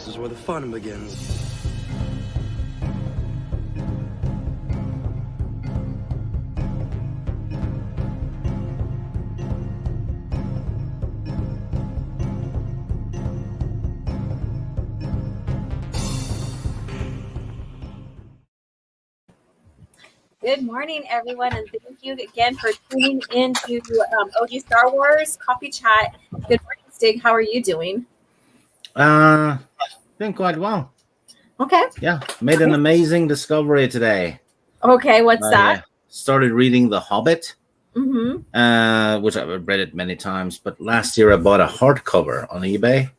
This is where the fun begins. Good morning, everyone, and thank you again for tuning in to OG Star Wars Coffee Chat. Good morning, Stig. How are you doing? Doing quite well. Okay. Yeah, made an amazing discovery today. Okay, what's that? Started reading The Hobbit, which I've read it many times, but last year I bought a hardcover on eBay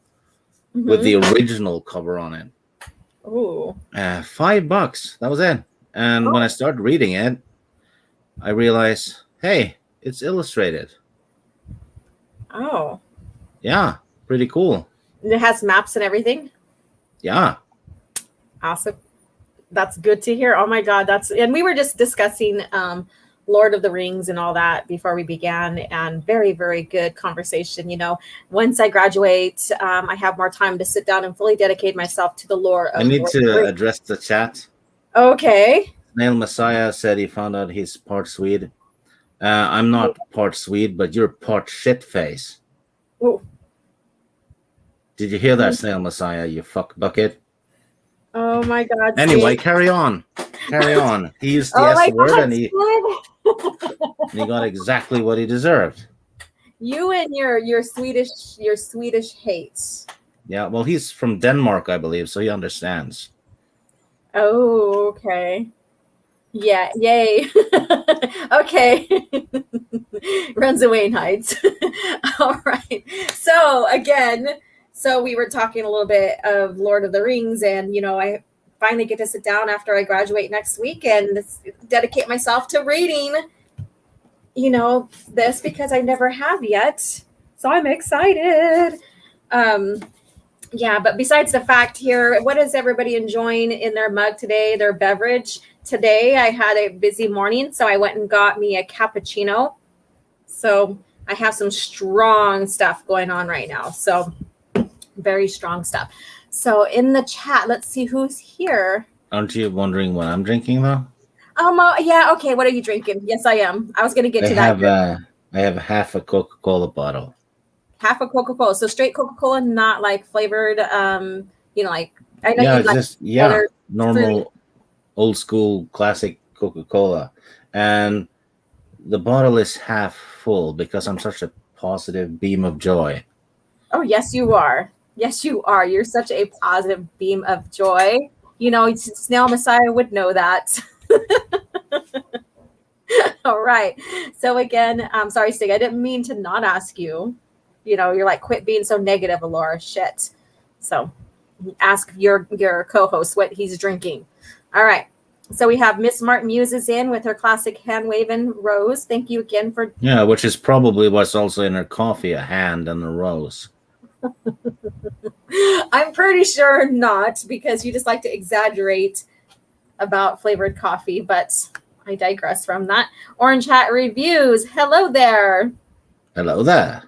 with the original cover on it. Ooh. $5. That was it. And when I started reading it, I realized, hey, it's illustrated. Oh. Yeah, pretty cool. It has maps and everything? Yeah. Awesome. That's good to hear. Oh my God. And we were just discussing Lord of the Rings and all that before we began, and very, very good conversation. You know, once I graduate, I have more time to sit down and fully dedicate myself to the lore of I need Lord to address the chat. Okay. Snail Messiah said he found out he's part Swede. I'm not part Swede, but you're part shitface. Oh. Did you hear that, Snail Messiah, you fuck bucket? Oh my God. Anyway, carry on. Carry on. He used the S word and he got exactly what he deserved. You and your Swedish hate. Yeah, well, he's from Denmark, I believe, so he understands. Oh, okay. Yeah, yay. Okay. Runs away and hides. All right. So we were talking a little bit of Lord of the Rings, and I finally get to sit down after I graduate next week and dedicate myself to reading this, because I never have yet. So I'm excited. Yeah, but besides the fact here, what is everybody enjoying in their mug today, their beverage? Today, I had a busy morning, so I went and got me a cappuccino. So I have some strong stuff going on right now. So very strong stuff. So in the chat, let's see who's here. Aren't you wondering what I'm drinking, though? Yeah, okay. What are you drinking? Yes, I am. I was going to get to that. I have half a Coca-Cola bottle. Half a Coca-Cola, so straight Coca-Cola, not like flavored. Like I know you like normal, fruit. Old school, classic Coca-Cola, and the bottle is half full because I'm such a positive beam of joy. Oh yes, you are. Yes, you are. You're such a positive beam of joy. Snail Messiah would know that. All right. So again, I'm sorry, Stig. I didn't mean to not ask you. You're like, quit being so negative, Alora. Shit. So ask your co-host what he's drinking. All right. So we have Miss Martin Muse is in with her classic hand waving rose. Thank you again for. Yeah, which is probably what's also in her coffee, a hand and a rose. I'm pretty sure not, because you just like to exaggerate about flavored coffee, but I digress from that. Orange Hat Reviews. Hello there. Hello there.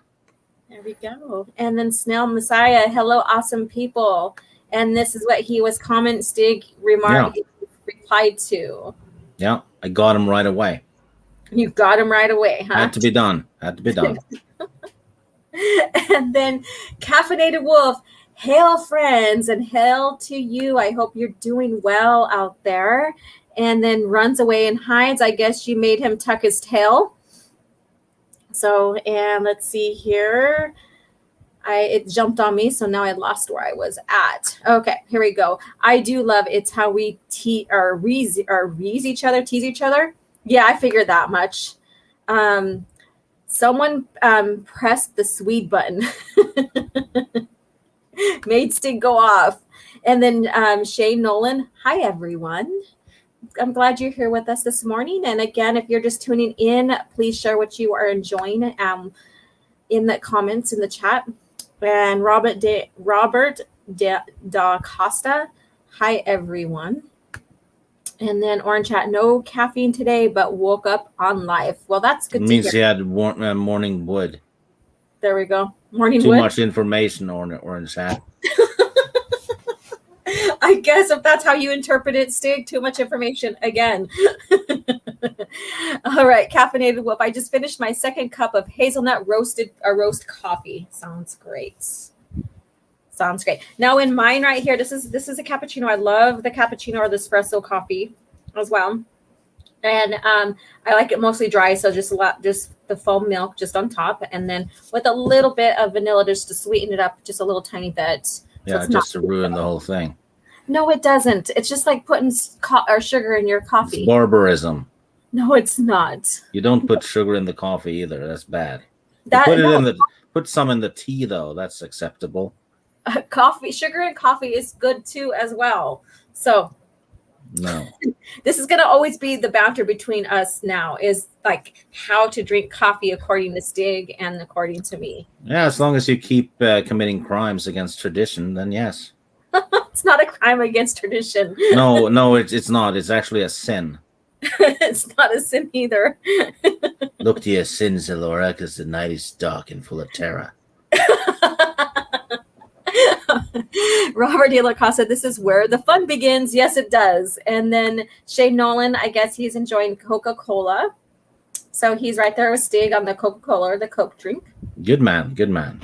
There we go. And then Snail Messiah, hello, awesome people. And this is what he was Stig remarked, replied to. Yeah, I got him right away. You got him right away, huh? Had to be done. And then Caffeinated Wolf, hail friends, and hail to you. I hope you're doing well out there. And then runs away and hides. I guess you made him tuck his tail. So, and let's see here. It jumped on me, so now I lost where I was at. Okay, here we go. I do love it's how we tease each other. Yeah, I figured that much. Someone pressed the Swede button. Made Stig go off. And then Shane Nolan, hi everyone. I'm glad you're here with us this morning. And again, if you're just tuning in, please share what you are enjoying in the comments in the chat. And Robert Da Costa, hi everyone. And then Orange Hat, no caffeine today, but woke up on life. Well, that's good. It means he had morning wood. There we go. Morning Too wood. much information on Orange Hat. I guess if that's how you interpret it, Stig, too much information again. All right, Caffeinated Wolf. I just finished my second cup of hazelnut roast coffee. Sounds great. Sounds great. Now in mine right here, this is a cappuccino. I love the cappuccino or the espresso coffee as well. And I like it mostly dry, so just the foam milk just on top, and then with a little bit of vanilla just to sweeten it up, just a little tiny bit. Yeah, just to ruin the whole thing. No, it doesn't. It's just like putting sugar in your coffee. It's barbarism. No, it's not. You don't put sugar in the coffee either. That's bad. Put some in the tea though. That's acceptable. Sugar in coffee is good too as well. So no. This is going to always be the banter between us now, is like how to drink coffee according to Stig and according to me. Yeah, as long as you keep committing crimes against tradition, then yes. It's not a crime against tradition. No, it's not. It's actually a sin. It's not a sin either. Look to your sins, Elora, because the night is dark and full of terror. Robert De La Casa, this is where the fun begins. Yes, it does. And then Shane Nolan, I guess he's enjoying Coca-Cola. So he's right there with Stig on the Coca-Cola or the Coke drink. Good man. Good man.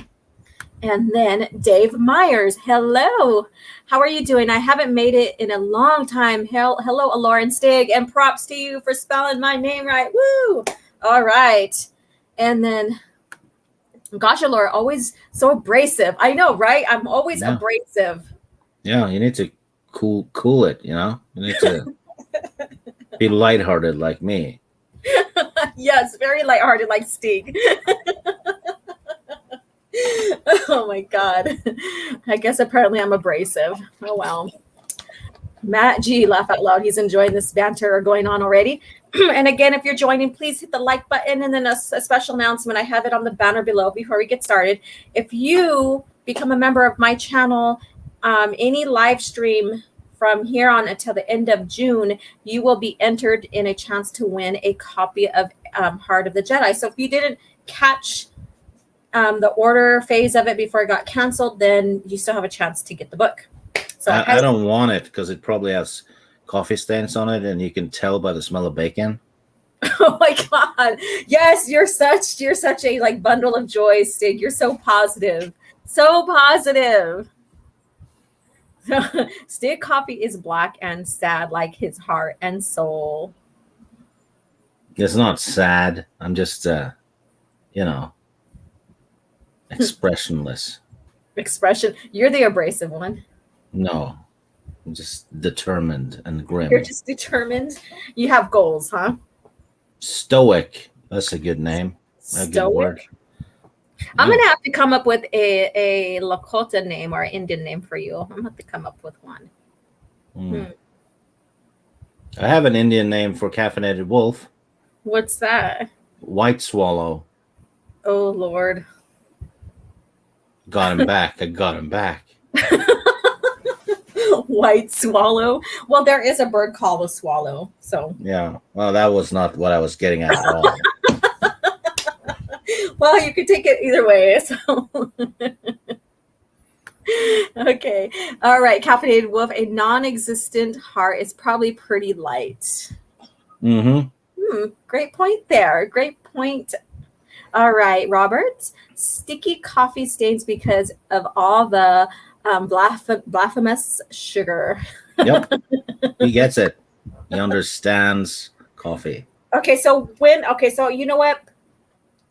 And then Dave Myers, hello. How are you doing? I haven't made it in a long time. Hello, Alora and Stig. And props to you for spelling my name right. Woo! All right. And then... Gosh, Laura, always so abrasive. I know, right? I'm always abrasive. Yeah, you need to cool it, you know? You need to be lighthearted like me. Yes, very lighthearted like Stig. Oh, my God. I guess apparently I'm abrasive. Oh, well. Matt G, laugh out loud. He's enjoying this banter going on already. And again, if you're joining, please hit the like button, and then a special announcement. I have it on the banner below before we get started. If you become a member of my channel, any live stream from here on until the end of June, you will be entered in a chance to win a copy of Heart of the Jedi. So if you didn't catch the order phase of it before it got canceled, then you still have a chance to get the book. So I don't want it because it probably has coffee stains on it, and you can tell by the smell of bacon. Oh my God! Yes, you're such a like bundle of joy, Stig. You're so positive, so positive. Stig coffee is black and sad, like his heart and soul. It's not sad. I'm just, expressionless. Expression. You're the abrasive one. No. I'm just determined and grim. You're just determined. You have goals, huh? Stoic. That's a good name. A good word. I'm going to have to come up with a Lakota name or Indian name for you. I'm going to have to come up with one. I have an Indian name for Caffeinated Wolf. What's that? White Swallow. Oh, Lord. Got him back. I got him back. White swallow. Well, there is a bird called a swallow. So yeah. Well, that was not what I was getting at all. Well, you could take it either way. So okay. All right. Caffeinated Wolf. A non-existent heart is probably pretty light. Great point there. Great point. All right, Robert. Sticky coffee stains because of all the blasphemous sugar. Yep. He gets it. He understands coffee. Okay, so you know what?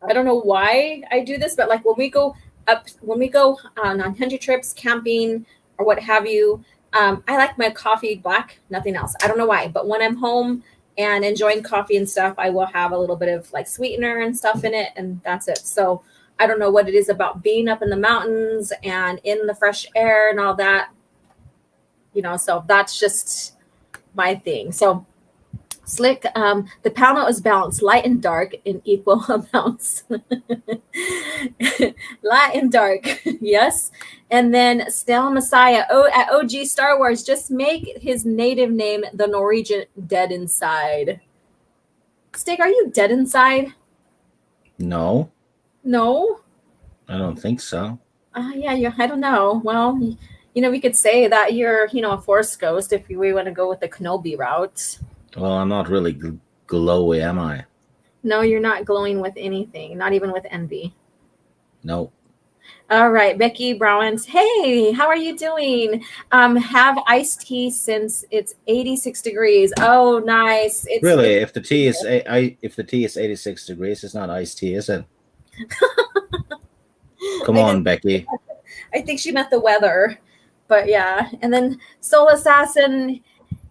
I don't know why I do this, but like when we go on hunting trips, camping, or what have you, I like my coffee black, nothing else. I don't know why, but when I'm home and enjoying coffee and stuff, I will have a little bit of like sweetener and stuff in it, and that's it. So I don't know what it is about being up in the mountains and in the fresh air and all that, so that's just my thing. So Slick, the panel is balanced, light and dark in equal amounts. Light and dark, yes. And then Stella Messiah, at OG Star Wars, just make his native name the Norwegian Dead Inside. Stig, are you dead inside? No. No? I don't think so. Yeah, I don't know. Well, we could say that you're, a Force ghost if we want to go with the Kenobi route. Well, I'm not really glowy, am I? No, you're not glowing with anything, not even with envy. No. All right, Becky Browns. Hey, how are you doing? Have iced tea since it's 86 degrees. Oh, nice. Really, if the tea is 86 degrees, it's not iced tea, is it? Come on, Becky. I think she meant the weather, but yeah. And then Soul Assassin.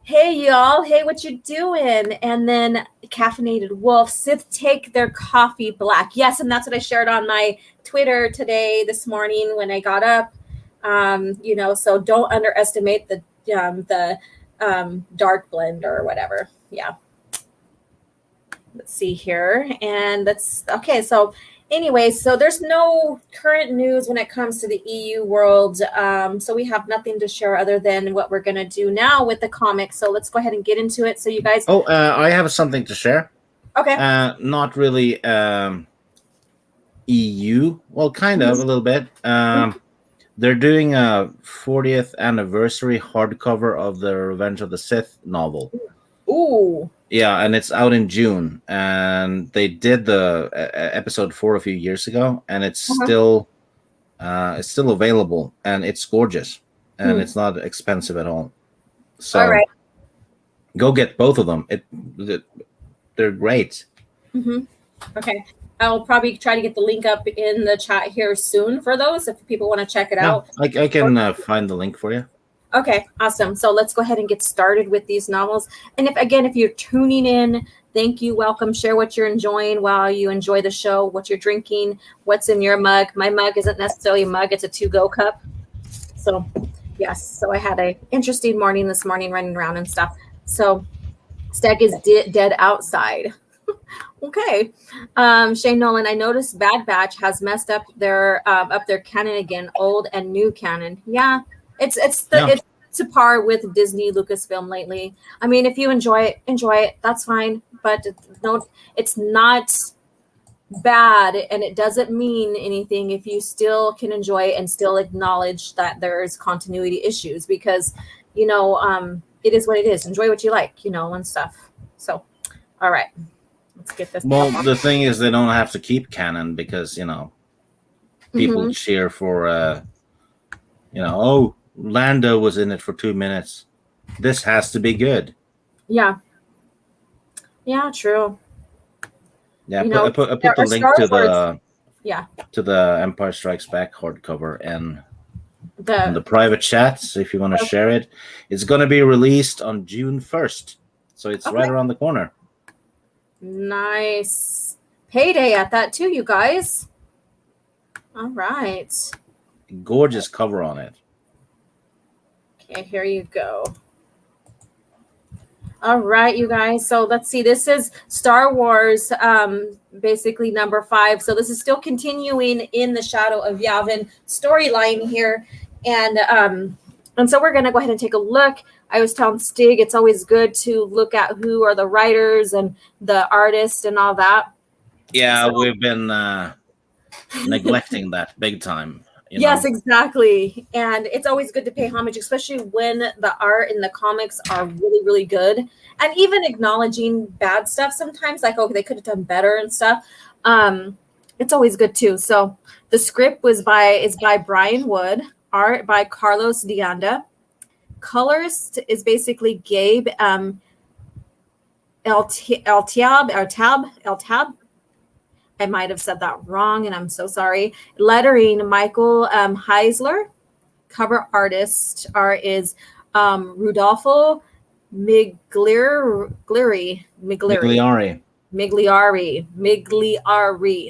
Hey y'all, hey, what you doing? And then Caffeinated Wolf, Sith take their coffee black. Yes, and that's what I shared on my Twitter this morning when I got up. So don't underestimate the dark blend or whatever. Yeah. Let's see here. And that's okay. So anyway, so there's no current news when it comes to the EU world. So we have nothing to share other than what we're going to do now with the comics. So let's go ahead and get into it. So you guys. Oh, I have something to share. Okay. Not really EU. Well, kind of a little bit. They're doing a 40th anniversary hardcover of the Revenge of the Sith novel. Ooh. Yeah, and it's out in June, and they did the episode 4 a few years ago, and it's still available, and it's gorgeous, and it's not expensive at all. So, all right. Go get both of them. They're great. Okay, I'll probably try to get the link up in the chat here soon for those if people want to check it out. I can find the link for you. Okay, awesome. So let's go ahead and get started with these novels. And if you're tuning in, thank you, welcome. Share what you're enjoying while you enjoy the show, what you're drinking, what's in your mug. My mug isn't necessarily a mug, it's a to-go cup. So, yes. So I had an interesting morning this morning running around and stuff. So Steg is dead outside. Okay. Shane Nolan, I noticed Bad Batch has messed up their canon again, old and new canon. Yeah. It's to par with Disney Lucasfilm lately. I mean, if you enjoy it, that's fine. But no, it's not bad, and it doesn't mean anything if you still can enjoy it and still acknowledge that there's continuity issues, because it is what it is. Enjoy what you like, and stuff. So, all right, let's get this. Well, the thing is, they don't have to keep canon because people cheer for Lando was in it for 2 minutes. This has to be good. Yeah. Yeah, true. Yeah, I put the link to the Empire Strikes Back hardcover and the private chats if you want to share it. It's going to be released on June 1st, so it's right around the corner. Nice. Payday at that too, you guys. All right. Gorgeous cover on it. Okay, here you go. All right, you guys. So let's see. This is Star Wars, basically number 5. So this is still continuing in the Shadow of Yavin storyline here. And so we're going to go ahead and take a look. I was telling Stig, it's always good to look at who are the writers and the artists and all that. Yeah, we've been neglecting that big time. Yes, exactly. And it's always good to pay homage, especially when the art in the comics are really, really good. And even acknowledging bad stuff sometimes, like, okay, they could have done better and stuff. It's always good too. So the script is by Brian Wood, art by Carlos Dianda. Colorist is basically Gabe El-Tab. I might have said that wrong, and I'm so sorry. Lettering, Michael Heisler. Cover artist is Rudolfo Migliari.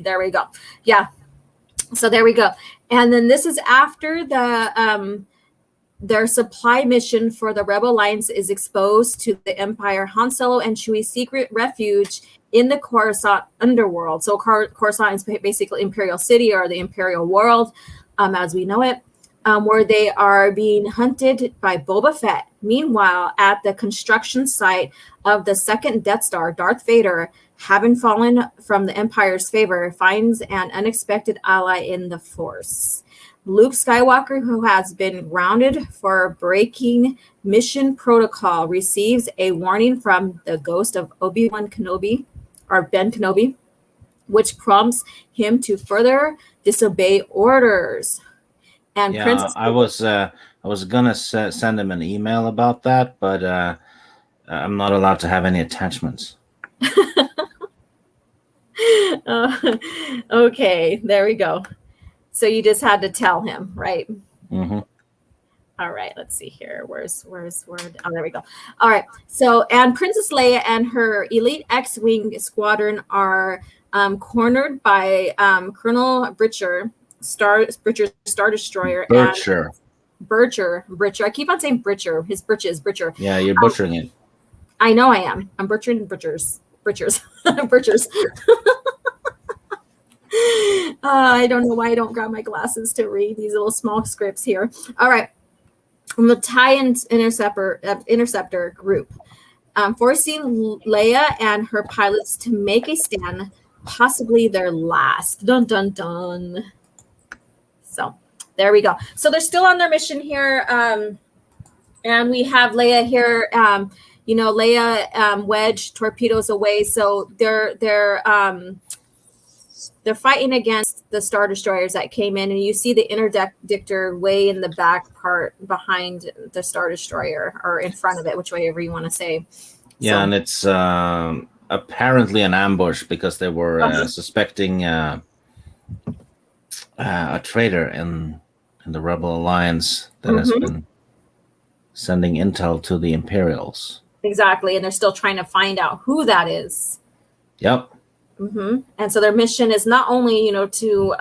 There we go. Yeah. So there we go. And then this is after their supply mission for the Rebel Alliance is exposed to the Empire. Han Solo and Chewie's secret refuge in the Coruscant underworld. So Coruscant is basically Imperial City, or the Imperial world, as we know it, where they are being hunted by Boba Fett. Meanwhile, at the construction site of the second Death Star, Darth Vader, having fallen from the Empire's favor, finds an unexpected ally in the Force. Luke Skywalker, who has been grounded for breaking mission protocol, receives a warning from the ghost of Obi-Wan Kenobi, or Ben Kenobi, which prompts him to further disobey orders. And Princess I was gonna send him an email about that, but I'm not allowed to have any attachments. Okay, there we go. So you just had to tell him, right? Mm-hmm. All right, let's see here. Where's oh, there we go. All right. So, and Princess Leia and her elite X-wing squadron are cornered by Colonel Britcher, Star Destroyer. Britcher. I keep on saying Britcher. His britches, Britcher. Yeah, you're butchering it. I know I am. I'm butchering Britchers. I don't know why I don't grab my glasses to read these little small scripts here. All right. From the TIE Interceptor group, forcing Leia and her pilots to make a stand, possibly their last. Dun, dun, dun. So there we go. So they're still on their mission here. And we have Leia here. Leia Wedge torpedoes away. So they're fighting against the Star Destroyers that came in, and you see the interdictor way in the back part behind the Star Destroyer, or in front of it, whichever you want to say. Yeah, and it's apparently an ambush because they were suspecting a traitor in the Rebel Alliance that has been sending intel to the Imperials. Exactly, and they're still trying to find out who that is. Yep. And so their mission is not only, to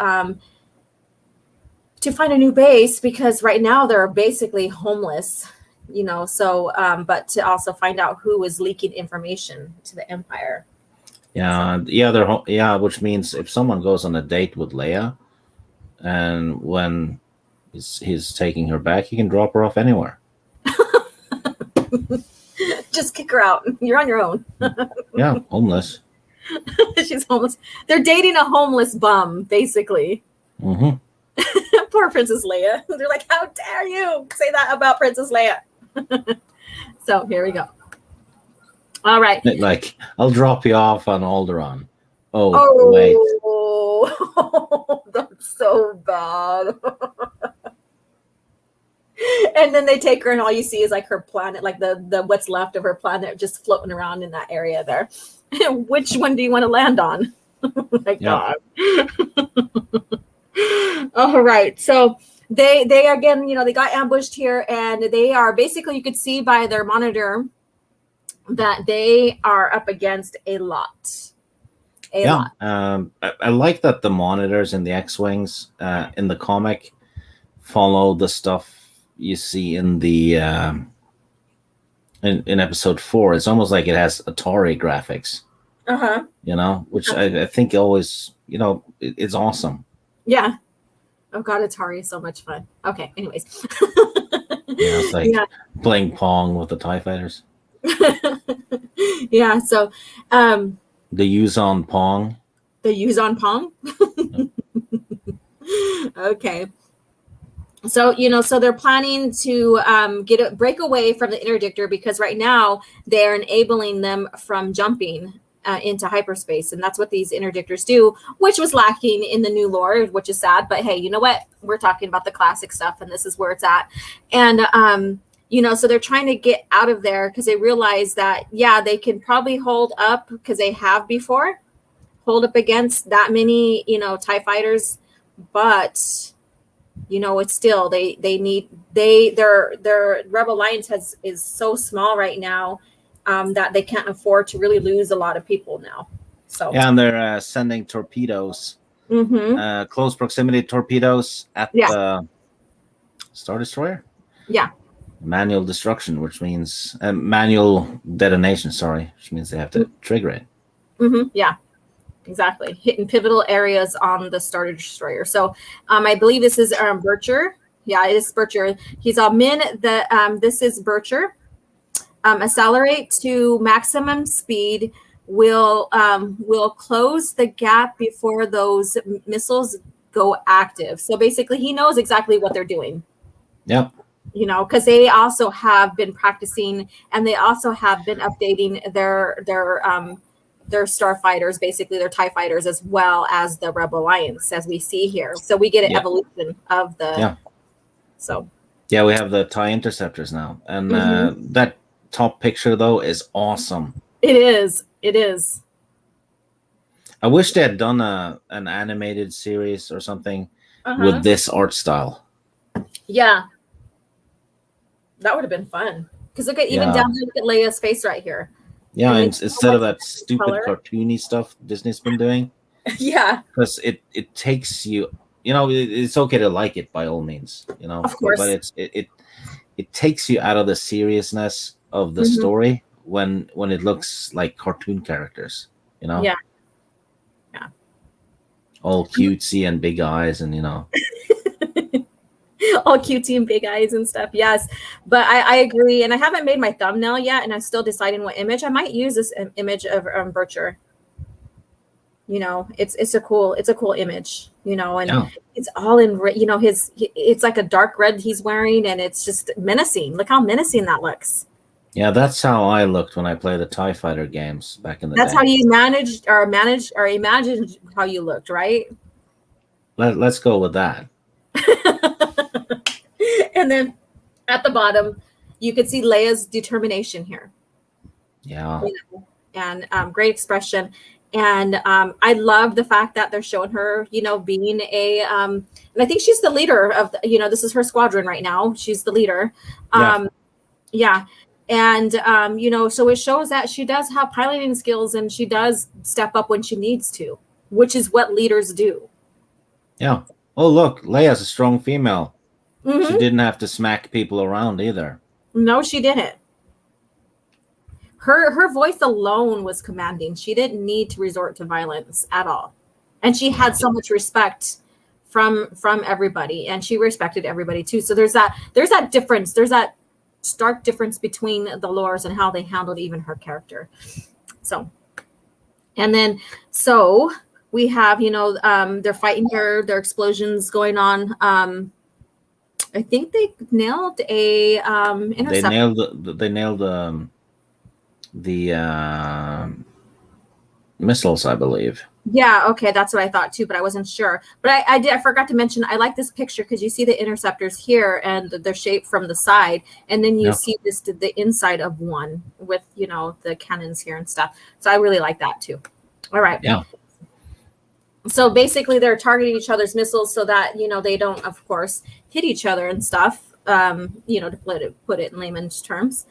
find a new base, because right now they're basically homeless, but to also find out who is leaking information to the Empire. Yeah, which means if someone goes on a date with Leia, and when he's taking her back, he can drop her off anywhere. Just kick her out. You're on your own. Yeah, homeless. She's homeless. They're dating a homeless bum, basically. Poor Princess Leia. They're like, how dare you say that about Princess Leia? So here we go. All right. Like, I'll drop you off on Alderaan. Oh, wait. That's so bad. And then they take her, and all you see is like her planet, like the what's left of her planet, just floating around in that area there. Which one do you want to land on? Oh my God. All right. So they again, they got ambushed here, and they are basically, you could see by their monitor that they are up against a lot. I like that the monitors in the X-Wings in the comic follow the stuff you see in the in episode 4. It's almost like it has Atari graphics. Which I think always, it's awesome. Yeah. Oh God, Atari is so much fun. Okay, anyways. It's like playing Pong with the TIE fighters. Yeah, so the Yuzon Pong. The Yuzon Pong? Okay. So, so they're planning to break away from the interdictor, because right now they're enabling them from jumping into hyperspace. And that's what these interdictors do, which was lacking in the new lore, which is sad. But hey, you know what? We're talking about the classic stuff, and this is where it's at. And, so they're trying to get out of there because they realize that, they can probably hold up, because they have before, hold up against that many, TIE fighters. But it's still their Rebel Alliance is so small right now that they can't afford to really lose a lot of people now. So and they're sending torpedoes, close proximity torpedoes at the Star Destroyer. Yeah, manual destruction, which means manual detonation. Sorry, which means they have to trigger it. Yeah. Exactly. Hitting pivotal areas on the Star Destroyer. So I believe this is Bircher. Yeah, it is Bircher. He's a min. This is Bircher. Accelerate to maximum speed will close the gap before those missiles go active. So basically, he knows exactly what they're doing. Yep. You know, because they also have been practicing, and they also have been updating their starfighters, basically their TIE fighters, as well as the Rebel Alliance, as we see here. So we get an evolution of the. Yeah. So. Yeah, we have the TIE Interceptors now, and that top picture though is awesome. It is. It is. I wish they had done an animated series or something with this art style. Yeah. That would have been fun. Because look at even down there, look at Leia's face right here. Yeah, and instead of that stupid cartoony stuff Disney's been doing. Yeah. Because it takes you, you know, it's okay to like it by all means, you know. Of course. But it takes you out of the seriousness of the story when it looks like cartoon characters, you know. Yeah. Yeah. All cutesy and big eyes, and you know. All cutesy and big eyes and stuff. Yes, but I agree, and I haven't made my thumbnail yet, and I'm still deciding what image. I might use this image of Bircher. You know, it's a cool image. You know, and it's all in. You know, it's like a dark red he's wearing, and it's just menacing. Look how menacing that looks. Yeah, that's how I looked when I played the TIE Fighter games back in the day. That's how you managed or imagined how you looked, right? Let's go with that. And then at the bottom, you can see Leia's determination here. Yeah. You know, and great expression. And I love the fact that they're showing her, you know, being and I think she's the leader of, you know, this is her squadron right now. She's the leader. Yeah. And, you know, so it shows that she does have piloting skills, and she does step up when she needs to, which is what leaders do. Yeah. Oh, look, Leia's a strong female. She didn't have to smack people around either. No, she didn't. Her voice alone was commanding. She didn't need to resort to violence at all. And she had so much respect from everybody, and she respected everybody too. So there's that difference. There's that stark difference between the lores and how they handled even her character. So, and then so we have, you know, they're fighting here, there are explosions going on. I think they nailed a interceptor. They nailed the missiles, I believe. Yeah, okay, that's what I thought too, but I wasn't sure. But I forgot to mention, I like this picture because you see the interceptors here and they're shaped from the side, and then you see the inside of one with, you know, the cannons here and stuff. So I really like that too. All right. Yeah. So basically they're targeting each other's missiles so that, you know, they don't, of course, hit each other and stuff, you know, to put it in layman's terms.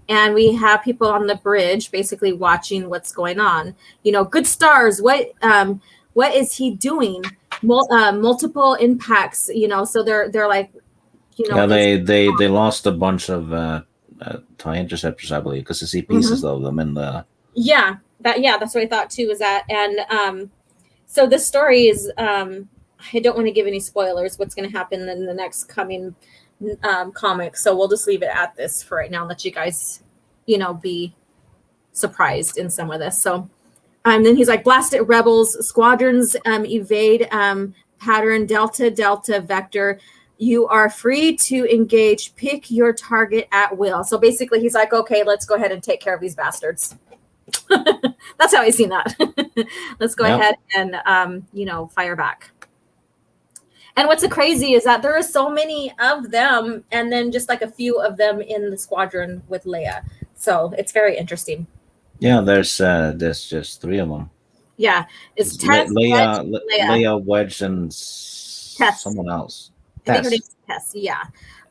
And we have people on the bridge basically watching what's going on. You know, good stars, what is he doing? Multiple impacts, you know, so they're like, you know. Yeah, they lost a bunch of TIE interceptors, I believe, because I see pieces of them in the. Yeah, that's what I thought too, was that. And so this story is, I don't want to give any spoilers what's going to happen in the next coming comic. So we'll just leave it at this for right now and let you guys, you know, be surprised in some of this. So, and then he's like, blasted rebels, squadrons, evade pattern, delta, vector. You are free to engage. Pick your target at will. So basically he's like, okay, let's go ahead and take care of these bastards. That's how I seen that. Let's go ahead and, you know, fire back. And what's crazy is that there are so many of them, and then just like a few of them in the squadron with Leia. So it's very interesting. Yeah, there's just 3 of them. Yeah, it's Tess, Leia, Wedge, and Tess. Someone else. I think her name's Tess. Yeah,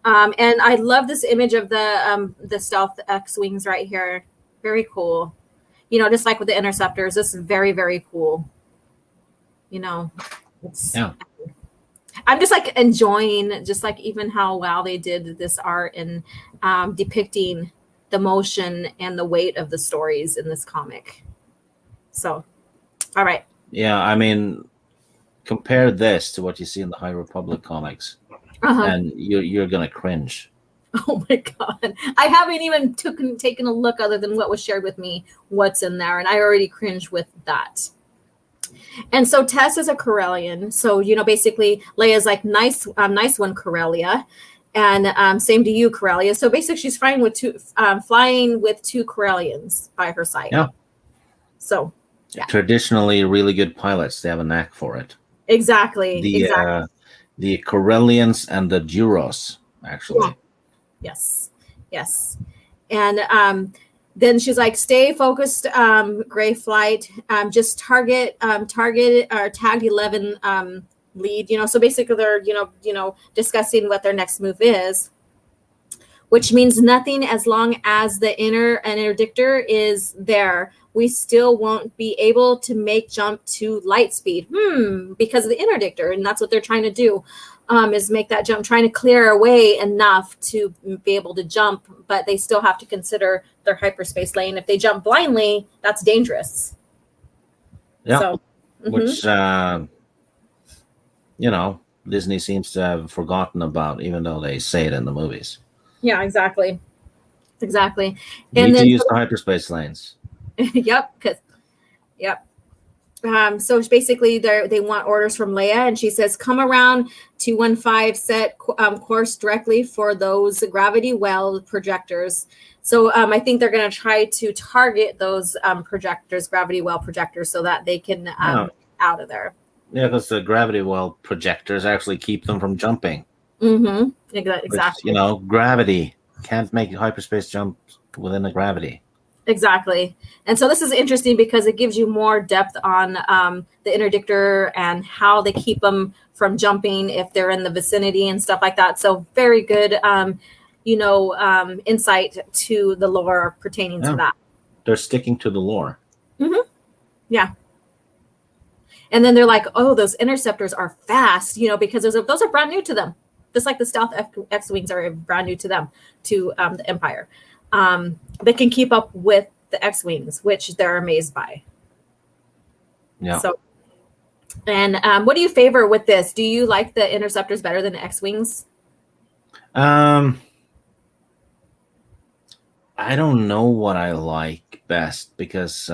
and I love this image of the stealth X-wings right here. Very cool. You know, just like with the interceptors, this is very, very cool. You know, I'm just like enjoying just like even how well they did this art and depicting the motion and the weight of the stories in this comic. So, all right. Yeah, I mean, compare this to what you see in the High Republic comics, and you're gonna cringe. Oh my God. I haven't even taken a look other than what was shared with me, what's in there. And I already cringed with that. And so Tess is a Corellian. So, basically Leia's like, nice one, Corellia. And same to you, Corellia. So basically she's flying with two Corellians by her side. Yeah. So, yeah. Traditionally, really good pilots. They have a knack for it. Exactly. The Corellians and the Duros, actually. Yeah. Yes. And then she's like, stay focused, Gray Flight. Just target or tagged 11 lead. So basically they're discussing what their next move is, which means nothing as long as the interdictor is there. We still won't be able to make jump to light speed because of the interdictor, and that's what they're trying to do, is make that jump, trying to clear away enough to be able to jump, but they still have to consider their hyperspace lane. If they jump blindly, that's dangerous. Yeah, so, which Disney seems to have forgotten about, even though they say it in the movies. Yeah, exactly. You need to use the hyperspace lanes. Yep. So basically they want orders from Leia, and she says, come around 215, set course directly for those gravity well projectors. So I think they're going to try to target those gravity well projectors, so that they can out of there. Yeah, because the gravity well projectors actually keep them from jumping. Mm-hmm. Exactly. Which, gravity can't make hyperspace jumps within the gravity. Exactly. And so this is interesting because it gives you more depth on the interdictor and how they keep them from jumping if they're in the vicinity and stuff like that. So very good, insight to the lore pertaining to that. They're sticking to the lore. Mm-hmm. Yeah. And then they're like, oh, those interceptors are fast, because those are brand new to them. Just like the stealth X-Wings are brand new to them, to the Empire. They can keep up with the X-Wings, which they're amazed by. Yeah. So, and what do you favor with this? Do you like the Interceptors better than the X-Wings? I don't know what I like best, because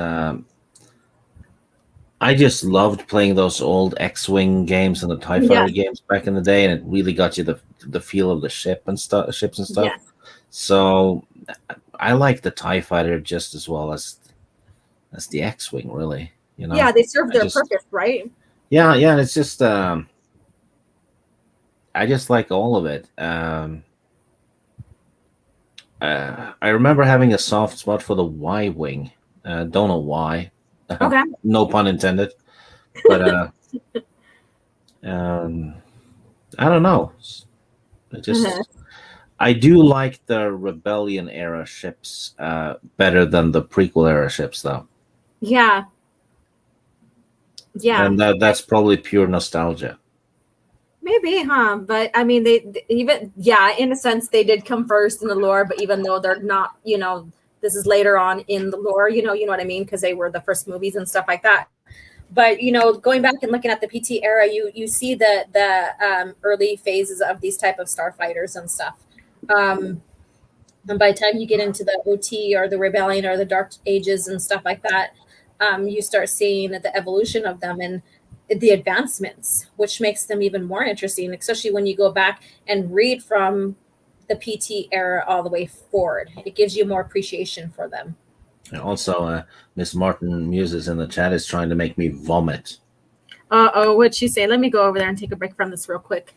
I just loved playing those old X-Wing games and the TIE Fighter games back in the day, and it really got you the feel of the ships and stuff. Yes. So I like the TIE Fighter just as well as the X-Wing, really. Yeah, they serve their purpose, right? Yeah, and it's just I just like all of it. I remember having a soft spot for the Y-Wing. Don't know why. Okay. No pun intended. But I don't know. It just I do like the Rebellion era ships better than the prequel era ships, though. Yeah. And that's probably pure nostalgia. Maybe, huh? But I mean, they even, in a sense, they did come first in the lore, but even though they're not, this is later on in the lore, you know what I mean? Because they were the first movies and stuff like that. But, going back and looking at the PT era, you see the early phases of these type of starfighters and stuff. And by the time you get into the OT or the Rebellion or the Dark Ages and stuff like that, you start seeing the evolution of them and the advancements, which makes them even more interesting, especially when you go back and read from the PT era all the way forward. It gives you more appreciation for them. And also, Miss Martin Muses in the chat is trying to make me vomit. What'd she say? Let me go over there and take a break from this real quick.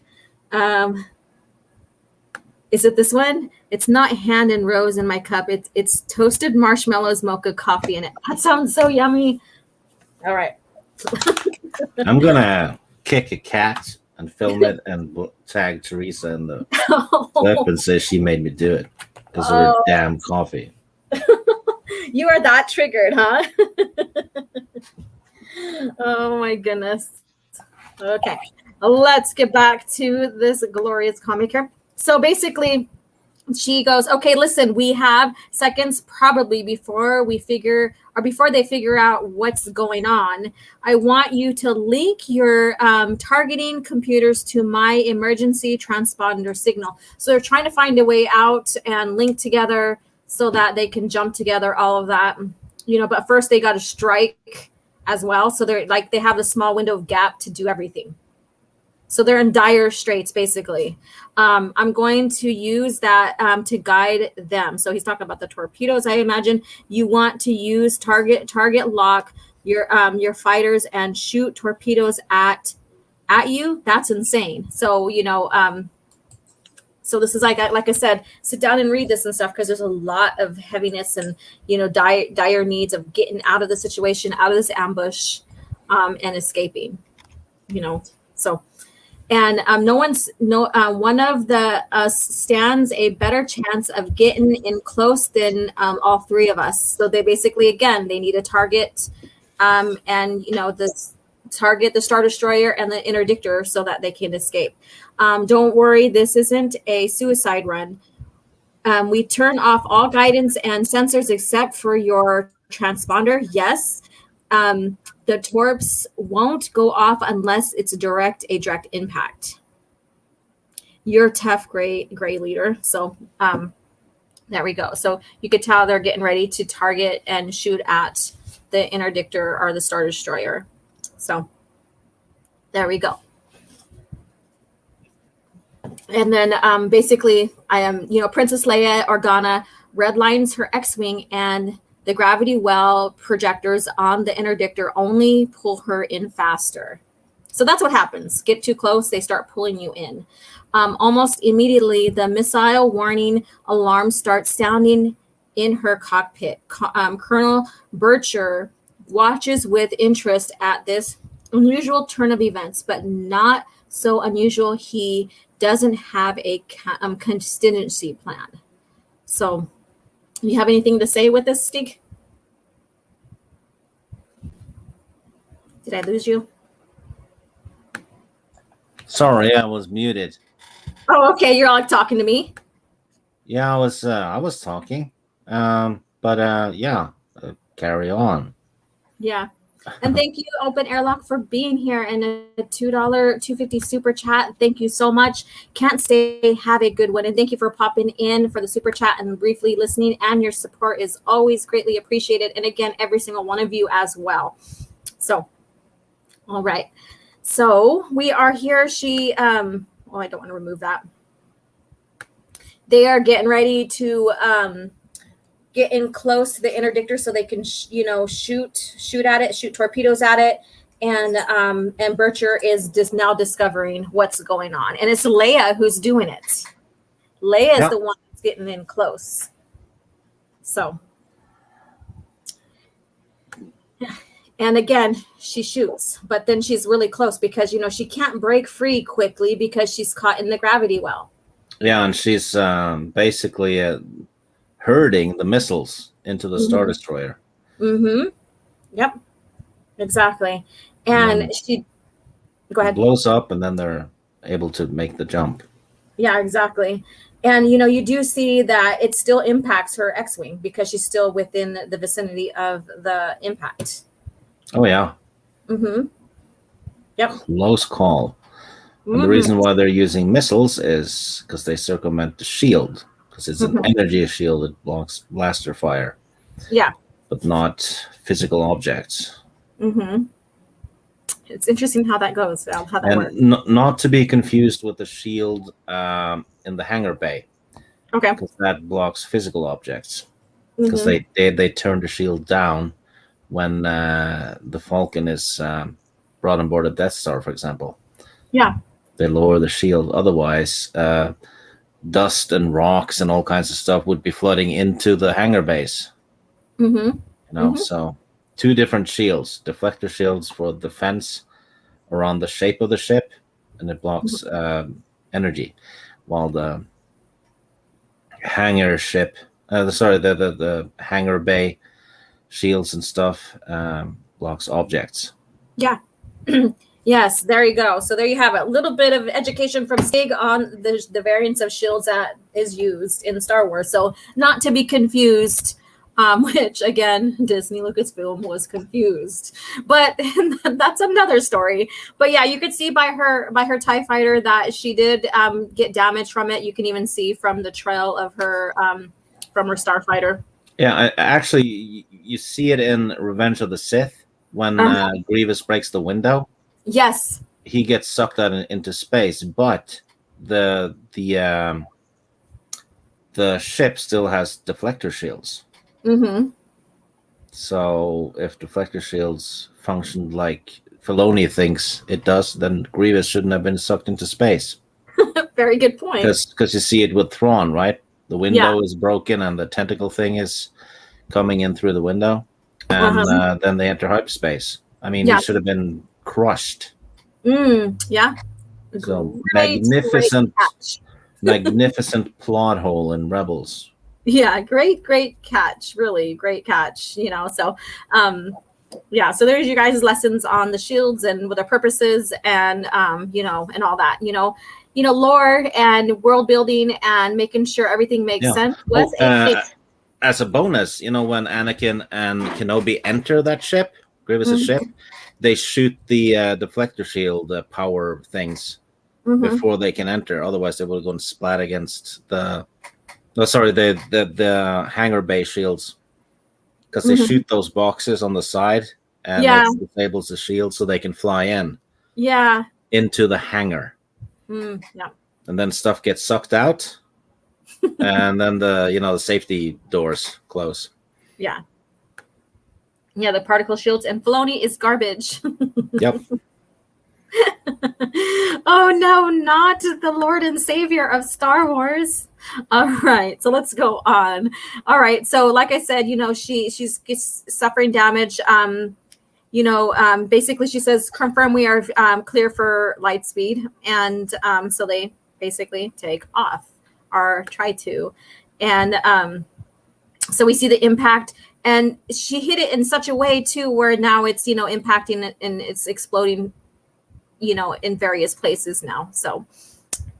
Is it this one? It's not hand and rose in my cup. It's toasted marshmallows, mocha, coffee in it. That sounds so yummy. All right. I'm gonna kick a cat and film it and tag Teresa in the clip and say she made me do it because of her damn coffee. You are that triggered, huh? Oh my goodness. Okay, let's get back to this glorious comic here. So basically, she goes, okay, listen, we have seconds probably before they figure out what's going on. I want you to link your targeting computers to my emergency transponder signal. So they're trying to find a way out and link together so that they can jump together, all of that, but first they got to strike as well. So they're like, they have a small window of gap to do everything. So they're in dire straits, basically. I'm going to use that to guide them. So he's talking about the torpedoes. I imagine you want to use target lock your fighters and shoot torpedoes at you. That's insane. So, you know, so this is like I said, sit down and read this and stuff, because there's a lot of heaviness and, you know, dire needs of getting out of the situation, out of this ambush, and escaping, you know. So, and one of the stands a better chance of getting in close than all three of us. So they basically, again, they need a target, and, you know, this target the Star Destroyer and the interdictor so that they can escape. Don't worry, this isn't a suicide run. We turn off all guidance and sensors except for your transponder. Yes. The torps won't go off unless it's a direct impact. You're tough, gray leader. So there we go. So you could tell they're getting ready to target and shoot at the interdictor or the Star Destroyer. So there we go. And then basically, Princess Leia Organa redlines her X-Wing, and the gravity well projectors on the interdictor only pull her in faster. So that's what happens. Get too close, they start pulling you in. Almost immediately, the missile warning alarm starts sounding in her cockpit. Colonel Bircher watches with interest at this unusual turn of events, but not so unusual he doesn't have a contingency plan. So, you have anything to say with this, Stig? Did I lose you? Sorry, I was muted. Oh, okay. You're like talking to me. Yeah, I was talking. Carry on. Yeah. And thank you, Open Airlock, for being here, and a $2.50 super chat. Thank you so much. Can't say have a good one. And thank you for popping in for the super chat and briefly listening. And your support is always greatly appreciated. And again, every single one of you as well. So, all right. So we are here. I don't want to remove that. They are getting ready to get in close to the interdictor so they can, shoot at it, shoot torpedoes at it. And Bircher is just now discovering what's going on. And it's Leia who's doing it. Leia is the one that's getting in close. So, and again, she shoots, but then she's really close because, she can't break free quickly because she's caught in the gravity well. Yeah, and she's basically herding the missiles into the Star Destroyer. Mm-hmm. Yep. Exactly. And she go ahead. Blows up, and then they're able to make the jump. Yeah, exactly. And you do see that it still impacts her X-Wing because she's still within the vicinity of the impact. Oh yeah. Mm-hmm. Yep. Close call. And the reason why they're using missiles is because they circumvent the shield, because it's an energy shield that blocks blaster fire. Yeah. But not physical objects. Mm-hmm. It's interesting how that goes, how that works. Not to be confused with the shield in the hangar bay. Okay. Because that blocks physical objects. Because they turn the shield down when the Falcon is brought on board a Death Star, for example. Yeah. They lower the shield. Otherwise, dust and rocks and all kinds of stuff would be flooding into the hangar base. Mm-hmm. So two different shields. Deflector shields for defense around the shape of the ship, and it blocks energy. While the hangar ship, the hangar bay shields and stuff blocks objects. Yeah. Yes, there you go. So there you have it. A little bit of education from Stig on the variants of shields that is used in Star Wars. So not to be confused, which again, Disney Lucasfilm was confused. But that's another story. But yeah, you could see by her TIE fighter that she did get damage from it. You can even see from the trail of her from her starfighter. Yeah, actually, you see it in Revenge of the Sith. when Grievous breaks the window. Yes. He gets sucked out into space, but the ship still has deflector shields. Mm-hmm. So if deflector shields functioned like Filoni thinks it does, then Grievous shouldn't have been sucked into space. Very good point. Because you see it with Thrawn, right? The window is broken and the tentacle thing is coming in through the window. And then they enter hyperspace. I mean, he should have been crushed. Yeah. So magnificent plot hole in Rebels. Yeah, great catch. Really great catch. So so there's you guys' lessons on the shields and what their purposes and and all that. Lore and world building and making sure everything makes sense was as a bonus, when Anakin and Kenobi enter that ship, Grievous' ship, they shoot the deflector shield power things before they can enter. Otherwise, they will go and splat against the hangar bay shields, because they shoot those boxes on the side and it disables the shield so they can fly in. Yeah. Into the hangar. Yeah. And then stuff gets sucked out. And then the safety doors close. Yeah. Yeah, the particle shields, and Filoni is garbage. Yep. Oh no, not the Lord and Savior of Star Wars. All right, so let's go on. All right, so like I said, she's suffering damage. Basically she says, confirm we are clear for light speed, and so they basically take off, or try to, and so we see the impact, and she hit it in such a way too where now it's impacting it and it's exploding in various places now. So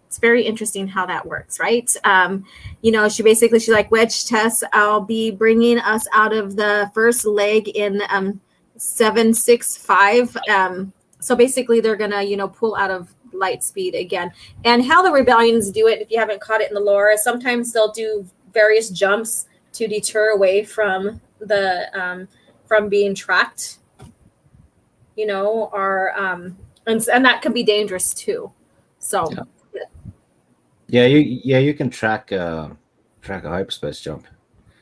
it's very interesting how that works, right? She's like, Wedge Tess, I'll be bringing us out of the first leg in 765. So basically they're gonna pull out of light speed again. And how the rebellions do it, if you haven't caught it in the lore, sometimes they'll do various jumps to deter away from the from being tracked, or and that can be dangerous too. So you can track a hyperspace jump,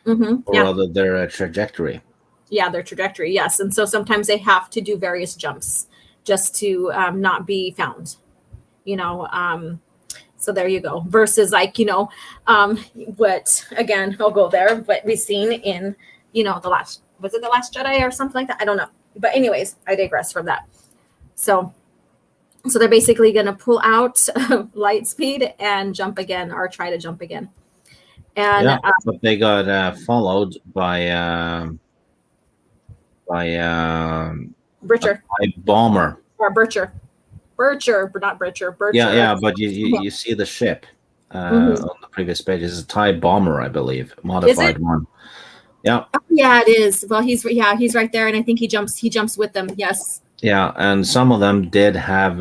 or rather their trajectory. Yeah, their trajectory, yes. And so sometimes they have to do various jumps just to not be found. So there you go. Versus what, again, I'll go there, but we've seen in, the Last Jedi or something like that? I don't know. But anyways, I digress from that. So they're basically going to pull out light speed and jump again, or try to jump again. And but they got followed by Britcher. A bomber. Or Bircher, but not Britcher. Bircher. Yeah, but you see the ship on the previous page. It's a TIE bomber, I believe, modified one. Yeah. Oh, yeah, it is. Well, he's right there, and I think he jumps with them. Yes. Yeah, and some of them did have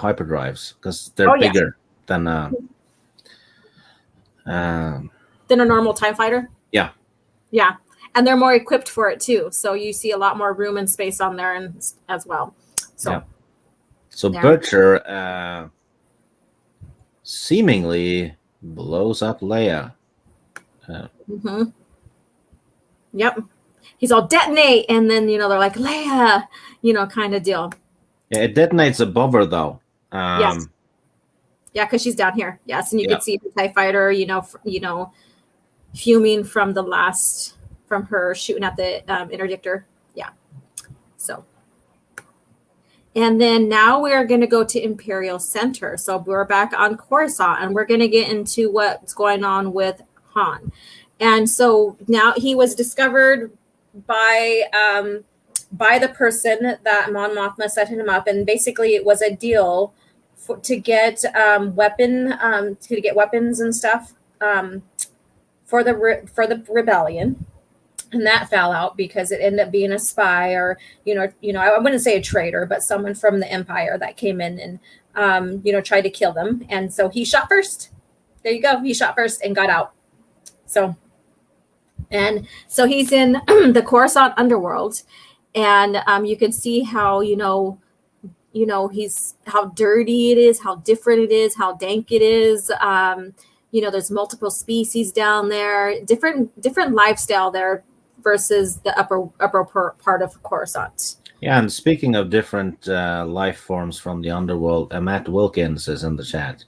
hyperdrives because they're bigger than a normal TIE fighter. Yeah. Yeah, and they're more equipped for it too. So you see a lot more room and space on there, and as well. So. Yeah. So Bircher seemingly blows up Leia. Yep. He's all detonate, and then they're like Leia, kind of deal. Yeah, it detonates above her though. Yes. Yeah, because she's down here. Yes, and you can see the TIE fighter, fuming from her shooting at the interdictor. Yeah. So. And then now we're going to go to Imperial Center. So we're back on Coruscant, and we're going to get into what's going on with Han. And so now he was discovered by the person that Mon Mothma set him up, and basically it was a deal to get weapons and stuff for the rebellion. And that fell out because it ended up being a spy, or I wouldn't say a traitor, but someone from the Empire that came in and tried to kill them. And so he shot first. There you go. He shot first and got out. So he's in the Coruscant underworld, and you can see how he's how dirty it is, how different it is, how dank it is. There's multiple species down there, different lifestyle there versus the upper part of Coruscant. Yeah, and speaking of different life forms from the underworld, Matt Wilkins is in the chat.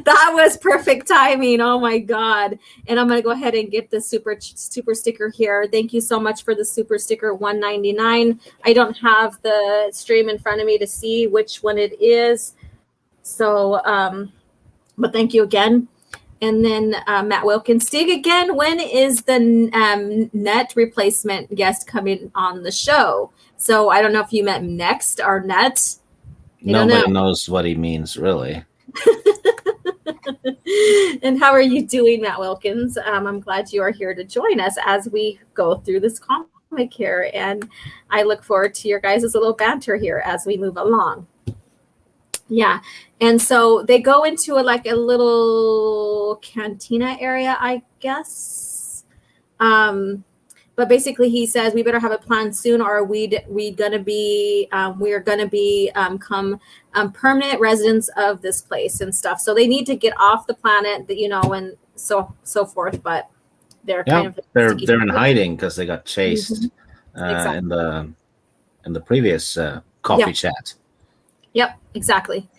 That was perfect timing. Oh my God. And I'm going to go ahead and get the super sticker here. Thank you so much for the super sticker, $1.99. I don't have the stream in front of me to see which one it is. So, but thank you again. And then Matt Wilkins, Stig again, when is the net replacement guest coming on the show? So I don't know if you meant next or net. Nobody knows what he means, really. And how are you doing, Matt Wilkins? I'm glad you are here to join us as we go through this comic here. And I look forward to your guys' little banter here as we move along. Yeah. And so they go into a little cantina area, I guess. But basically he says we better have a plan soon, or we are gonna be permanent residents of this place and stuff. So they need to get off the planet, and so forth. But they're they're in hiding because they got chased exactly. in the previous coffee chat. Yep, exactly.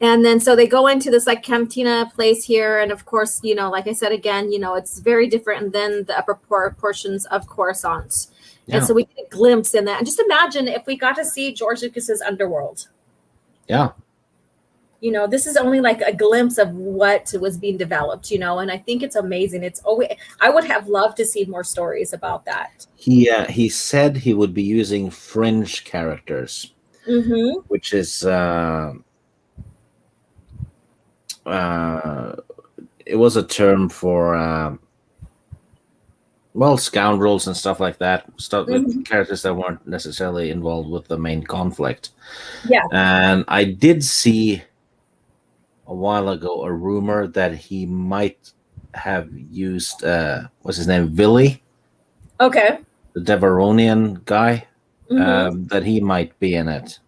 And then so they go into this cantina place here, and of course, like I said again, it's very different than the upper portions of Coruscant. Yeah. And so we get a glimpse in that. And just imagine if we got to see George Lucas's underworld. Yeah. This is only a glimpse of what was being developed, and I think it's amazing. I would have loved to see more stories about that. He said he would be using fringe characters, which is it was a term for scoundrels and stuff like that, with characters that weren't necessarily involved with the main conflict. Yeah. And I did see a while ago a rumor that he might have used what's his name, Villy, the Devaronian guy, that he might be in it.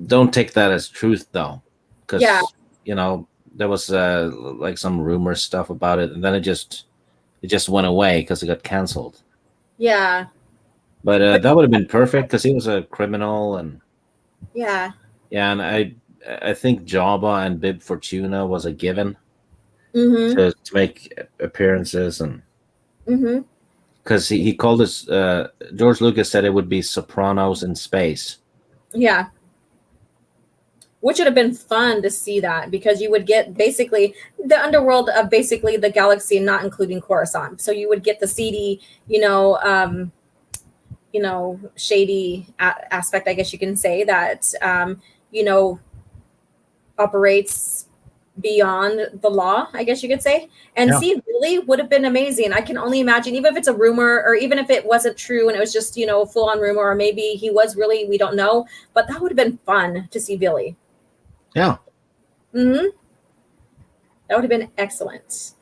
Don't take that as truth though, because there was some rumor stuff about it, and then it just went away because it got canceled. Yeah, but that would have been perfect because he was a criminal, and and I think Jabba and Bib Fortuna was a given to make appearances, and because he called this George Lucas said it would be Sopranos in space. Yeah. Which would have been fun to see that, because you would get basically the underworld of basically the galaxy, not including Coruscant. So you would get the seedy, shady aspect, I guess you can say, that, operates beyond the law, I guess you could say. And see, really would have been amazing. I can only imagine, even if it's a rumor, or even if it wasn't true and it was just, full on rumor, or maybe he was really, we don't know, but that would have been fun to see Billy. Yeah. That would have been excellent.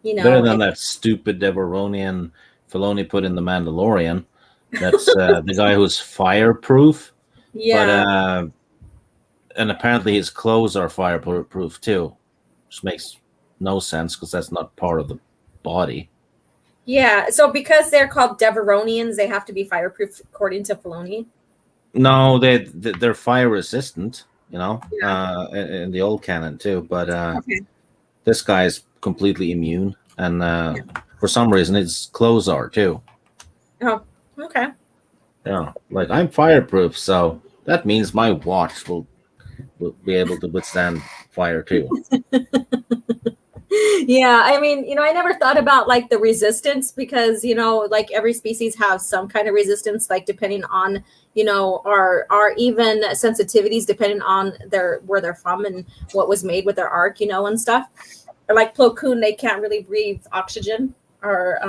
Better than that stupid Devaronian Filoni put in The Mandalorian. That's the guy who's fireproof. Yeah. But and apparently his clothes are fireproof too, which makes no sense because that's not part of the body. Yeah. So because they're called Devaronians, they have to be fireproof according to Filoni. No, they're fire resistant. In the old canon too, but this guy is completely immune, and for some reason his clothes are too. Oh, okay. Yeah, I'm fireproof, so that means my watch will be able to withstand fire too. Yeah, I mean, I never thought about the resistance, because every species has some kind of resistance, depending on our even sensitivities, depending on where they're from and what was made with their arc, and stuff. Or Plo Koon, they can't really breathe oxygen or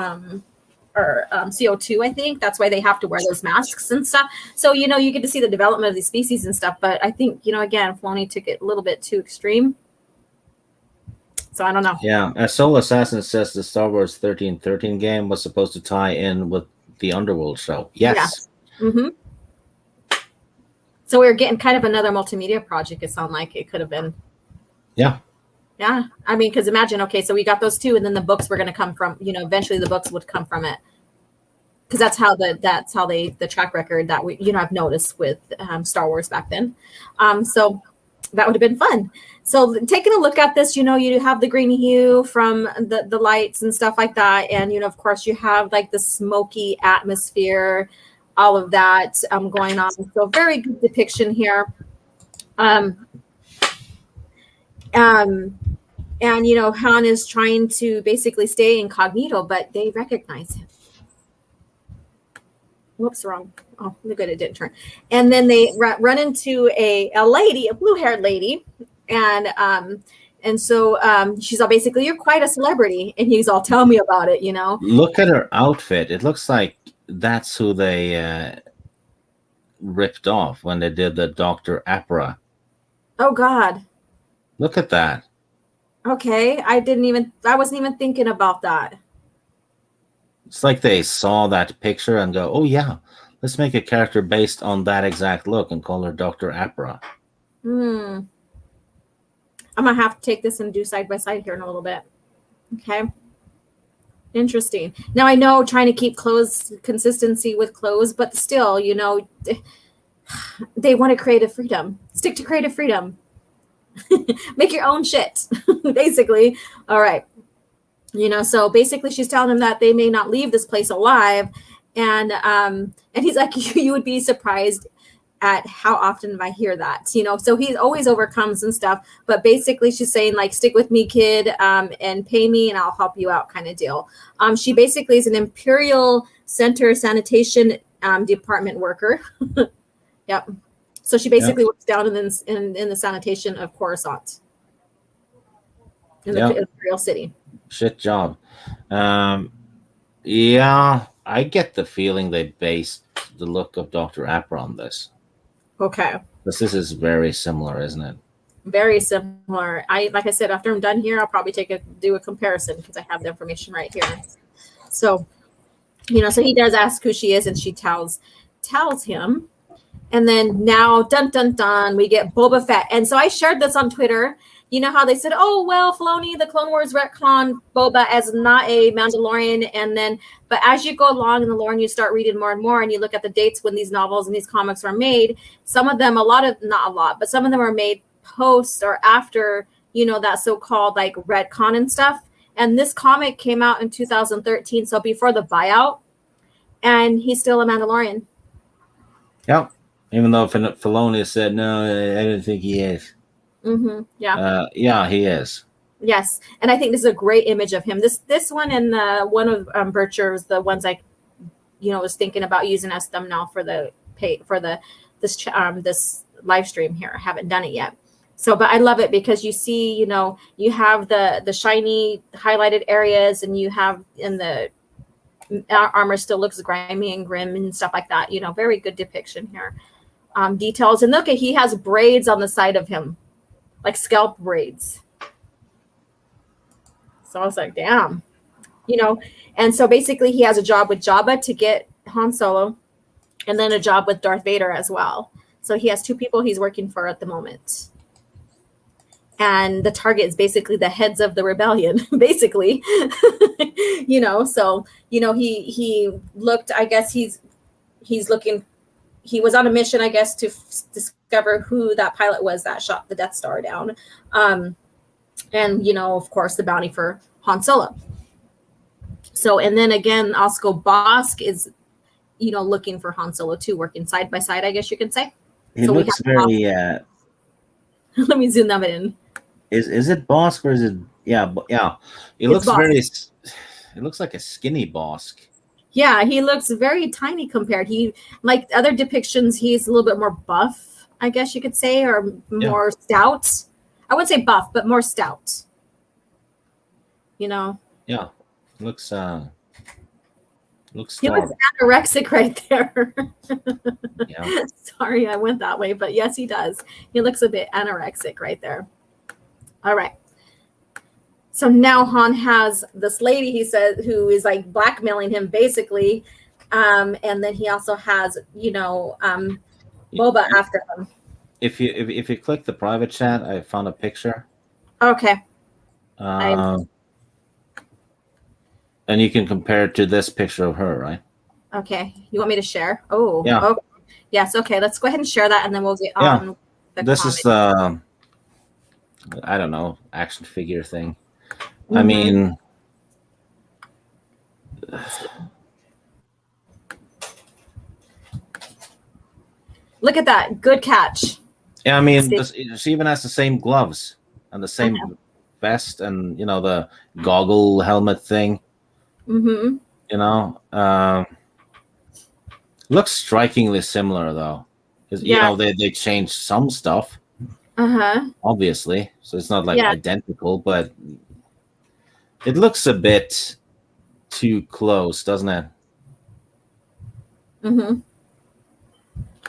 CO2. I think that's why they have to wear those masks and stuff. So you get to see the development of these species and stuff. But I think again, Filoni took it a little bit too extreme. So I don't know. Yeah, Soul Assassin says the Star Wars 1313 game was supposed to tie in with the Underworld show. Yes. Yeah. Mm-hmm. So we're getting kind of another multimedia project. It sounds like it could have been. Yeah. Yeah. I mean, because imagine, okay, so we got those two, and then the books were going to come from, eventually the books would come from it. Because that's how the track record that we, I've noticed with Star Wars back then. So that would have been fun. So taking a look at this, you have the green hue from the lights and stuff like that. And, of course, you have like the smoky atmosphere, all of that going on. So very good depiction here. And, Han is trying to basically stay incognito, but they recognize him. Whoops, wrong. Oh, look good, it didn't turn. And then they run into a lady, a blue-haired lady. And so she's all basically, you're quite a celebrity. And he's all, tell me about it, Look at her outfit. It looks like that's who they ripped off when they did the Dr. Aphra. Oh, God. Look at that. Okay. I wasn't even thinking about that. It's like they saw that picture and go, oh, yeah, let's make a character based on that exact look and call her Dr. Aphra. I'm going to have to take this and do side by side here in a little bit. Okay. Interesting. Now, I know trying to keep consistency with clothes, but still, they want to creative freedom. Stick to creative freedom. Make your own shit, basically. All right. So basically she's telling him that they may not leave this place alive. And he's like, you would be surprised at how often I hear that, so he always overcomes and stuff. But basically she's saying like, stick with me, kid, and pay me and I'll help you out kind of deal. She basically is an Imperial Center sanitation department worker. Yep. So she basically works down in the sanitation of Coruscant in the Imperial City. Shit job. Yeah, I get the feeling they based the look of Dr. Aphra on this. Okay. This is very similar, isn't it? Very similar. Like I said, after I'm done here, I'll probably do a comparison because I have the information right here. So, so he does ask who she is, and she tells him. And then now, dun dun dun, we get Boba Fett. And so I shared this on Twitter. You know how they said, oh, well, Filoni, the Clone Wars retcon Boba as not a Mandalorian. But as you go along in the lore and you start reading more and more and you look at the dates when these novels and these comics were made, some of them, not a lot, but some of them are made post or after, that so-called like retcon and stuff. And this comic came out in 2013, so before the buyout. And he's still a Mandalorian. Yeah. Even though Filoni said, no, I don't think he is. Mm-hmm. Yeah. Yeah, he is. Yes, and I think this is a great image of him. This one and one of Bircher's, the ones I, was thinking about using as thumbnail for this live stream here. I haven't done it yet. So, but I love it because you see, you have the shiny highlighted areas, and you have in the armor still looks grimy and grim and stuff like that. Very good depiction here. Details, and look, he has braids on the side of him. Like scalp braids. So I was like, damn. And so basically he has a job with Jabba to get Han Solo, and then a job with Darth Vader as well. So he has two people he's working for at the moment. And the target is basically the heads of the rebellion, basically. So, he looked, I guess he's looking. He was on a mission, I guess, to discover who that pilot was that shot the Death Star down. And, of course, the bounty for Han Solo. So, and then again, Osco Bosk is, looking for Han Solo too, working side by side, I guess you can say. He looks very... Let me zoom that in. Is it Bosk or is it... Yeah. It looks Bosk. It looks like a skinny Bosk. Yeah, he looks very tiny compared. He, like other depictions, he's a little bit more buff, I guess you could say, or more stout. I wouldn't say buff, but more stout. Yeah, looks. He looks anorexic right there. Yeah. Sorry, I went that way, but yes, he does. He looks a bit anorexic right there. All right. So now Han has this lady, he says, who is like blackmailing him basically. And then he also has, Boba after him. If you click the private chat, I found a picture. Okay. And you can compare it to this picture of her, right? Okay. You want me to share? Oh, yeah. Okay. Yes. Okay. Let's go ahead and share that, and then we'll get on. This is the, I don't know, action figure thing. Mm-hmm. I mean, look at that. Good catch. Yeah, I mean, she even has the same gloves and the same vest and, the goggle helmet thing. Mm-hmm. Looks strikingly similar, though. Because, they changed some stuff. Obviously. So it's not, identical, but it looks a bit too close, doesn't it? Mm-hmm.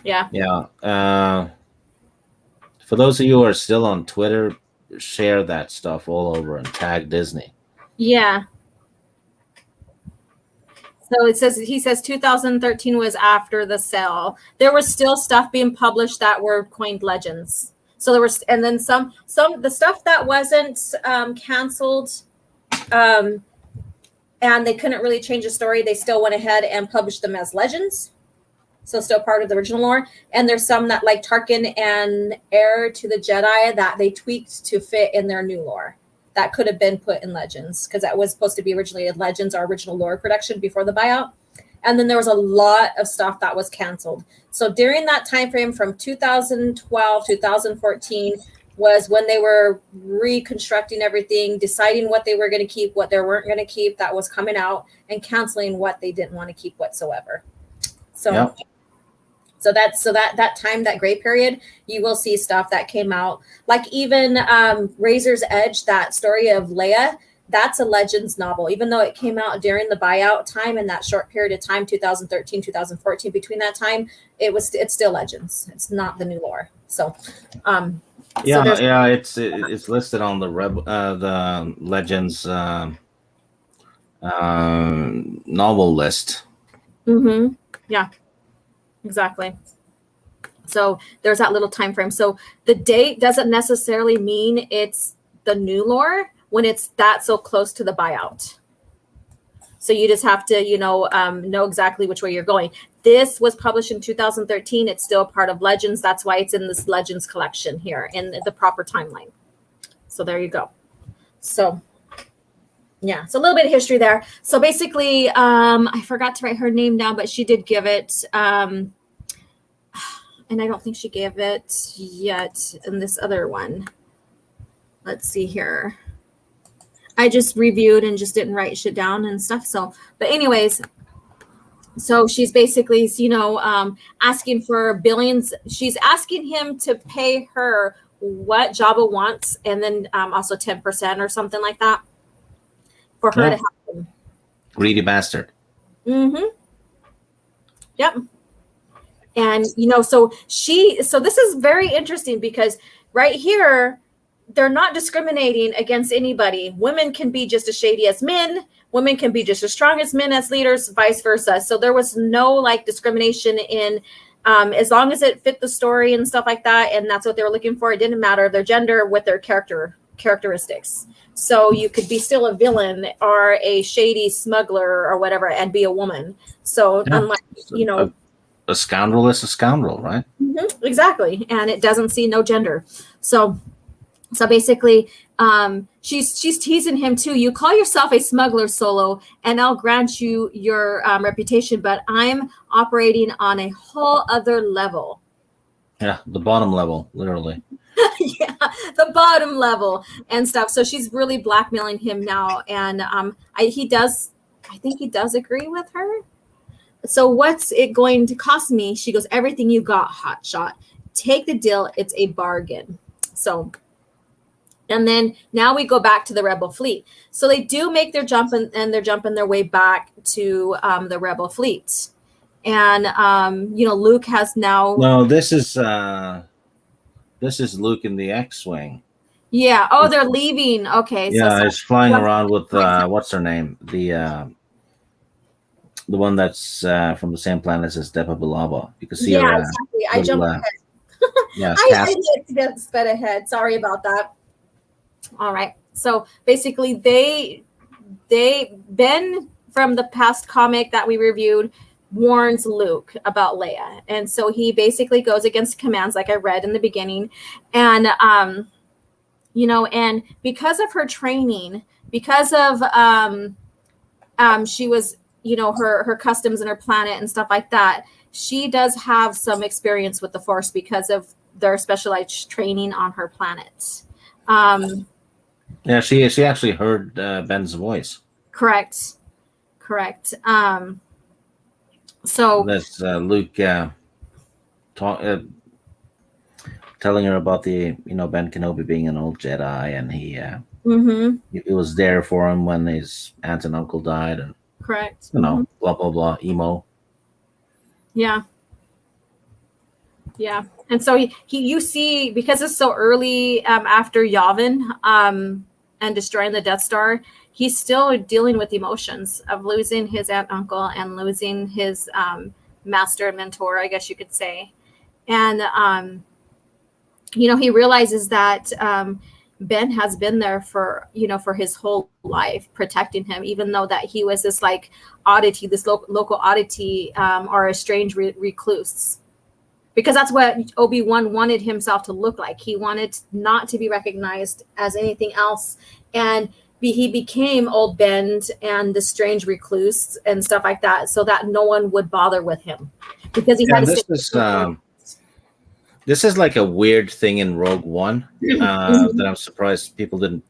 Yeah. Yeah. For those of you who are still on Twitter, share that stuff all over and tag Disney. Yeah. So he says 2013 was after the sale. There was still stuff being published that were coined legends. So there was, and then some the stuff that wasn't canceled, and they couldn't really change the story. They still went ahead and published them as legends. So still part of the original lore. And there's some that like Tarkin and Heir to the Jedi that they tweaked to fit in their new lore. That could have been put in Legends because that was supposed to be originally in Legends, our original lore production before the buyout. And then there was a lot of stuff that was canceled. So during that time frame from 2012, 2014 was when they were reconstructing everything, deciding what they were going to keep, what they weren't going to keep that was coming out, and canceling what they didn't want to keep whatsoever. So yep. So that time, that gray period, you will see stuff that came out. Like even Razor's Edge, that story of Leia, that's a Legends novel. Even though it came out during the buyout time in that short period of time, 2013, 2014, between that time, it's still Legends. It's not the new lore. So it's listed on the Legends novel list. Mm-hmm. Yeah. Exactly. So there's that little time frame. So the date doesn't necessarily mean it's the new lore when it's that so close to the buyout. So you just have to, know exactly which way you're going. This was published in 2013. It's still part of Legends. That's why it's in this Legends collection here in the proper timeline. So there you go. So yeah, so a little bit of history there. So basically, I forgot to write her name down, but she did give it. And I don't think she gave it yet in this other one. Let's see here. I just reviewed and just didn't write shit down and stuff. So, but anyways, so she's basically, asking for billions. She's asking him to pay her what Jabba wants, and then also 10% or something like that. For her to happen. Greedy bastard. Mm-hmm. Yep. And, so this is very interesting because right here, they're not discriminating against anybody. Women can be just as shady as men. Women can be just as strong as men as leaders, vice versa. So there was no discrimination in, as long as it fit the story and stuff like that. And that's what they were looking for. It didn't matter their gender with their characteristics. So you could be still a villain or a shady smuggler or whatever and be a woman. So unlike, a scoundrel is a scoundrel, right? Mm-hmm, exactly. And it doesn't see no gender. So basically, she's teasing him too. You call yourself a smuggler, Solo, and I'll grant you your reputation, but I'm operating on a whole other level. Yeah, the bottom level, literally. Yeah, the bottom level and stuff. So she's really blackmailing him now, and I think he does agree with her. So what's it going to cost me? She goes, everything you got, hotshot. Take the deal. It's a bargain. So, and then now we go back to the Rebel fleet. So they do make their jump, and they're jumping their way back to the Rebel fleet. And Luke has now. No, this is Luke in the X-wing. Yeah. Oh, they're leaving. Okay. Yeah, so he's flying around with what's her name? The one that's from the same planet as Depa Bilaba. You can see her. Exactly. I jumped ahead. Yeah, I did sped ahead. Sorry about that. All right. So basically, Ben from the past comic that we reviewed warns Luke about Leia, and so he basically goes against commands, like I read in the beginning, and and because of her training, because of she was, her customs and her planet and stuff like that, she does have some experience with the Force because of their specialized training on her planet. Yeah, she actually heard Ben's voice. Correct. So that's Luke telling her about the Ben Kenobi being an old Jedi, and he was there for him when his aunt and uncle died, and correct. Blah blah blah, emo. Yeah. And so you see, because it's so early after Yavin and destroying the Death Star, he's still dealing with emotions of losing his aunt, uncle, and losing his master and mentor, I guess you could say. And he realizes that Ben has been there for his whole life, protecting him, even though that he was this like oddity, this local oddity, or a strange recluse. Because that's what Obi-Wan wanted himself to look like. He wanted not to be recognized as anything else. And he became Old Ben and the strange recluse and stuff like that, so that no one would bother with him. Because he had this is like a weird thing in Rogue One that I'm surprised people didn't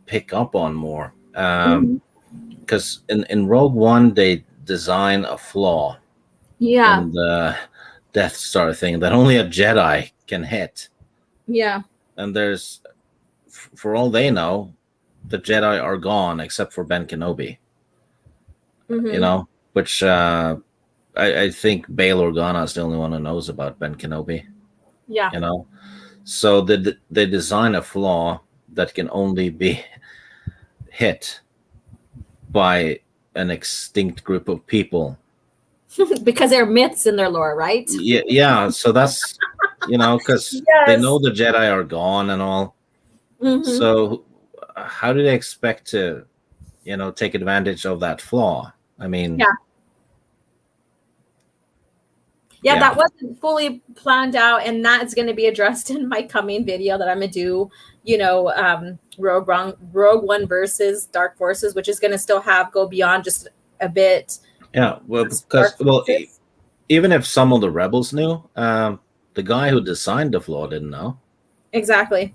pick up on more. Because in Rogue One, they design a flaw in the Death Star thing that only a Jedi can hit. Yeah. And there's, for all they know, the Jedi are gone except for Ben Kenobi. Which I think Bail Organa is the only one who knows about Ben Kenobi. Yeah. So they design a flaw that can only be hit by an extinct group of people. Because they're myths in their lore, right? Yeah. So that's, because they know the Jedi are gone and all. So how do they expect to, take advantage of that flaw? I mean, yeah, that wasn't fully planned out, and that is going to be addressed in my coming video that I'm going to do, Rogue One versus Dark Forces, which is going to still go beyond just a bit. Yeah, well, because even if some of the rebels knew, the guy who designed the flaw didn't know. Exactly.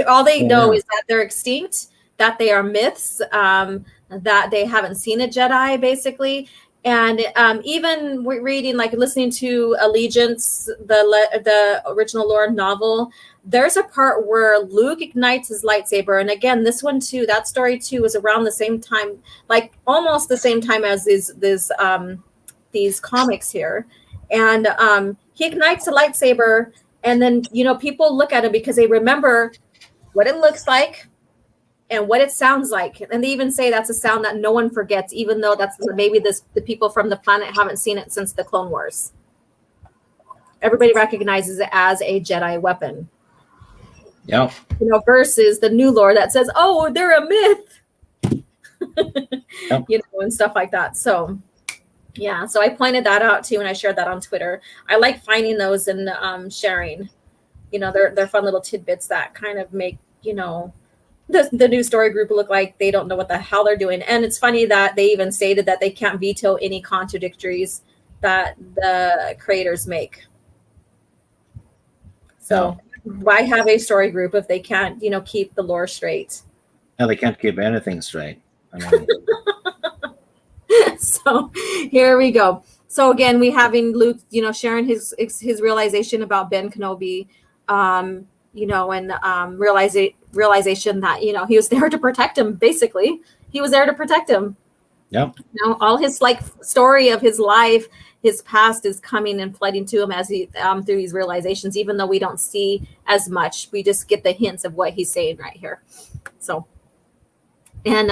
All they know is that they're extinct, that they are myths, that they haven't seen a Jedi, basically. And even reading, listening to Allegiance, the original lore novel, there's a part where Luke ignites his lightsaber. And again, this one too, that story too, was around the same time, almost the same time as these comics here. And he ignites the lightsaber, and then, people look at him because they remember what it looks like and what it sounds like. And they even say that's a sound that no one forgets, even though that's maybe the people from the planet haven't seen it since the Clone Wars. Everybody recognizes it as a Jedi weapon. Yeah. Versus the new lore that says, oh, they're a myth. And stuff like that. So yeah, so I pointed that out too, and I shared that on Twitter. I like finding those and sharing. They're fun little tidbits that kind of make, the new story group look like they don't know what the hell they're doing. And it's funny that they even stated that they can't veto any contradictories that the creators make. So why have a story group if they can't, keep the lore straight? No, they can't keep anything straight. I mean. So here we go. So again, we having Luke, sharing his realization about Ben Kenobi, and realization that, he was there to protect him. Basically, he was there to protect him. Yep. All his story of his life, his past is coming and flooding to him as he through these realizations, even though we don't see as much. We just get the hints of what he's saying right here. So, and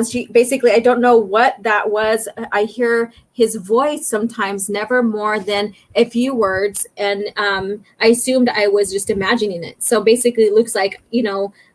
she basically, I don't know what that was. I hear his voice sometimes, never more than a few words, and I assumed I was just imagining it. So basically, it looks like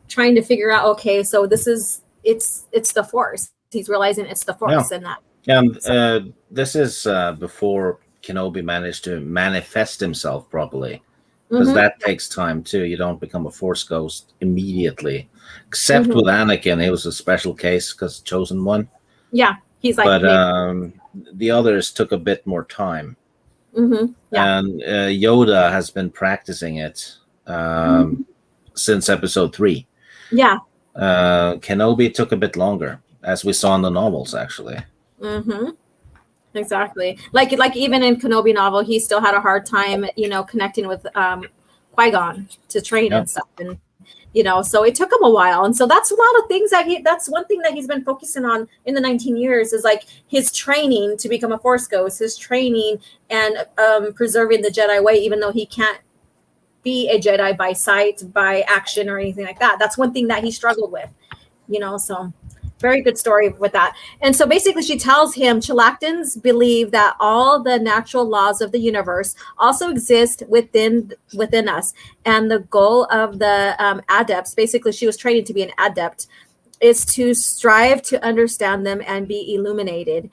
trying to figure out, okay, so this is it's the Force. He's realizing it's the Force, and that. Yeah, this is before Kenobi managed to manifest himself properly, because that takes time too. You don't become a Force ghost immediately, except with Anakin. It was a special case because chosen one. Yeah, he's like. But the others took a bit more time. Yeah. And Yoda has been practicing it since Episode 3. Yeah. Kenobi took a bit longer, as we saw in the novels, actually. Exactly. Like even in Kenobi novel, he still had a hard time, connecting with Qui-Gon to train and stuff, and so it took him a while. And so that's a lot of things that's one thing that he's been focusing on in the 19 years is like his training to become a Force ghost, his training and preserving the Jedi way, even though he can't be a Jedi by sight, by action, or anything like that. That's one thing that he struggled with, so very good story with that. And so basically she tells him Chilactans believe that all the natural laws of the universe also exist within us. And the goal of the adepts, basically she was training to be an adept, is to strive to understand them and be illuminated.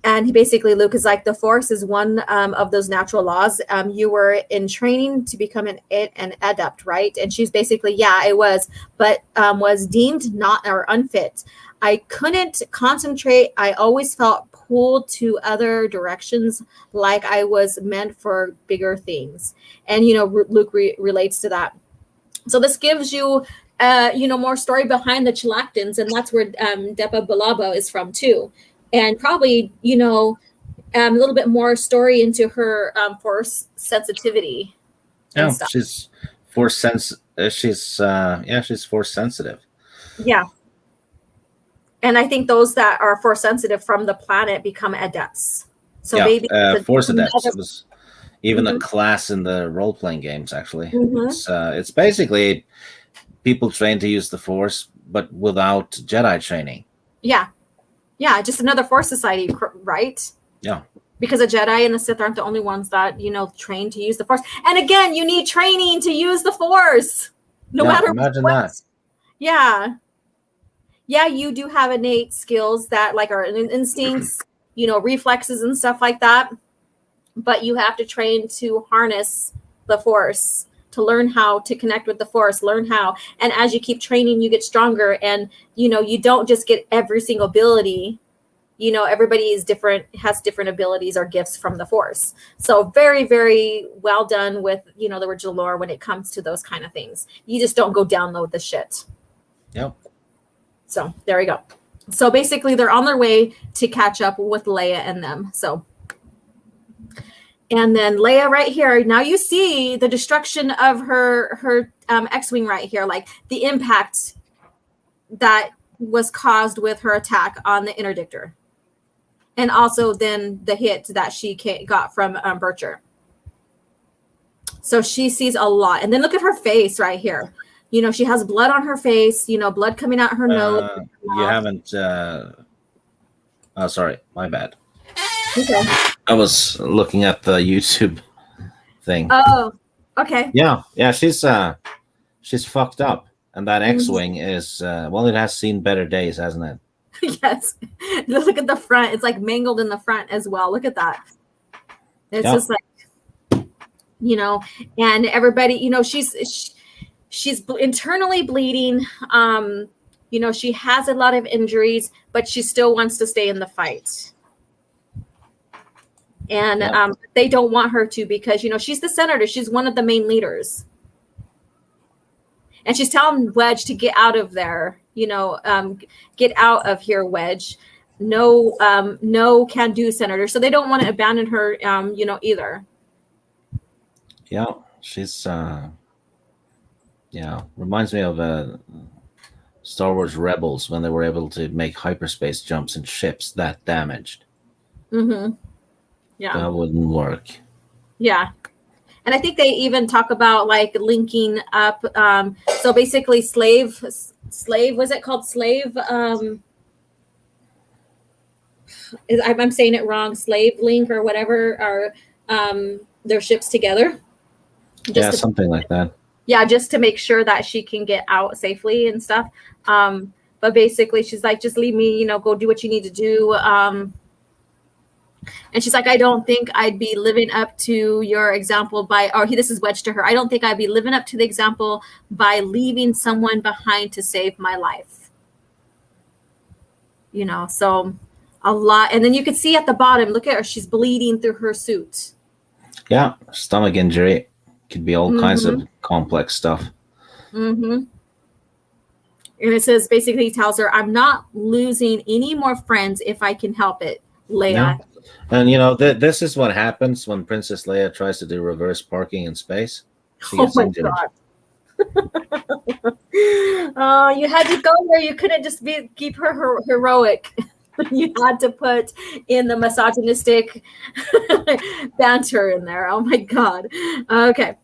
And basically Luke is like, the Force is one of those natural laws. You were in training to become an adept, right? And she's basically, yeah, I was, but was deemed not or unfit. I couldn't concentrate. I always felt pulled to other directions, like I was meant for bigger things. And, Luke relates to that. So this gives you, more story behind the Chilactans, and that's where Depa Billaba is from too. And probably, a little bit more story into her Force sensitivity. Yeah, she's Force she's Force sensitive. Yeah. And I think those that are Force sensitive from the planet become adepts. So maybe Force adepts. It was even a class in the role-playing games, actually. It's basically people trained to use the Force, but without Jedi training. Yeah. Yeah, just another Force society, right? Yeah. Because the Jedi and the Sith aren't the only ones that, train to use the Force. And again, you need training to use the Force. No matter imagine what. That. Yeah. Yeah, you do have innate skills that are instincts, reflexes and stuff like that. But you have to train to harness the Force, to learn how to connect with the Force, learn how. And as you keep training, you get stronger. And, you don't just get every single ability. Everybody is different, has different abilities or gifts from the Force. So very, very well done with, the original lore when it comes to those kind of things. You just don't go download the shit. Yep. So there we go. So basically they're on their way to catch up with Leia and them. So, and then Leia right here, now you see the destruction of her X-Wing right here, like the impact that was caused with her attack on the interdictor. And also then the hit that she got from Bircher. So she sees a lot. And then look at her face right here. She has blood on her face, blood coming out her nose. You haven't. Oh, sorry. My bad. Okay. I was looking at the YouTube thing. Oh, okay. Yeah. She's fucked up. And that X-Wing is, it has seen better days, hasn't it? Yes. Look at the front. It's like mangled in the front as well. Look at that. It's just like, and everybody, she's internally bleeding. She has a lot of injuries, but she still wants to stay in the fight. And they don't want her to because, she's the senator. She's one of the main leaders. And she's telling Wedge to get out of there, get out of here, Wedge. No can do, Senator. So they don't want to abandon her, either. Yeah, she's... reminds me of Star Wars Rebels when they were able to make hyperspace jumps in ships that damaged. Mm-hmm. Yeah. That wouldn't work. Yeah. And I think they even talk about like linking up. So basically slave, was it called slave? I'm saying it wrong. Slave link or whatever are their ships together. Something like that. Yeah, just to make sure that she can get out safely and stuff. But basically she's like, just leave me, go do what you need to do. And she's like, I don't think I'd be living up to your example this is Wedge to her. I don't think I'd be living up to the example by leaving someone behind to save my life. So a lot. And then you could see at the bottom, look at her. She's bleeding through her suit. Yeah. Stomach injury. Could be all kinds of complex stuff. Mm-hmm. And it says, basically he tells her, I'm not losing any more friends if I can help it, Leia. No. And this is what happens when Princess Leia tries to do reverse parking in space. She gets injured. God. Oh, you had to go there. You couldn't just keep her heroic. You had to put in the misogynistic banter in there. Oh my God. Okay.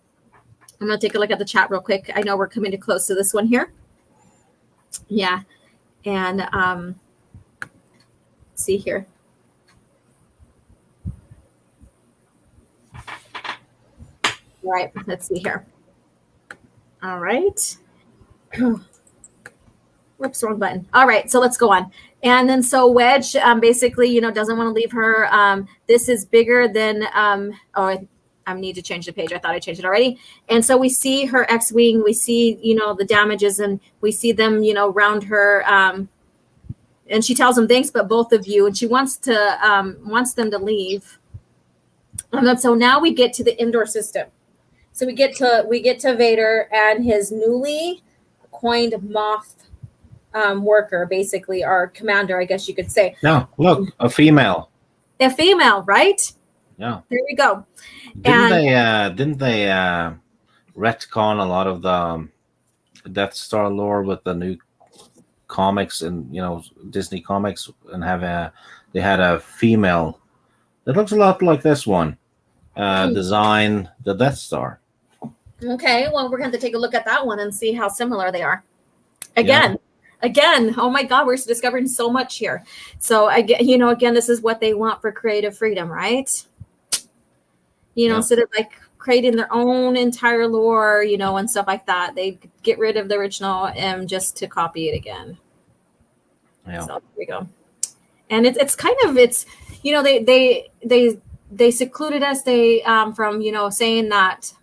I'm going to take a look at the chat real quick. I know we're coming to close to this one here. Yeah. And let's see here. All right, let's see here. All right. Whoops, wrong button. All right, so let's go on. And then so Wedge basically, doesn't want to leave her. This is bigger than, I need to change the page. I thought I changed it already. And so we see her X-Wing. We see, the damages, and we see them, around her. And she tells them, thanks, but both of you. And she wants them to leave. And so now we get to the indoor system. So we get to Vader and his newly coined Moth worker, basically, our commander, I guess you could say. No, look, a female. A female, right? Yeah. There we go. Didn't they retcon a lot of the Death Star lore with the new comics and Disney comics, and they had a female that looks a lot like this one design the Death Star. Okay, well, we're going to take a look at that one and see how similar they are. Again, oh my God, we're discovering so much here. So again, this is what they want for creative freedom, right? Instead of like creating their own entire lore, and stuff like that, they get rid of the original just to copy it again. Yeah. So there we go. And it's kind of they secluded us from saying that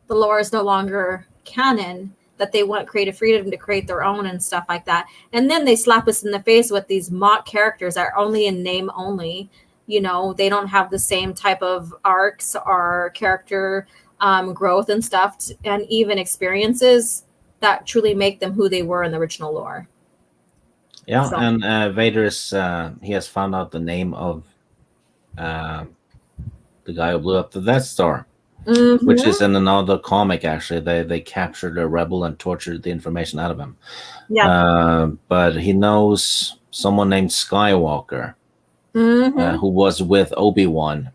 the lore is no longer canon, that they want creative freedom to create their own and stuff like that. And then they slap us in the face with these mock characters that are only in name only. They don't have the same type of arcs or character growth and stuff, and even experiences that truly make them who they were in the original lore. Yeah, so. And Vader he has found out the name of the guy who blew up the Death Star. Mm-hmm. Which is in another comic, actually. They captured a rebel and tortured the information out of him. Yeah. But he knows someone named Skywalker, who was with Obi-Wan.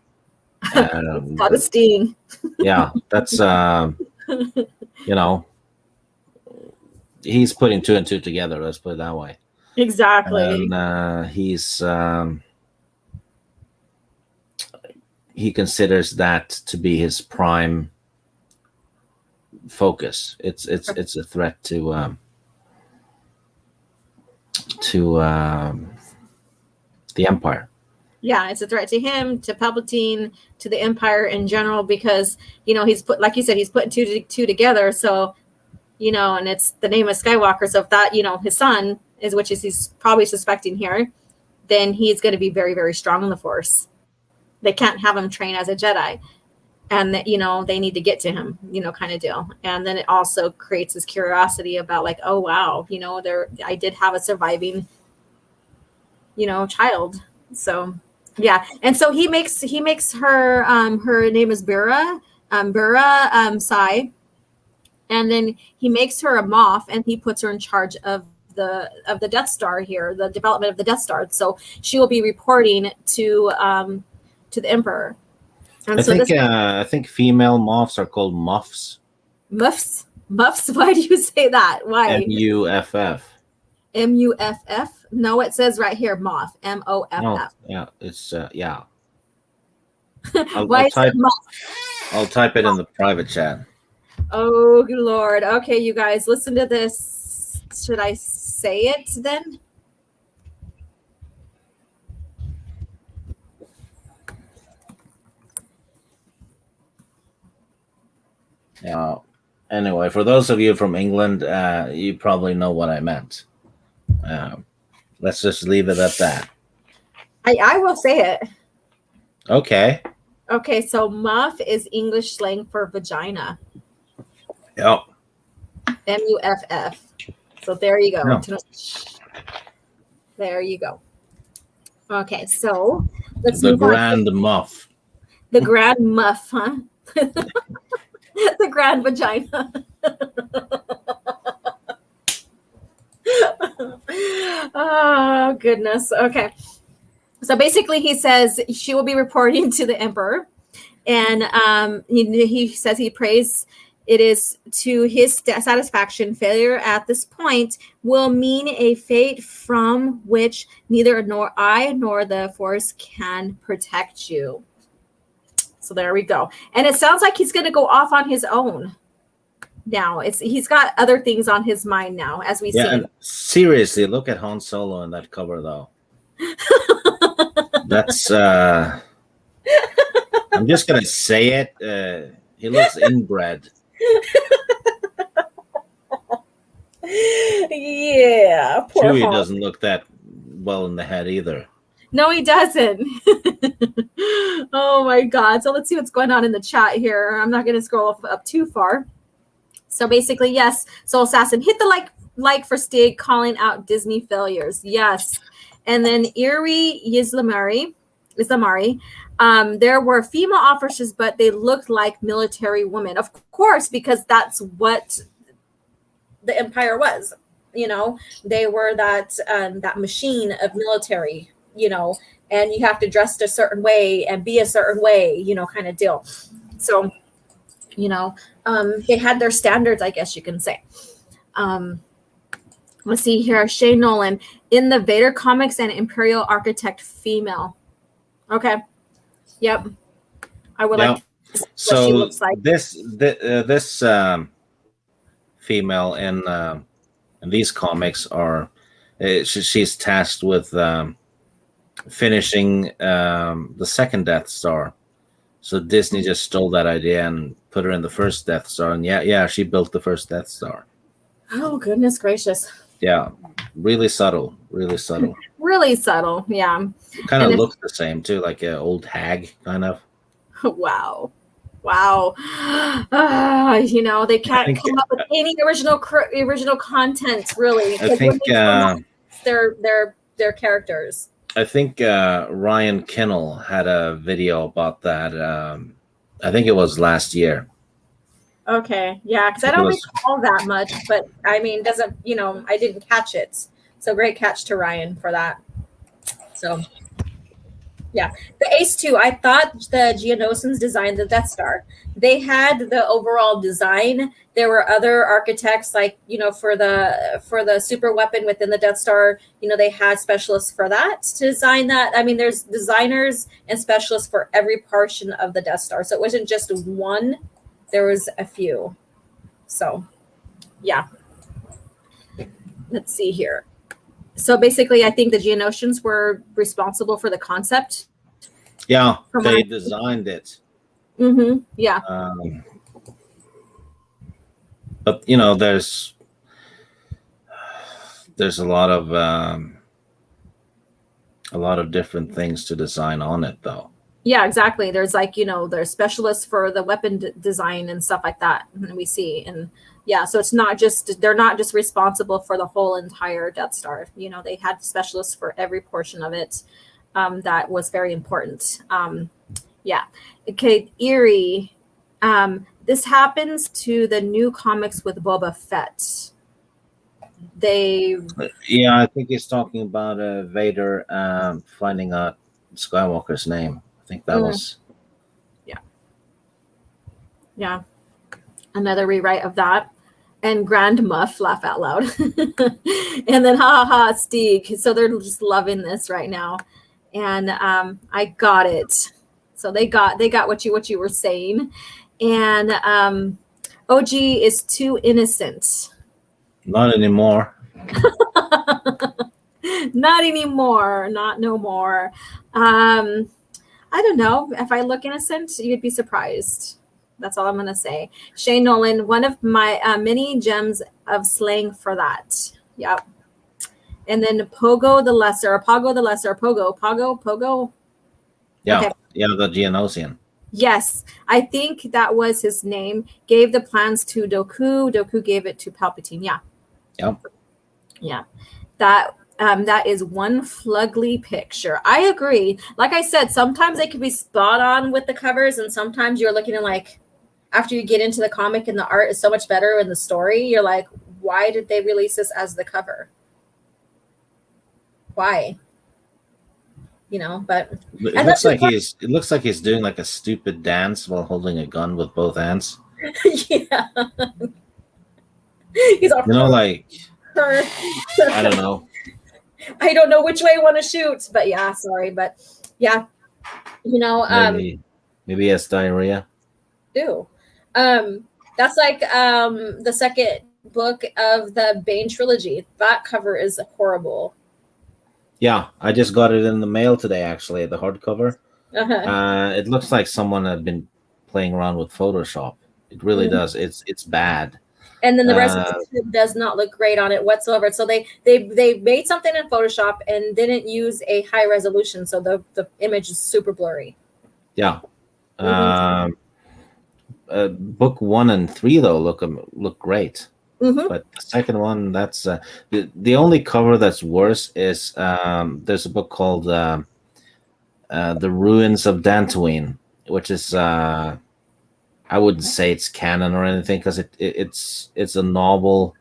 Got a sting. Yeah, that's he's putting two and two together. Let's put it that way. Exactly. And he considers that to be his prime focus. It's a threat to the Empire. Yeah, it's a threat to him, to Palpatine, to the Empire in general, because he's like you said, he's putting two together. So and it's the name of Skywalker. So if that his son is, which is he's probably suspecting here, then he's going to be very, very strong in the Force. They can't have him train as a Jedi, and that they need to get to him, kind of deal. And then it also creates this curiosity about like, oh wow, I did have a surviving, child. So yeah, and so he makes her her name is Bura Sai, and then he makes her a Moff, and he puts her in charge of the Death Star here, the development of the Death Star. So she will be reporting to the Emperor. And I think female Moffs are called Muffs. Muffs? Why do you say that? Why? MUFF. MUFF? No, it says right here, Moff. MOFF. No, yeah, it's yeah. Why is it Moff? I'll type it in the private chat. Oh, good Lord. Okay, you guys, listen to this. Should I say it then? Yeah. Anyway, for those of you from England, you probably know what I meant. Let's just leave it at that. I will say it. Okay. Okay, so muff is English slang for vagina. Yep. MUFF. So there you go. No. There you go. Okay, so let's the move grand on. muff. The grand muff, huh? The grand vagina. Oh, goodness. Okay. So basically, he says she will be reporting to the Emperor. And he says he prays it is to his satisfaction. Failure at this point will mean a fate from which neither nor I nor the Force can protect you. So there we go. And it sounds like he's going to go off on his own now. He's got other things on his mind now, as we see. And seriously, look at Han Solo in that cover, though. That's I'm just gonna say it. He looks inbred. Yeah, poor Chewie Han. doesn't look that well in the head either. No, he doesn't. Oh my God. So let's see what's going on in the chat here. I'm not going to scroll up too far. So basically, yes, Soul Assassin, hit the like for Stig calling out Disney failures. Yes. And then Eerie Islamari, there were female officers, but they looked like military women. Of course, because that's what the Empire was. They were that machine of military, and you have to dress a certain way and be a certain way, kind of deal. So, they had their standards, I guess you can say. Let's see here. Shane Nolan, in the Vader comics, and Imperial architect female. Okay. Yep. I would like to see what she looks like. This female in these comics she's tasked with finishing the second Death Star. So Disney just stole that idea and put her in the first Death Star, and she built the first Death Star. Oh, goodness gracious. Yeah, really subtle. Really subtle, yeah. Kind of looks the same too, like an old hag, kind of. Wow. They can't come up with any original content, really. I think their characters. I think Ryan Kinnell had a video about that. I think it was last year. Okay, yeah, because I don't recall that much, but I mean, I didn't catch it. So great catch to Ryan for that. So, yeah. The Ace 2, I thought the Geonosians designed the Death Star. They had the overall design. There were other architects, like, for the super weapon within the Death Star, they had specialists for that to design that. I mean, there's designers and specialists for every portion of the Death Star. So it wasn't just one. There was a few. So, yeah. Let's see here. So basically, I think the Geonosians were responsible for the concept. Yeah, they designed it. Mm-hmm. Yeah. But there's a lot of different things to design on it, though. Yeah, exactly. There's there's specialists for the weapon design and stuff like that. And we see, and yeah, so they're not just responsible for the whole entire Death Star. They had specialists for every portion of it. That was very important. Yeah. Okay, Eerie. This happens to the new comics with Boba Fett. Yeah, I think he's talking about Vader finding out Skywalker's name. I think that was. Yeah. Another rewrite of that. And Grand Muff, laugh out loud. And then ha ha ha, Steeg. So they're just loving this right now. And I got it. So they got what you were saying. And OG is too innocent. Not anymore. Not anymore. Not no more. I don't know. If I look innocent, you'd be surprised. That's all I'm going to say. Shane Nolan, one of my many gems of slang for that. Yep. And then Pogo the Lesser. Pogo. Yeah, okay. Yeah, the Geonosian. Yes, I think that was his name. Gave the plans to Dooku. Dooku gave it to Palpatine. Yeah. Yep. Yeah. That is one flugly picture. I agree. Like I said, sometimes they could be spot on with the covers, and sometimes you're looking at like, after you get into the comic and the art is so much better in the story, you're like, why did they release this as the cover? Why? You know, but it looks like he's doing like a stupid dance while holding a gun with both hands. Yeah. He's all, you know, like I don't know. I don't know which way I want to shoot, but yeah, sorry, but yeah, you know, maybe he has diarrhea. Ew. That's like the second book of the Bane trilogy. That cover is horrible. Yeah, I just got it in the mail today, actually, the hardcover. It looks like someone had been playing around with Photoshop. It really does. It's bad. And then the rest of the script does not look great on it whatsoever. So they made something in Photoshop and didn't use a high resolution, so the image is super blurry. Yeah. Book 1 and 3 though look great. But the second one, that's the only cover that's worse is there's a book called The Ruins of Dantooine, which is I wouldn't say it's canon or anything because it's a novel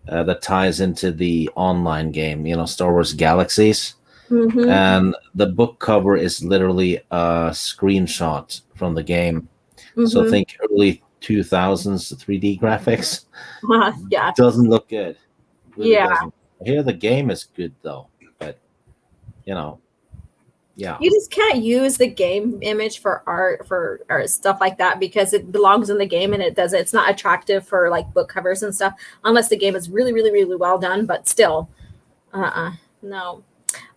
that ties into the online game, you know, Star Wars Galaxies. And the book cover is literally a screenshot from the game. So think early 2000s 3D graphics. Yeah, doesn't look good. Really yeah, doesn't. Here the game is good though, but you know, yeah, you just can't use the game image for art or stuff like that because it belongs in the game and it's not attractive for like book covers and stuff unless the game is really really really well done. But still, no.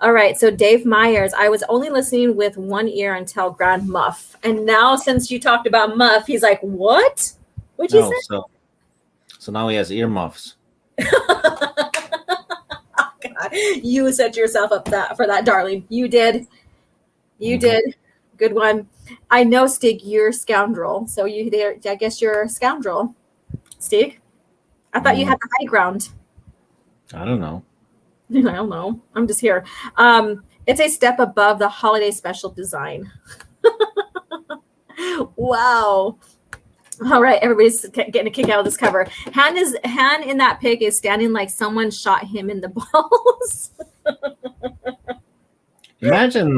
All right, so Dave Myers, I was only listening with one ear until Grand Muff. And now since you talked about Muff, he's like, what? What'd you say? So now he has earmuffs. Oh, God. You set yourself up for that, darling. You did. You did. Good one. I know, Stig, you're a scoundrel. So I guess you're a scoundrel. Stig? I thought you had the high ground. I don't know. I don't know. I'm just here. It's a step above the holiday special design. Wow. All right, everybody's getting a kick out of this cover. Han in that pic is standing like someone shot him in the balls. Imagine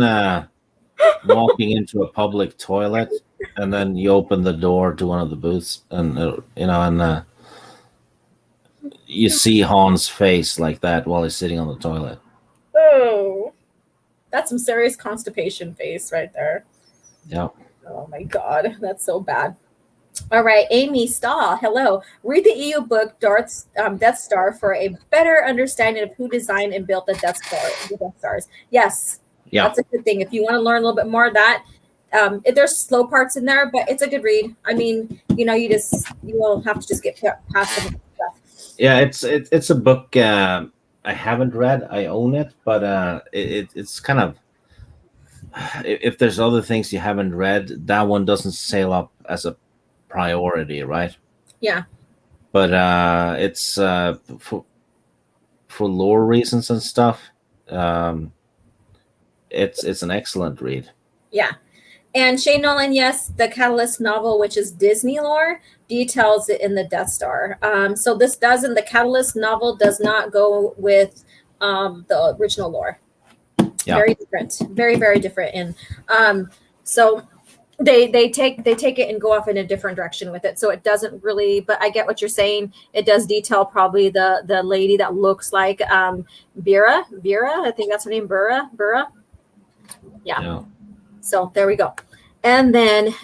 walking into a public toilet and then you open the door to one of the booths and you see Han's face like that while he's sitting on the toilet. Oh, that's some serious constipation face right there. Yeah. Oh my God, that's so bad. All right, Amy Stahl, hello. Read the EU book Death Star for a better understanding of who designed and built the Death Stars. Yes, yeah, that's a good thing. If you want to learn a little bit more of that, there's slow parts in there, but it's a good read. I mean, you will have to just get past some stuff. Yeah, it's a book I haven't read. I own it, but it's kind of, if there's other things you haven't read, that one doesn't sail up as a priority, right? Yeah. But it's for lore reasons and stuff. It's an excellent read. Yeah. And Shane Nolan, yes, the Catalyst novel, which is Disney lore, details it in the Death Star. So this doesn't, the Catalyst novel does not go with the original lore. Yeah. Very different, very, very different. And so they take it and go off in a different direction with it. So it doesn't really, but I get what you're saying. It does detail probably the lady that looks like Vera, I think that's her name, Burra. Yeah. So there we go. And then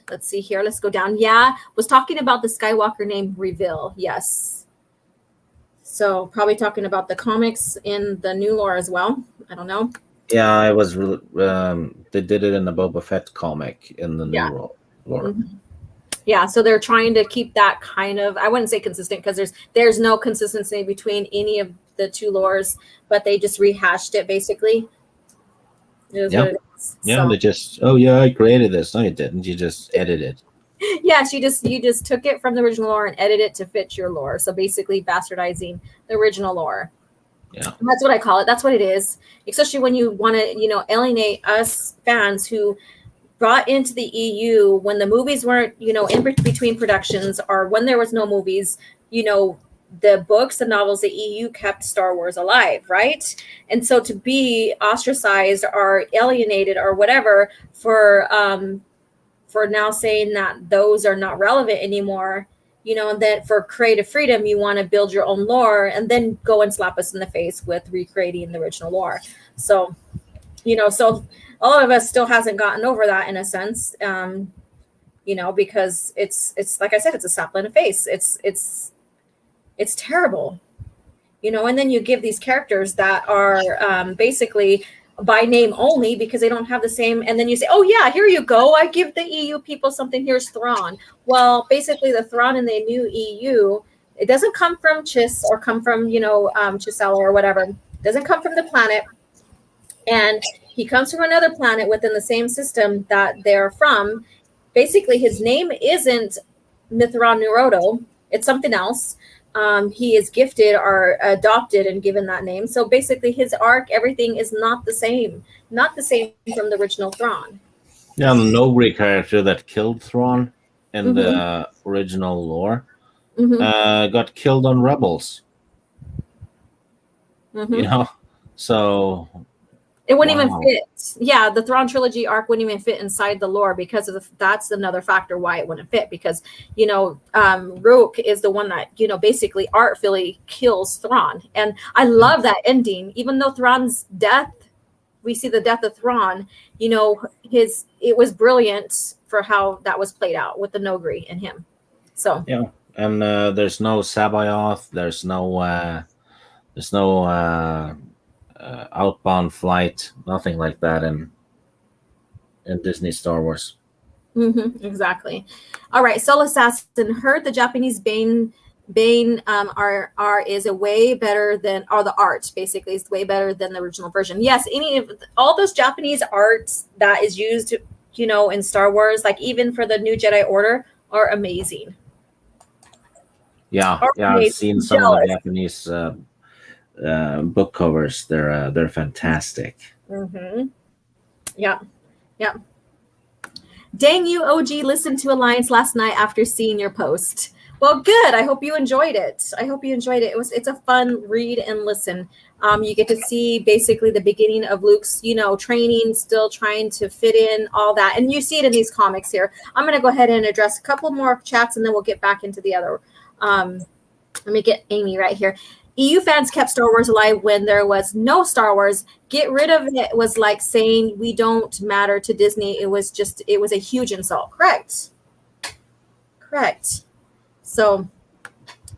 let's see here. Let's go down. Yeah, was talking about the Skywalker name reveal. Yes. So probably talking about the comics in the new lore as well. I don't know. Yeah, it was. They did it in the Boba Fett comic in the new lore. Mm-hmm. Yeah, so they're trying to keep that kind of, I wouldn't say consistent because there's no consistency between any of the two lores, but they just rehashed it basically. Yeah, they just, I created this. No, you didn't. You just edited. Yes, you just took it from the original lore and edited it to fit your lore. So basically bastardizing the original lore. Yeah. And that's what I call it. That's what it is. Especially when you want to, alienate us fans who brought into the EU when the movies weren't, in between productions, or when there was no movies, the books, the novels, the EU kept Star Wars alive, right? And so to be ostracized or alienated or whatever for now saying that those are not relevant anymore, and then for creative freedom, you want to build your own lore and then go and slap us in the face with recreating the original lore. So, so all of us still hasn't gotten over that in a sense, because it's like I said, it's a slap in the face. It's terrible, and then you give these characters that are basically by name only because they don't have the same. And then you say, oh yeah, here you go. I give the EU people something. Here's Thrawn. Well, basically the Thrawn in the new EU, it doesn't come from Chiss or come from, Chisella or whatever. It doesn't come from the planet. And he comes from another planet within the same system that they're from. Basically his name isn't Mithran Nurodo. It's something else. He is gifted or adopted and given that name. So basically his arc, everything is not the same from the original Thrawn. Yeah, the Nogri character that killed Thrawn in the original lore got killed on Rebels. So it wouldn't even fit. Yeah, the Thrawn trilogy arc wouldn't even fit inside the lore because that's another factor why it wouldn't fit. Because Rook is the one that basically artfully kills Thrawn, and I love that ending. Even though Thrawn's death, we see the death of Thrawn. It was brilliant for how that was played out with the Nogri and him. So yeah, and there's no Sabayoth. There's no outbound flight, nothing like that in Disney Star Wars. Exactly. All right, Soul Assassin heard the Japanese Bane is a way better than, or the art basically is way better than the original version. Yes, all those Japanese arts that is used, in Star Wars, like even for the New Jedi Order, are amazing. Yeah, I've seen some of the Japanese book covers. They're fantastic. Yeah. Dang you, OG listened to Alliance last night after seeing your post. Well, good. I hope you enjoyed it. It's a fun read and listen. You get to see basically the beginning of Luke's, training, still trying to fit in all that. And you see it in these comics here. I'm going to go ahead and address a couple more chats and then we'll get back into the other. Let me get Amy right here. EU fans kept Star Wars alive when there was no Star Wars. Get rid of it was like saying we don't matter to Disney. It was a huge insult. Correct. So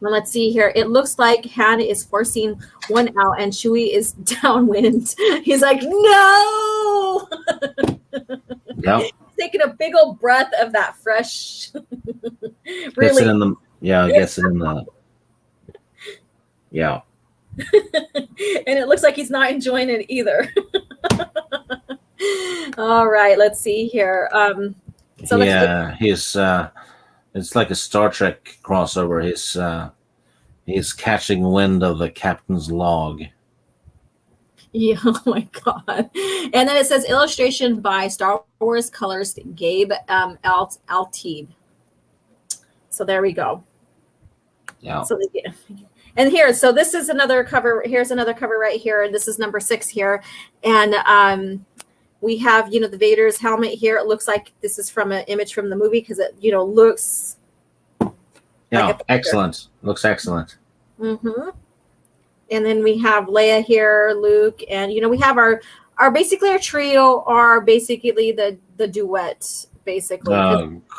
well, let's see here. It looks like Han is forcing one out and Chewie is downwind. He's like, no. Yep. Taking a big old breath of that fresh. Really. Gets it in the. Yeah. And it looks like he's not enjoying it either. All right, let's see here. He's it's like a Star Trek crossover. He's catching wind of the captain's log. Yeah, oh my God. And then it says illustration by Star Wars colorist Gabe Altebe. So there we go. Yeah. So and here, so this is another cover. Here's another cover right here. And this is number 6 here. And we have, the Vader's helmet here. It looks like this is from an image from the movie because it, looks. Yeah, excellent. Looks excellent. Mm-hmm. And then we have Leia here, Luke, and we have our basically our trio are basically the duet, basically.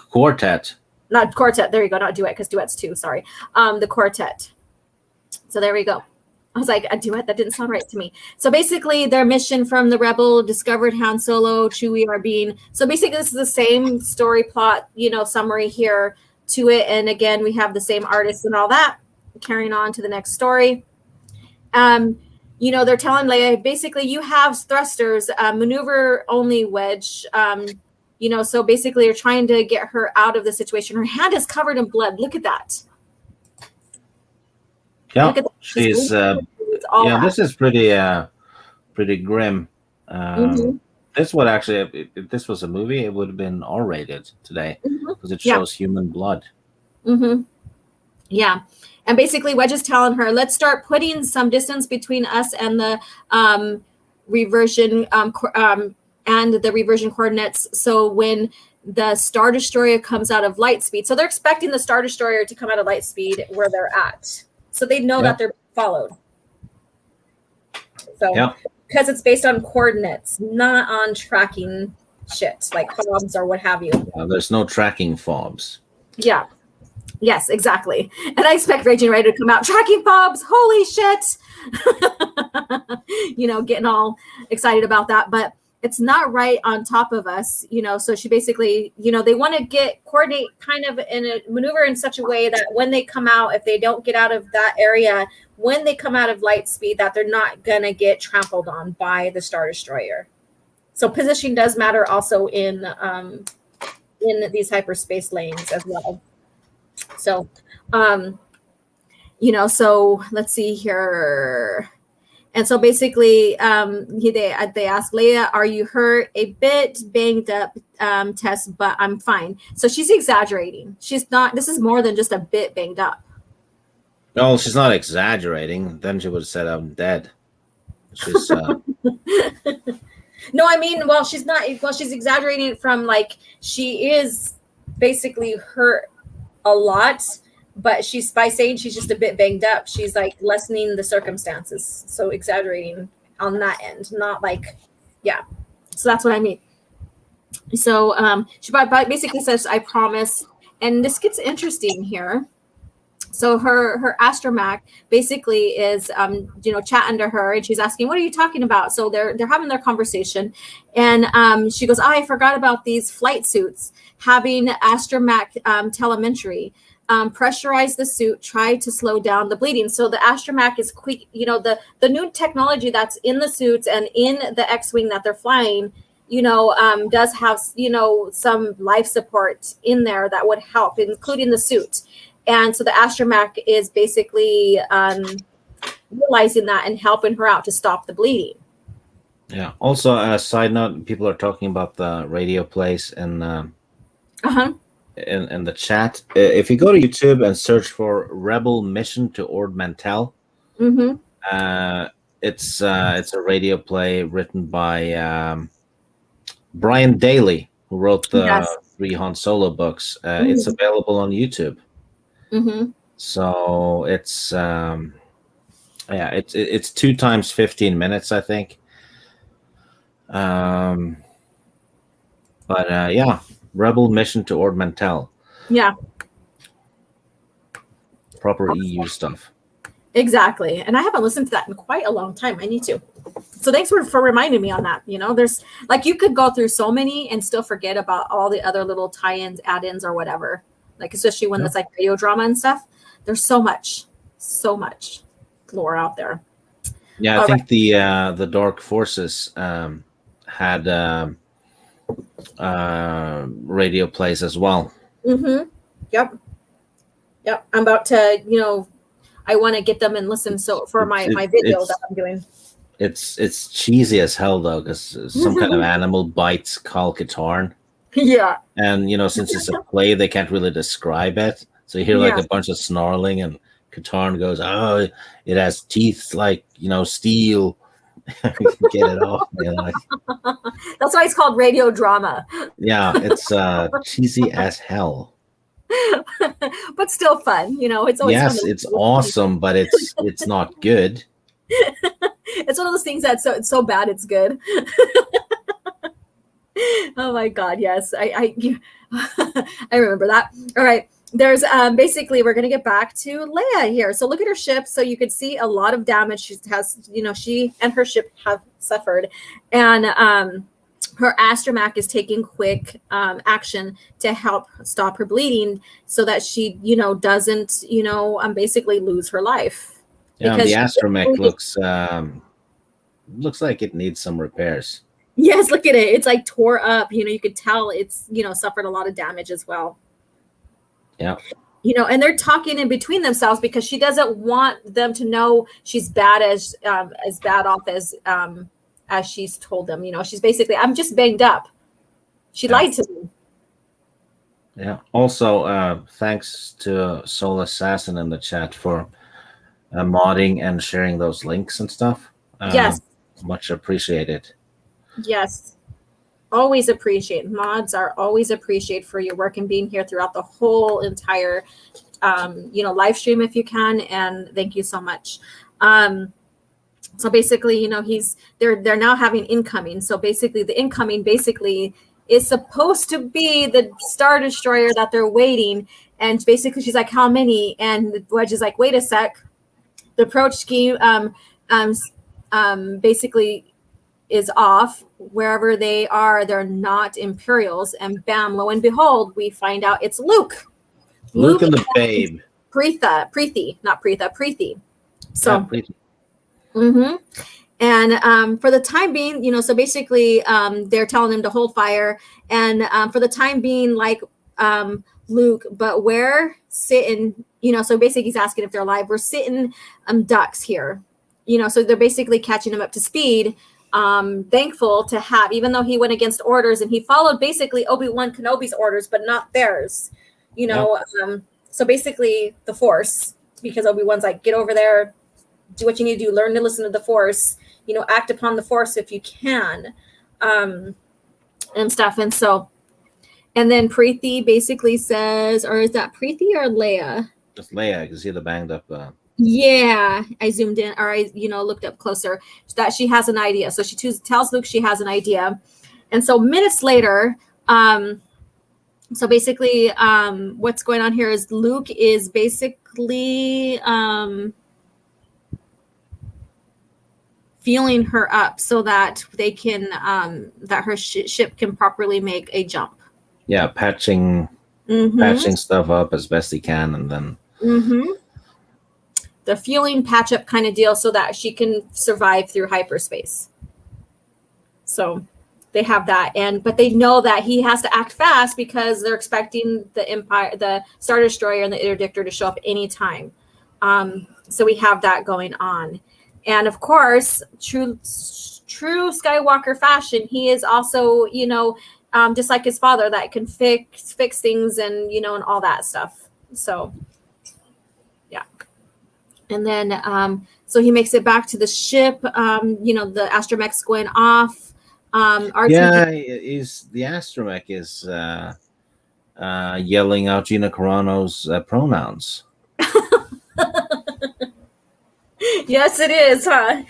Quartet. Not quartet. There you go. Not duet, because duet's 2. Sorry. The quartet. So there we go. I was like, a duet? That didn't sound right to me. So basically, their mission from the Rebel discovered Han Solo, Chewie are being. So basically, this is the same story plot, summary here to it. And again, we have the same artists and all that. Carrying on to the next story. They're telling Leia, basically, you have thrusters, maneuver only wedge. So basically, you're trying to get her out of the situation. Her hand is covered in blood. Look at that. Yeah, she's. This is pretty grim. This would actually, if this was a movie, it would have been R-rated today because it shows human blood. Mm-hmm. Yeah. And basically, Wedge is telling her, let's start putting some distance between us and the reversion coordinates. So when the Star Destroyer comes out of light speed, so they're expecting the Star Destroyer to come out of light speed where they're at. So they know that they're followed. So because it's based on coordinates, not on tracking shit like fobs or what have you. There's no tracking fobs. Yeah. Yes, exactly. And I expect Raging Rider to come out, tracking fobs, holy shit. Getting all excited about that. But it's not right on top of us, So she basically, they want to coordinate kind of in a maneuver in such a way that when they come out, if they don't get out of that area, when they come out of light speed, that they're not going to get trampled on by the Star Destroyer. So positioning does matter also in these hyperspace lanes as well. So, so let's see here. And so basically, they ask Leia, are you hurt? A bit banged up, Tess, but I'm fine. So she's exaggerating. She's not, this is more than just a bit banged up. No, she's not exaggerating. Then she would have said, I'm dead. She's, No, I mean, she's not, she's exaggerating from she is basically hurt a lot. But by saying she's just a bit banged up, she's lessening the circumstances. So exaggerating on that end, not So that's what I mean. So she basically says, I promise. And this gets interesting here. So her astromech basically is, chatting to her, and she's asking, what are you talking about? So they're having their conversation. And she goes, I forgot about these flight suits having astromech telemetry. Pressurize the suit, try to slow down the bleeding. So the astromech is quick, the new technology that's in the suits and in the X-Wing that they're flying, does have, some life support in there that would help, including the suit. And so the astromech is basically realizing that and helping her out to stop the bleeding. Yeah. Also, a side note, people are talking about the radio plays and in the chat. If you go to YouTube and search for Rebel Mission to Ord Mantell, it's a radio play written by Brian Daley, who wrote the 3 Han Solo books. It's available on YouTube. So it's it's 2 times 15 minutes, I think. Rebel Mission to Ord Mantell. Yeah. Proper EU stuff. Exactly. And I haven't listened to that in quite a long time. I need to. So thanks for reminding me on that. There's you could go through so many and still forget about all the other little tie-ins, add-ins, or whatever. Especially when it's radio drama and stuff. There's so much lore out there. Yeah, I think the Dark Forces had radio plays as well. Yep. I'm about to, I want to get them and listen. So for my video that I'm doing. It's cheesy as hell though, because some kind of animal bites Kal Katarn. Yeah. And since it's a play, they can't really describe it. So you hear like a bunch of snarling, and Katarn goes, "Oh, it has teeth like steel." Get it off. That's why it's called radio drama. Yeah, it's cheesy as hell. But still fun, it's always fun. It's awesome, but it's not good. It's one of those things that's it's so bad it's good. Oh my god, yes. I remember that. All right. There's basically we're going to get back to Leia here. So look at her ship. So you could see a lot of damage she has, she and her ship have suffered. And her astromech is taking quick action to help stop her bleeding so that she, doesn't, basically lose her life. Yeah, the astromech looks like it needs some repairs. Yes, look at it. It's like tore up. You could tell it's, suffered a lot of damage as well. Yeah. And they're talking in between themselves because she doesn't want them to know she's bad as bad off as she's told them. She's basically, I'm just banged up. She lied to me. Yeah. Also, thanks to Soul Assassin in the chat for modding and sharing those links and stuff. Yes. Much appreciated. Yes. Always appreciate. Mods are always appreciated for your work and being here throughout the whole entire, live stream if you can. And thank you so much. So basically, they're now having incoming. So basically the incoming is supposed to be the Star Destroyer that they're waiting. And basically she's like, how many? And Wedge is like, wait a sec. The approach scheme basically is off. Wherever they are, they're not Imperials. And bam, lo and behold, we find out it's Luke. Luke and the babe. Preeti. So, yeah, Preeti. Mm-hmm. And for the time being, so basically they're telling them to hold fire. And for the time being, like Luke, but we're sitting, so basically he's asking if they're alive. We're sitting ducks here, so they're basically catching him up to speed. Thankful to have, even though he went against orders and he followed basically Obi-Wan Kenobi's orders, but not theirs, so basically the Force, because Obi-Wan's like, get over there, do what you need to do, learn to listen to the Force, act upon the Force if you can, and stuff. And so, and then Preeti basically says, or is that Preeti or Leia? Just Leia, because see the banged up. Yeah, I zoomed in, or I, looked up closer, that she has an idea. So she tells Luke she has an idea. And so minutes later, so basically what's going on here is Luke is basically fueling her up so that they can, that her ship can properly make a jump. Yeah, patching stuff up as best he can, and then... Mm-hmm. The fueling patch up kind of deal so that she can survive through hyperspace. So they have that. But they know that he has to act fast because they're expecting the Star Destroyer and the Interdictor to show up anytime. So we have that going on. And of course, true Skywalker fashion, he is also, just like his father, that can fix things and, and all that stuff. So and then, so he makes it back to the ship. The astromech's going off. The astromech is yelling out Gina Carano's pronouns. Yes, it is, huh?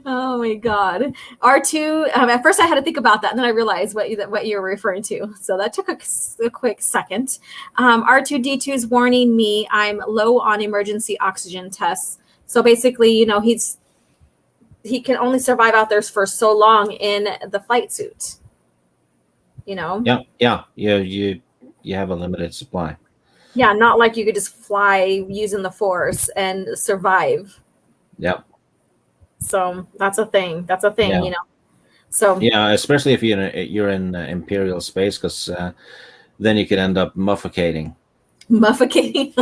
Oh my God. R2, at first I had to think about that, and then I realized what you're referring to. So that took a quick second. R2-D2 is warning me I'm low on emergency oxygen tests. So basically, he can only survive out there for so long in the flight suit. Yeah. You have a limited supply. Yeah, not like you could just fly using the Force and survive. Yep. So that's a thing. Yeah. So yeah, especially if you're in Imperial space, because then you could end up muffocating. Muffocating.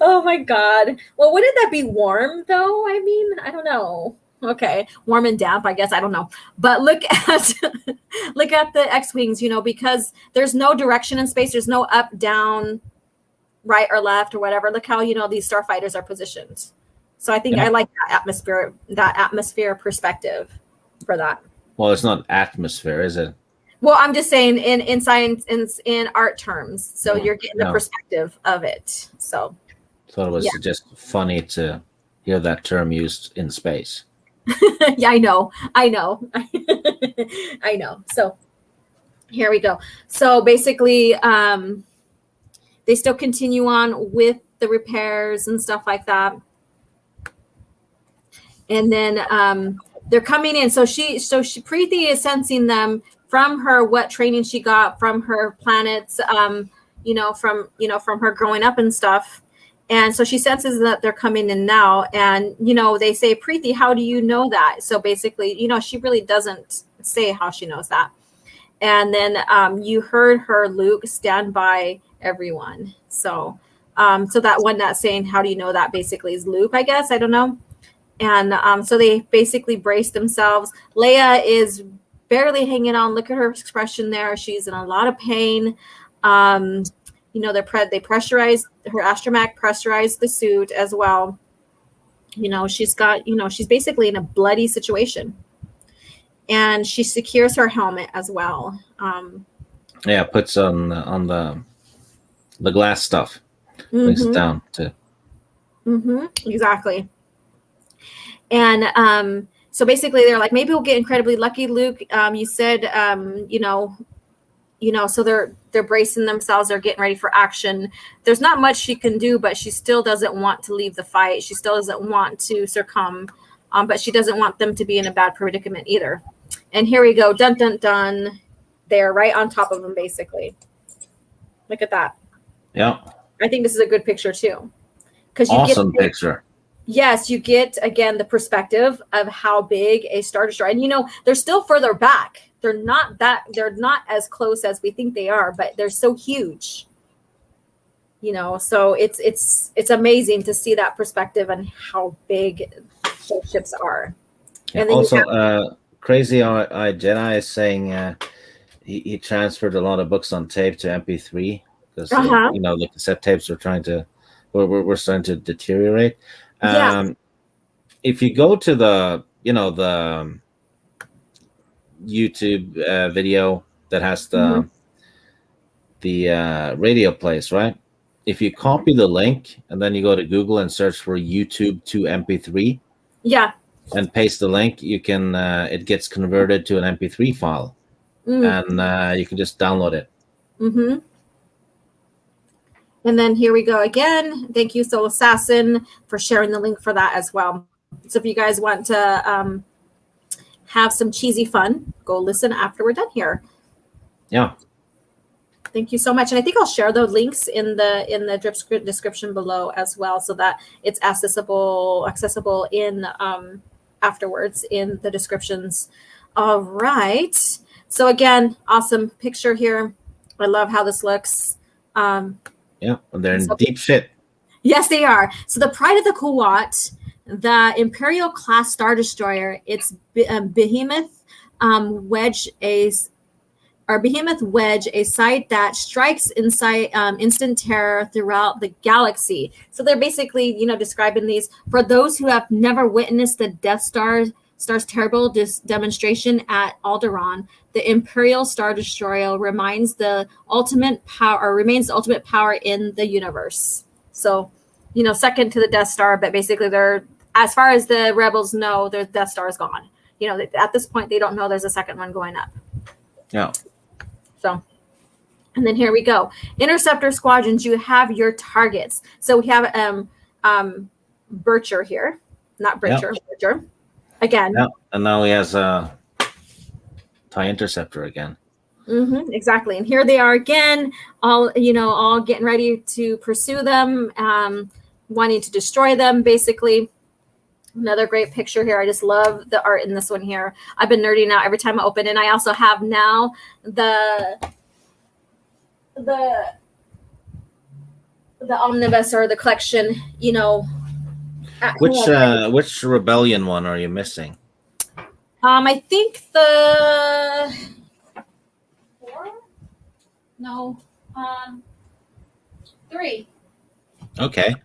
Oh my God. Well, wouldn't that be warm though? I mean, I don't know. Okay, warm and damp, I guess. I don't know. But look at look at the X-wings, because there's no direction in space. There's no up, down, right or left or whatever. Look how these starfighters are positioned. So I think I like that atmosphere perspective for that. Well, it's not atmosphere, is it? Well, I'm just saying in science, in art terms. So you're getting the perspective of it. So it was just funny to hear that term used in space. Yeah, I know. I know. So here we go. So basically, they still continue on with the repairs and stuff like that. And then they're coming in. So she Preeti is sensing them from her what training she got from her planets, from her growing up and stuff. And so she senses that they're coming in now. And, they say, Preeti, how do you know that? So basically, she really doesn't say how she knows that. And then you heard her, Luke, stand by everyone. So that one that's saying, how do you know that basically is Luke, I guess. I don't know. And so they basically brace themselves. Leia is barely hanging on. Look at her expression there. She's in a lot of pain. They pressurized her astromech, pressurized the suit as well. She's got, she's basically in a bloody situation. And she secures her helmet as well. Puts on the glass stuff. Brings it down to. Exactly. And so basically they're like, maybe we'll get incredibly lucky, Luke. You said, so they're bracing themselves. They're getting ready for action. There's not much she can do, but she still doesn't want to leave the fight. She still doesn't want to succumb, but she doesn't want them to be in a bad predicament either. And here we go. Dun, dun, dun. They're right on top of them, basically. Look at that. Yeah. I think this is a good picture, too. Awesome picture. Yes, you get, again, the perspective of how big a Star Destroyer. And, they're still further back. They're not as close as we think they are, but they're so huge. So it's amazing to see that perspective and how big those ships are. And then also, Crazy Eye Jedi is saying he transferred a lot of books on tape to MP3 because the cassette tapes are we're starting to deteriorate. If you go to the the YouTube video that has the radio plays, right? If you copy the link and then you go to Google and search for YouTube to MP3, and paste the link, you can it gets converted to an MP3 file, and you can just download it. And then here we go again. Thank you, Soul Assassin, for sharing the link for that as well. So if you guys want to have some cheesy fun, go listen after we're done here. Yeah. Thank you so much. And I think I'll share the links in the description below as well, so that it's accessible in afterwards in the descriptions. All right. So again, awesome picture here. I love how this looks. Yeah, they're in deep shit. Yes, they are. So the Pride of the Kuwat, the Imperial class Star Destroyer, it's Behemoth Wedge, a sight that strikes instant terror throughout the galaxy. So they're basically, describing these for those who have never witnessed the Death Star's terrible demonstration at Alderaan. The Imperial Star Destroyer remains the ultimate power in the universe. So, second to the Death Star, but basically they're, as far as the rebels know, their Death Star is gone. At this point, they don't know there's a second one going up. Yeah. So, and then here we go. Interceptor Squadrons, you have your targets. So we have Bircher here. Not Bircher, Bircher. Again. Yeah. And now he has a TIE Interceptor again. Exactly. And here they are again, all getting ready to pursue them, wanting to destroy them, basically. Another great picture here. I just love the art in this one here. I've been nerding out every time I open it. And I also have now the omnibus or the collection, Which rebellion one are you missing? I think the 4? No, 3. Okay.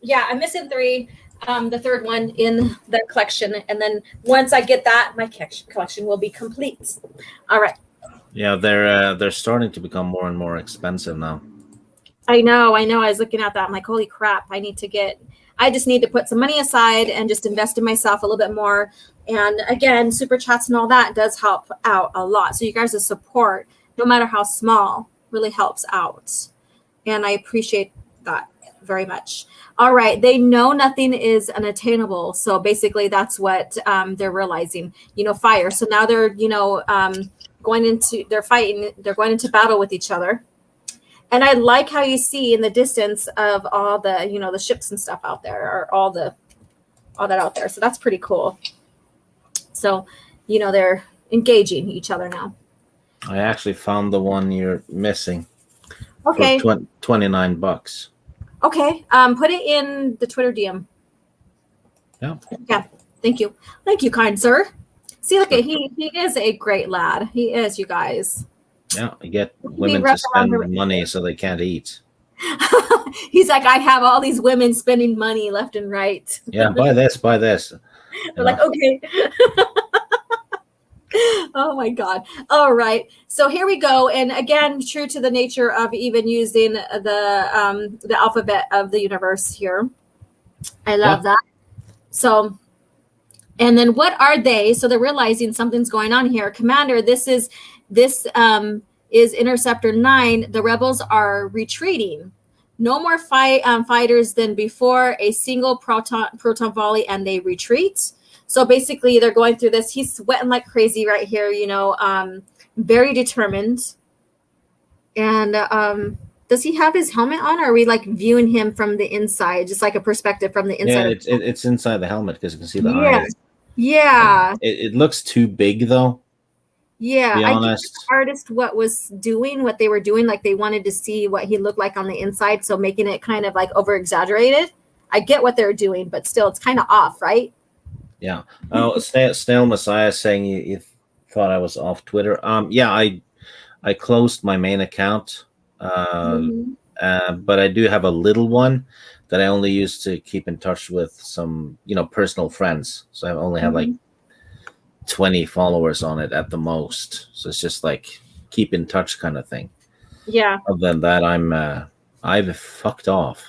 Yeah, I'm missing 3. The third one in the collection, and then once I get that, my collection will be complete. All right. Yeah, they're starting to become more and more expensive now. I know. I was looking at that. I'm like, holy crap! I just need to put some money aside and just invest in myself a little bit more. And again, super chats and all that does help out a lot. So you guys' support, no matter how small, really helps out, and I appreciate that very much. All right, they know nothing is unattainable. So basically, that's what they're realizing. Fire. So now they're they're fighting. They're going into battle with each other. And I like how you see in the distance of all the, the ships and stuff out there, or all that out there. So that's pretty cool. So, they're engaging each other now. I actually found the one you're missing. Okay. For $29. Okay. Put it in the Twitter DM. Yeah. Yeah. Thank you. Thank you, kind sir. See, look at he is a great lad. He is, you guys. Yeah, you get women to spend money so they can't eat. He's like, I have all these women spending money left and right. Yeah, buy this. We're like, okay. Oh my God. All right. So here we go. And again, true to the nature of even using the alphabet of the universe here. I love that. So, and then what are they? So they're realizing something's going on here. Commander, this is Interceptor 9. The rebels are retreating. No more fighters than before. A single proton volley and they retreat. So basically, they're going through this. He's sweating like crazy right here. Very determined. And does he have his helmet on, or are we like viewing him from the inside, just like a perspective from the inside? Yeah, it's inside the helmet because you can see the eyes. Yeah. It looks too big though. Yeah, to be honest. I think the artist what they were doing, like they wanted to see what he looked like on the inside, so making it kind of like over exaggerated. I get what they're doing, but still, it's kind of off, right? Yeah. Oh, Snail Messiah saying you thought I was off Twitter. Yeah, I closed my main account, but I do have a little one that I only use to keep in touch with some personal friends. So I only have like 20 followers on it at the most, so it's just like keep in touch kind of thing. Yeah. Other than that, I've fucked off.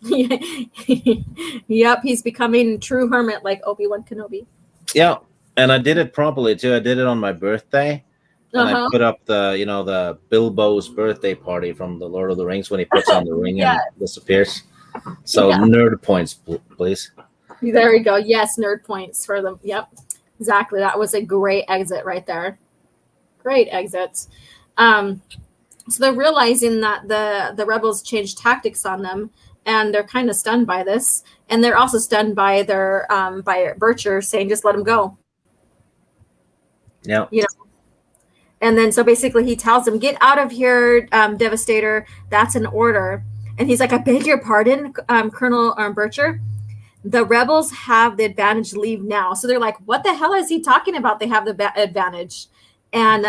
Yep, he's becoming true hermit like Obi-Wan Kenobi. Yeah, and I did it properly too. I did it on my birthday, and I put up the Bilbo's birthday party from the Lord of the Rings when he puts on the ring and disappears. So nerd points, please. There we go. Yes, nerd points for them. Yep. Exactly. That was a great exit right there. Great exit. So they're realizing that the rebels changed tactics on them, and they're kind of stunned by this. And they're also stunned by their by Bircher saying, just let him go. Yeah. And then so basically he tells them, get out of here, Devastator. That's an order. And he's like, I beg your pardon, Colonel Bircher. The rebels have the advantage. Leave now. So they're like, what the hell is he talking about? They have the advantage. And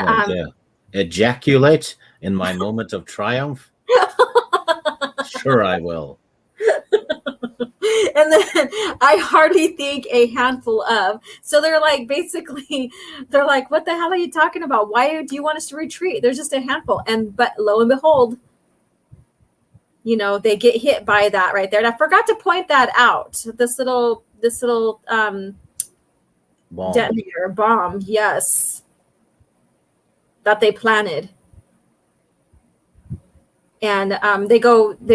ejaculate in my moment of triumph. Sure, I will. And then I hardly think a handful of. So they're like, basically, they're like, what the hell are you talking about? Why do you want us to retreat? There's just a handful. But lo and behold, they get hit by that right there. And I forgot to point that out. This little detonator bomb, yes, that they planted. And they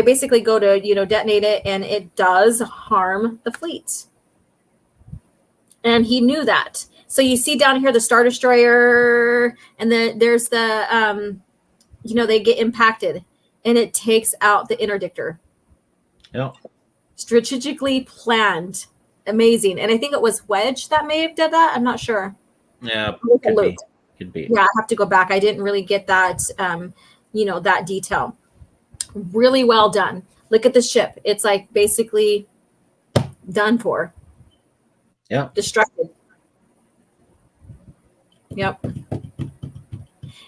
basically go to detonate it, and it does harm the fleet. And he knew that. So you see down here the Star Destroyer, and then there's the they get impacted. And it takes out the interdictor. Yeah. Strategically planned. Amazing. And I think it was Wedge that may have did that. I'm not sure. Yeah. Could be. Yeah, I have to go back. I didn't really get that, that detail. Really well done. Look at the ship. It's like basically done for. Yeah. Destructed. Yep.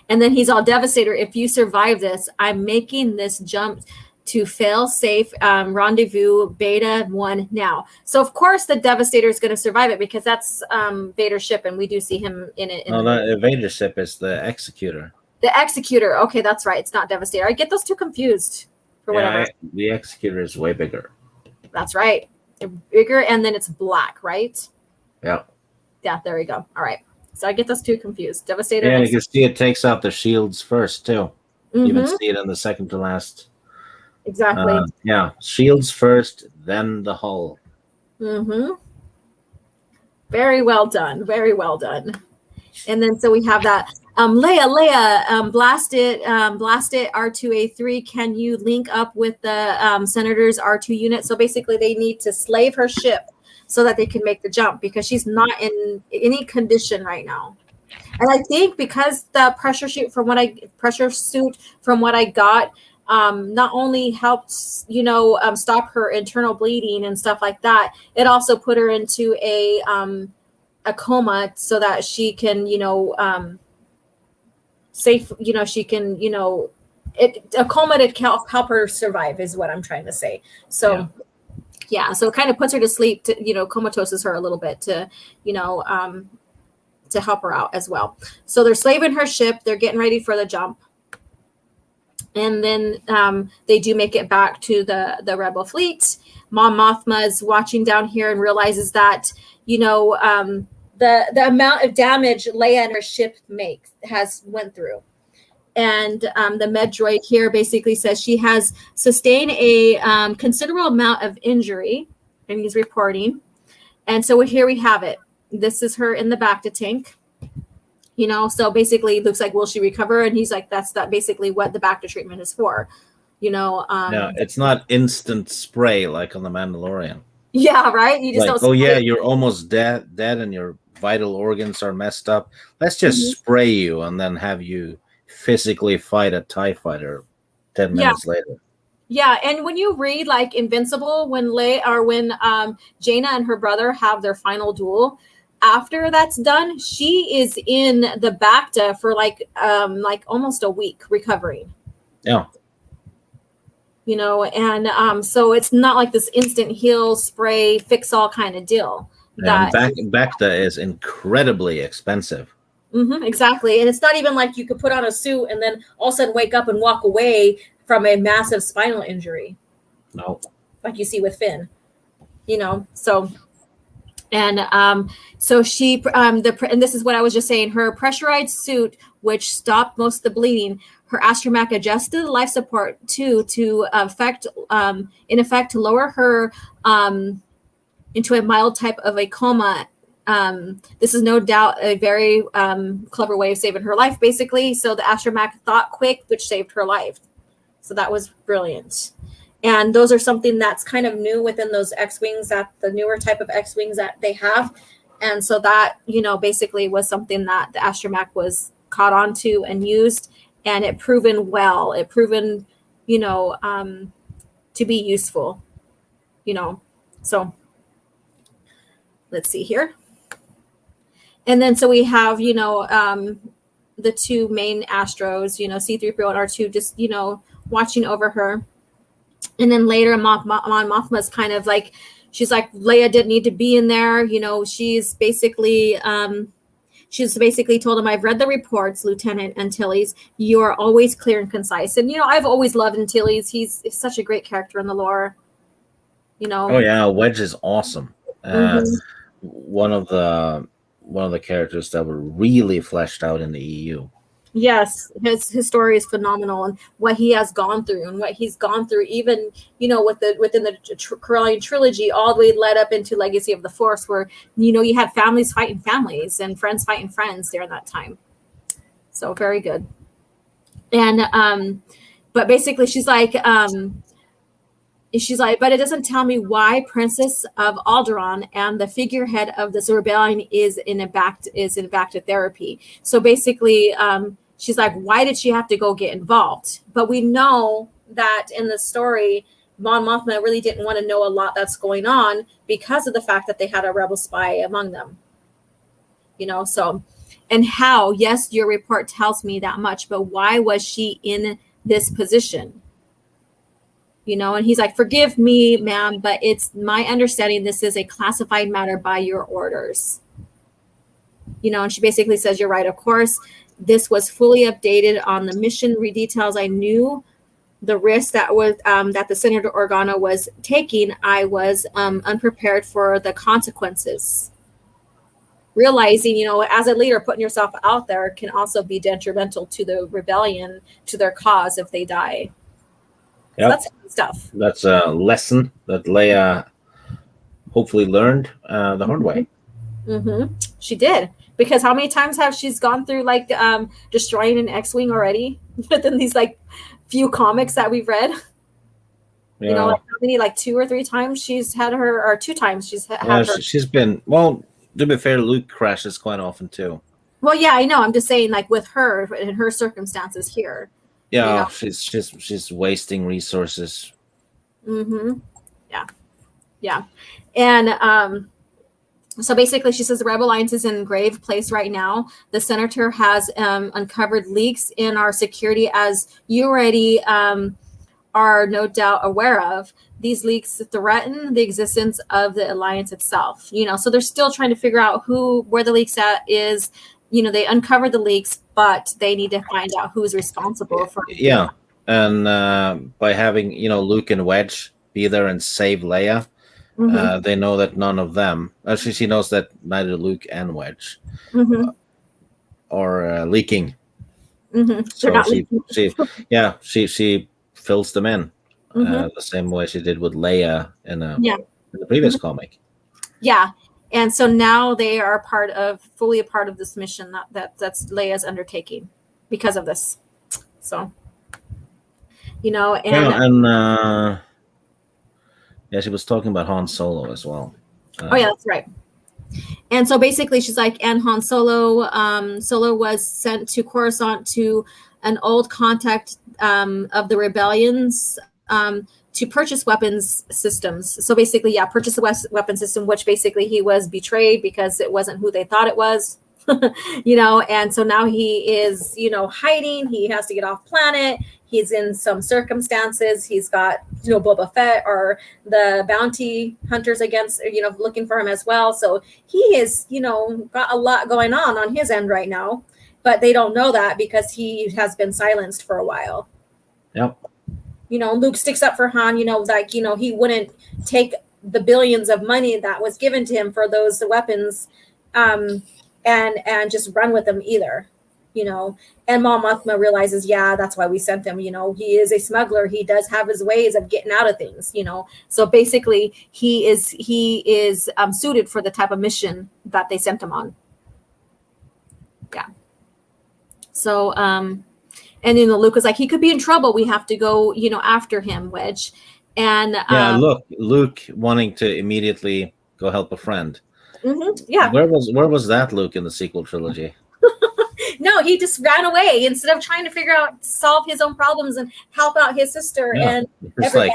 And then he's all devastator. If you survive this, I'm making this jump to fail-safe rendezvous Beta 1 now. So, of course, the Devastator is going to survive it because that's Vader's ship, and we do see him in it. The Vader's ship is the Executor. The Executor. Okay, that's right. It's not Devastator. I get those two confused for whatever. The Executor is way bigger. That's right. Bigger, and then it's black, right? Yeah. Yeah, there we go. All right. So I get those two confused. Devastator. Yeah, you can see it takes out the shields first, too. You even see it in the second to last. Exactly. Shields first, then the hull. Very well done. Very well done. And then so we have that. Leia, blast it, R2A3. Can you link up with the Senator's R2 unit? So basically they need to slave her ship so that they can make the jump because she's not in any condition right now. And I think because the pressure suit from what I got, not only helped, stop her internal bleeding and stuff like that, it also put her into a coma so that she can, a coma to help her survive is what I'm trying to say. So, so it kind of puts her to sleep, to, comatoses her a little bit to help her out as well. So they're slaving her ship. They're getting ready for the jump. And then they do make it back to the Rebel fleet. Mon Mothma is watching down here and realizes that, the amount of damage Leia and her ship went through. And the med droid here basically says she has sustained a considerable amount of injury, and he's reporting. And so here we have it. This is her in the Bacta tank. So basically Luke's like, will she recover? And he's like, that's basically what the Bacta treatment is for. No, it's not instant spray like on the Mandalorian. Yeah, right? You just don't you're almost dead and your vital organs are messed up. Let's just spray you and then have you physically fight a TIE fighter 10 minutes later. Yeah, and when you read like Invincible, when Jaina and her brother have their final duel, after that's done, she is in the Bacta for like almost a week recovering. Yeah. And so it's not like this instant heal, spray, fix all kind of deal. Bacta is incredibly expensive. Exactly. And it's not even like you could put on a suit and then all of a sudden wake up and walk away from a massive spinal injury. No. Like you see with Finn. So... And so she, and this is what I was just saying, her pressurized suit, which stopped most of the bleeding, her astromech adjusted life support to in effect, to lower her into a mild type of a coma. This is no doubt a very clever way of saving her life, basically. So the astromech thought quick, which saved her life. So that was brilliant. And those are something that's kind of new within those X-Wings, that the newer type of X-Wings that they have. And so that, basically was something that the astromech was caught onto and used, and it proven well. It proven, to be useful, So let's see here. And then so we have, the two main Astros, C-3PO and R2 just, watching over her. And then later, Mon Mothma's kind of like, she's like, Leia didn't need to be in there. She's basically told him, I've read the reports, Lieutenant Antilles. You are always clear and concise. And, I've always loved Antilles. He's such a great character in the lore. Oh, yeah. Wedge is awesome. One of the characters that were really fleshed out in the EU. Yes, his story is phenomenal, and what he has gone through, and what he's gone through, even within the Corellian trilogy, all the way led up into Legacy of the Force, where you had families fighting families and friends fighting friends during that time. So very good. And but basically, she's like, but it doesn't tell me why Princess of Alderaan and the figurehead of this rebellion is in Bacta therapy. So basically, she's like, why did she have to go get involved? But we know that in the story, Mon Mothma really didn't want to know a lot that's going on because of the fact that they had a rebel spy among them. So, and how, yes, your report tells me that much, but why was she in this position? And he's like, forgive me, ma'am, but it's my understanding this is a classified matter by your orders. And she basically says, you're right. Of course, this was fully updated on the mission details. I knew the risk that was that the Senator Organa was taking. I was unprepared for the consequences. Realizing, as a leader, putting yourself out there can also be detrimental to the rebellion, to their cause if they die. Yep. So that's stuff. That's a lesson that Leia hopefully learned the hard way. Mm-hmm. She did. Because how many times have she's gone through like destroying an X-Wing already within these like few comics that we've read? Yeah. How many, like 2 or 3 times she's had her, or 2 times she's had her. She's been, well, to be fair, Luke crashes quite often too. Well, yeah, I know. I'm just saying, like with her and her circumstances here. Yeah, she's wasting resources. Mm-hmm. Yeah. And so basically, she says the Rebel Alliance is in grave place right now. The Senator has uncovered leaks in our security, as you already are no doubt aware of. These leaks threaten the existence of the Alliance itself. So they're still trying to figure out where the leaks is. They uncovered the leaks, but they need to find out who's responsible for it. Yeah, and by having Luke and Wedge be there and save Leia, they know that none of them. Actually, she knows that neither Luke and Wedge are leaking. So she fills them in the same way she did with Leia in the previous comic. Yeah. And so now they are fully a part of this mission that's Leia's undertaking because of this. So, she was talking about Han Solo as well. That's right. And so basically she's like, and Han Solo, Solo was sent to Coruscant to an old contact of the rebellions to purchase weapons systems. So basically, purchase a weapon system, which basically he was betrayed because it wasn't who they thought it was, and so now he is, hiding. He has to get off planet. He's in some circumstances. He's got, Boba Fett or the bounty hunters against, looking for him as well. So he is, got a lot going on his end right now, but they don't know that because he has been silenced for a while. Yep. Luke sticks up for Han, he wouldn't take the billions of money that was given to him for those weapons and just run with them either, and Mon Mothma realizes, that's why we sent him. He is a smuggler. He does have his ways of getting out of things, so basically he is suited for the type of mission that they sent him on. Yeah. So, and then Luke was like, he could be in trouble. We have to go, after him, Wedge. And look, Luke wanting to immediately go help a friend. Mm-hmm, yeah. Where was that Luke in the sequel trilogy? No, he just ran away instead of trying to solve his own problems and help out his sister. Yeah. And it's like,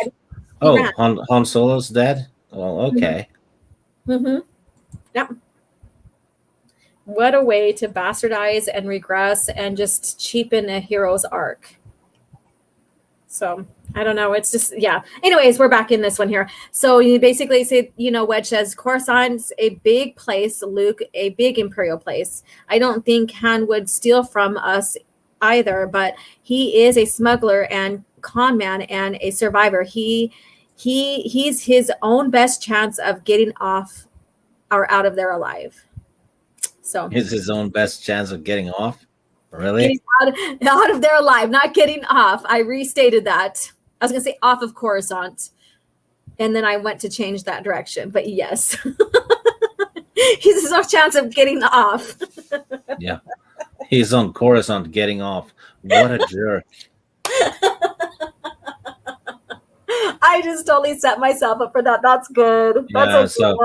Han Solo's dead? Well, okay. Mm-hmm. Yep. What a way to bastardize and regress and just cheapen a hero's arc. So I don't know. It's just, Anyways, we're back in this one here. So you basically say, Wedge says, Coruscant's a big place, Luke, a big Imperial place. I don't think Han would steal from us either, but he is a smuggler and con man and a survivor. He's his own best chance of getting off or out of there alive. So is his own best chance of getting off? Really? Getting out of there alive, not getting off. I restated that. I was going to say off of Coruscant. And then I went to change that direction. But yes. He's his own chance of getting off. Yeah. He's on Coruscant getting off. What a jerk. I just totally set myself up for that. That's good. That's so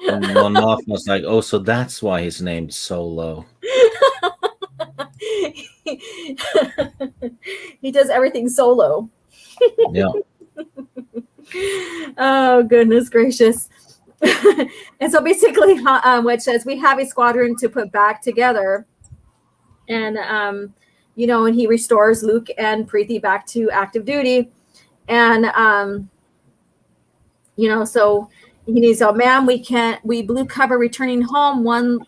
Mon Mothma was like, so that's why he's named Solo. He does everything solo. Yeah. Oh, goodness gracious. And so basically, which says we have a squadron to put back together. And, and he restores Luke and Preeti back to active duty. And, so he needs, ma'am, we blew cover returning home one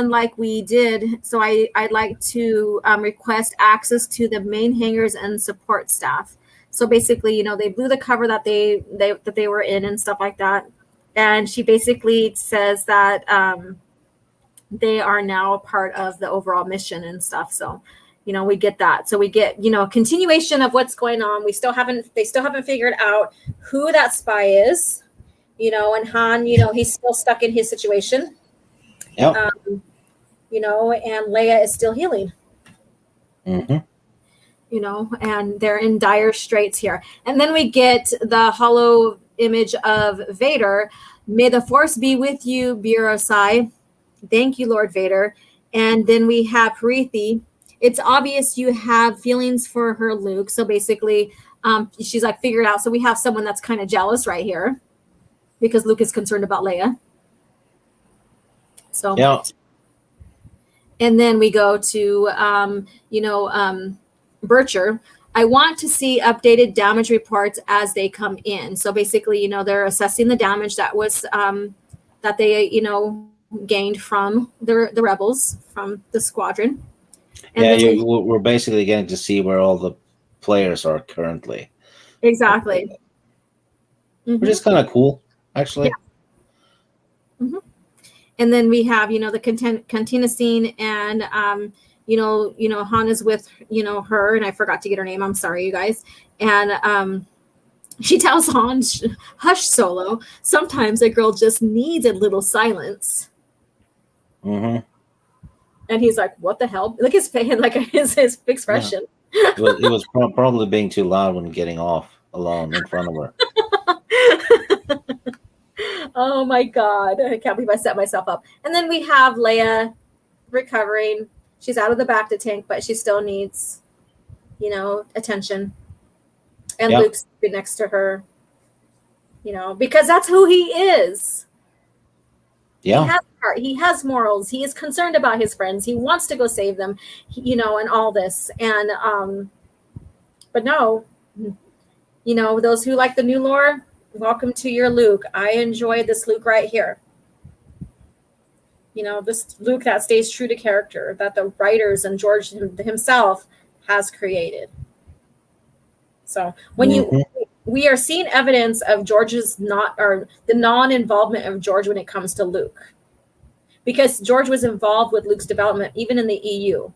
like we did. So I'd like to request access to the main hangars and support staff. So basically, they blew the cover that they were in and stuff like that. And she basically says that they are now a part of the overall mission and stuff. So, we get that. So we get, a continuation of what's going on. They still haven't figured out who that spy is, and Han, he's still stuck in his situation. Yep. And Leia is still healing. Mm-hmm. And they're in dire straits here. And then we get the hollow image of Vader. May the Force be with you, Birosai. Thank you, Lord Vader. And then we have Preeti. It's obvious you have feelings for her, Luke. So basically, she's like figured out. So we have someone that's kind of jealous right here because Luke is concerned about Leia. So yeah. And then we go to Bircher. I want to see updated damage reports as they come in. So basically, they're assessing the damage that was that they gained from the rebels from the squadron. And we're basically getting to see where all the players are currently. Exactly. Which is kind of cool, actually. Yeah. Mm-hmm. And then we have, the cantina scene, and Han is with, her, and I forgot to get her name. I'm sorry, you guys. And she tells Han, "Hush, Solo. Sometimes a girl just needs a little silence." Mm-hmm. And he's like, "What the hell?" Look his face, like his expression. Yeah. He was probably being too loud when getting off alone in front of her. Oh my God. I can't believe I set myself up. And then we have Leia recovering. She's out of the Bacta tank, but she still needs, attention. And Luke's next to her, because that's who he is. Yeah. He has heart. He has morals. He is concerned about his friends. He wants to go save them, and all this. And, but no, those who like the new lore, welcome to your Luke. I enjoy this Luke right here. This Luke that stays true to character, that the writers and George himself has created. So when we are seeing evidence of the non-involvement of George when it comes to Luke, because George was involved with Luke's development, even in the EU.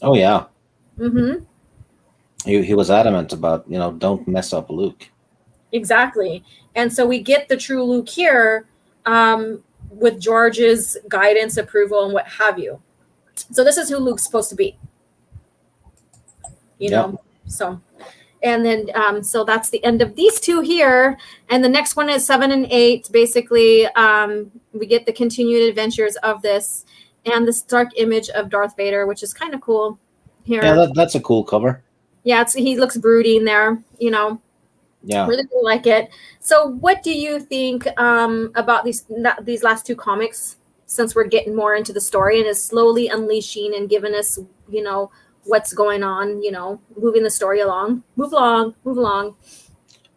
Oh yeah. Mm-hmm. He was adamant about, don't mess up Luke. Exactly. And so we get the true Luke here with George's guidance, approval, and what have you. So this is who Luke's supposed to be. So, and then, so that's the end of these two here. And the next one is 7 and 8. Basically, we get the continued adventures of this and the stark image of Darth Vader, which is kind of cool here. Yeah, that's a cool cover. Yeah, he looks brooding there, Yeah, really like it. So what do you think about these last two comics, since we're getting more into the story and is slowly unleashing and giving us, what's going on, moving the story along? Move along.